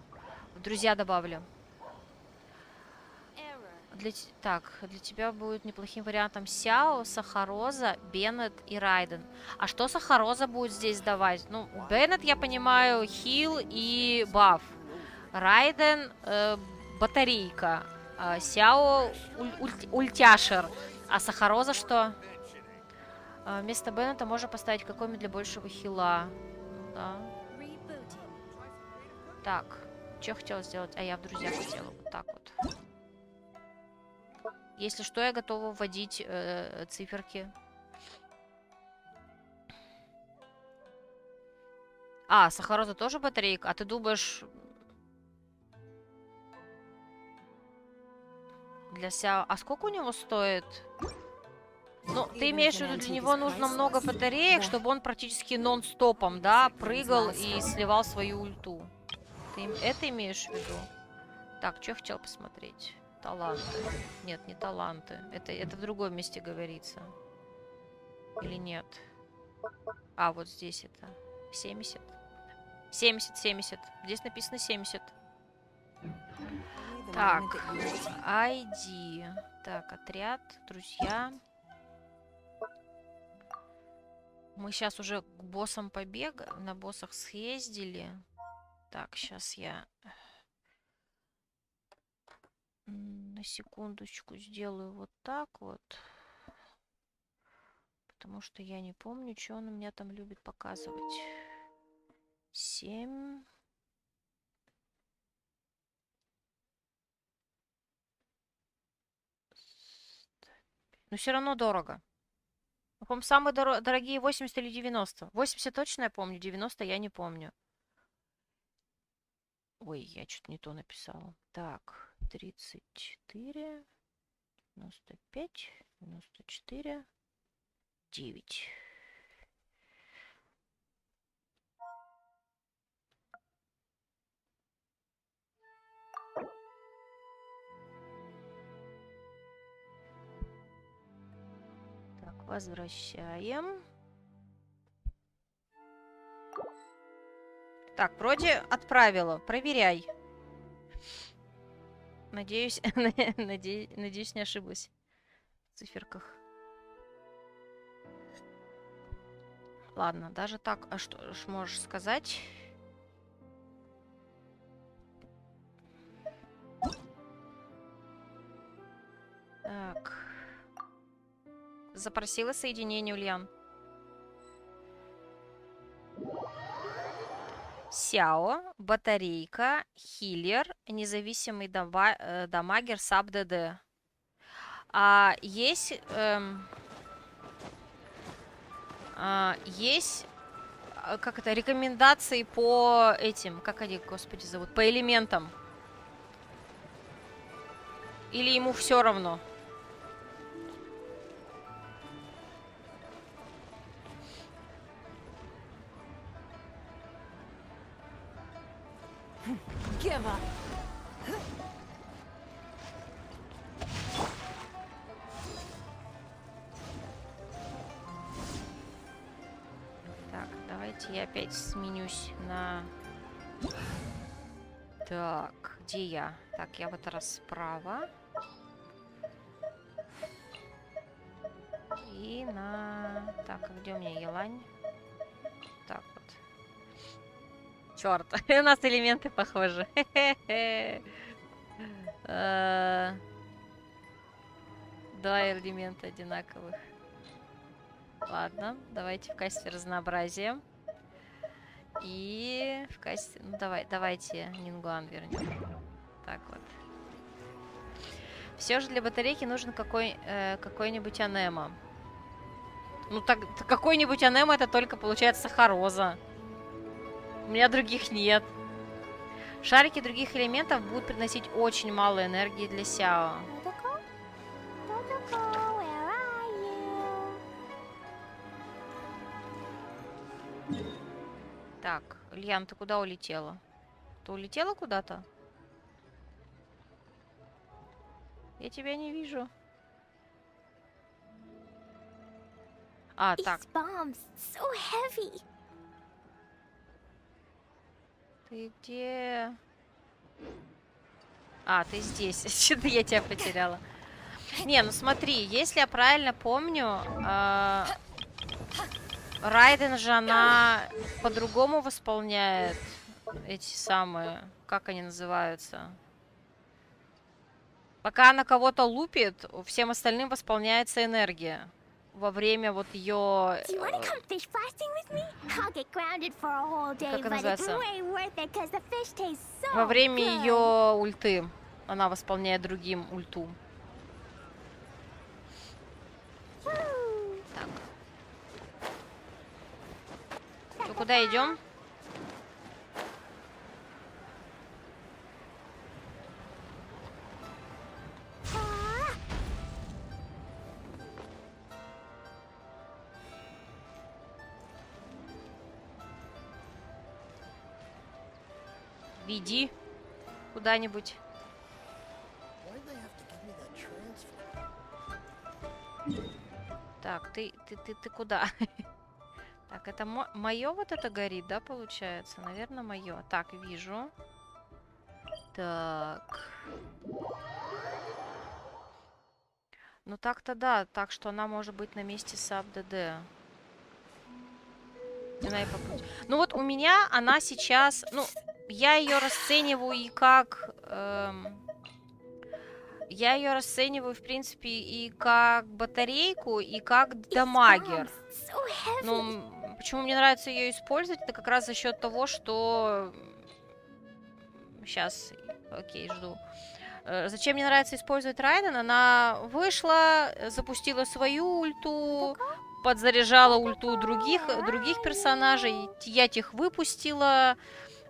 [SPEAKER 1] В друзья добавлю. Так, для тебя будет неплохим вариантом Сяо, Сахароза, Беннет и Райден. А что Сахароза будет здесь давать? Ну, Беннет, я понимаю, хил и баф. Райден батарейка. Сяо ультяшер. А Сахароза что? Вместо Беннета можно поставить какой-нибудь для большего хила. Да. Так, что я хотела сделать? А я в друзья хотела. Вот так вот. Если что, я готова вводить циферки. А, Сахароза тоже батарейка? А ты думаешь... Для Сяо... А сколько у него стоит? Ну, ты имеешь в виду, для него нужно много батареек, чтобы он практически нон-стопом, да, прыгал и сливал свою ульту. Ты это имеешь в виду? Так, что я хотела посмотреть? Таланты. Нет, не таланты. Это в другом месте говорится. Или нет? А, вот здесь это. 70. 70. Здесь написано 70. Так. ID. Так, отряд. Друзья. Мы сейчас уже к боссам побегаем. На боссах съездили. Так, сейчас я... На секундочку сделаю вот так вот. Потому что я не помню, что он у меня там любит показывать. 7. Но все равно дорого. По-моему, самые дорогие 80 или 90. 80 точно я помню, 90 я не помню. Ой, я что-то не то написала. Так, 34, 95, 94, 9. Так, возвращаем. Так, вроде отправила. Проверяй. Надеюсь, надеюсь, не ошиблась в циферках. Ладно, даже так, а что ж можешь сказать? Так. Запросила соединение, Ульян. Сяо, батарейка, хиллер, независимый дамагер, саб ДД. А есть... есть... Как это? Рекомендации по этим... Как они, господи, зовут? По элементам. Или ему все равно?
[SPEAKER 5] Give up.
[SPEAKER 1] Так, давайте я опять сменюсь на... Так, где я? Так, я в этот раз справа. И на... Так, а где у меня Елань? Так вот. Черт, у нас элементы похожи. Два элемента одинаковых. Ладно, давайте в качестве разнообразия. И в качестве... Ну, давайте Нингуан вернем. Так вот. Все же для батарейки нужен какой-нибудь анема. Ну, так какой-нибудь анема это только, получается, Сахароза. У меня других нет. Шарики других элементов будут приносить очень мало энергии для Сяо. Так, Ульян, ты куда улетела? Ты улетела куда-то? Я тебя не вижу. А, так. Ты где? А, ты здесь. Что-то я тебя потеряла. Не, ну смотри, если я правильно помню, Райден же она по-другому восполняет эти самые, как они называются? Пока она кого-то лупит, всем остальным восполняется энергия. Во время вот ее... Как это называется? Во время ее ульты. Она восполняет другим ульту. Так. Ну, куда идем? Веди куда-нибудь. Так, ты куда? Так, это мое вот это горит, да, получается? Наверное, мое. Так, вижу. Так. Ну так-то да, так что она может быть на месте саб ДД. Ну вот у меня она сейчас, ну, я ее расцениваю и как... я ее расцениваю, в принципе, и как батарейку, и как дамагер. Ну, почему мне нравится ее использовать, это как раз за счет того, что... Сейчас, окей, жду. Зачем мне нравится использовать Райден? Она вышла, запустила свою ульту, подзаряжала ульту других персонажей, я тех выпустила,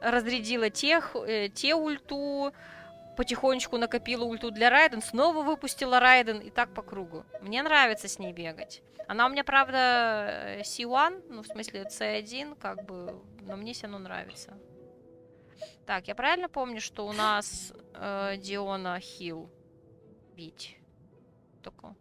[SPEAKER 1] разрядила те ульту, потихонечку накопила ульту для Райден, снова выпустила Райден, и так по кругу. Мне нравится с ней бегать. Она у меня, правда, C1, ну, в смысле, C1, как бы, но мне все равно нравится. Так, я правильно помню, что у нас Диона хил бить? Только...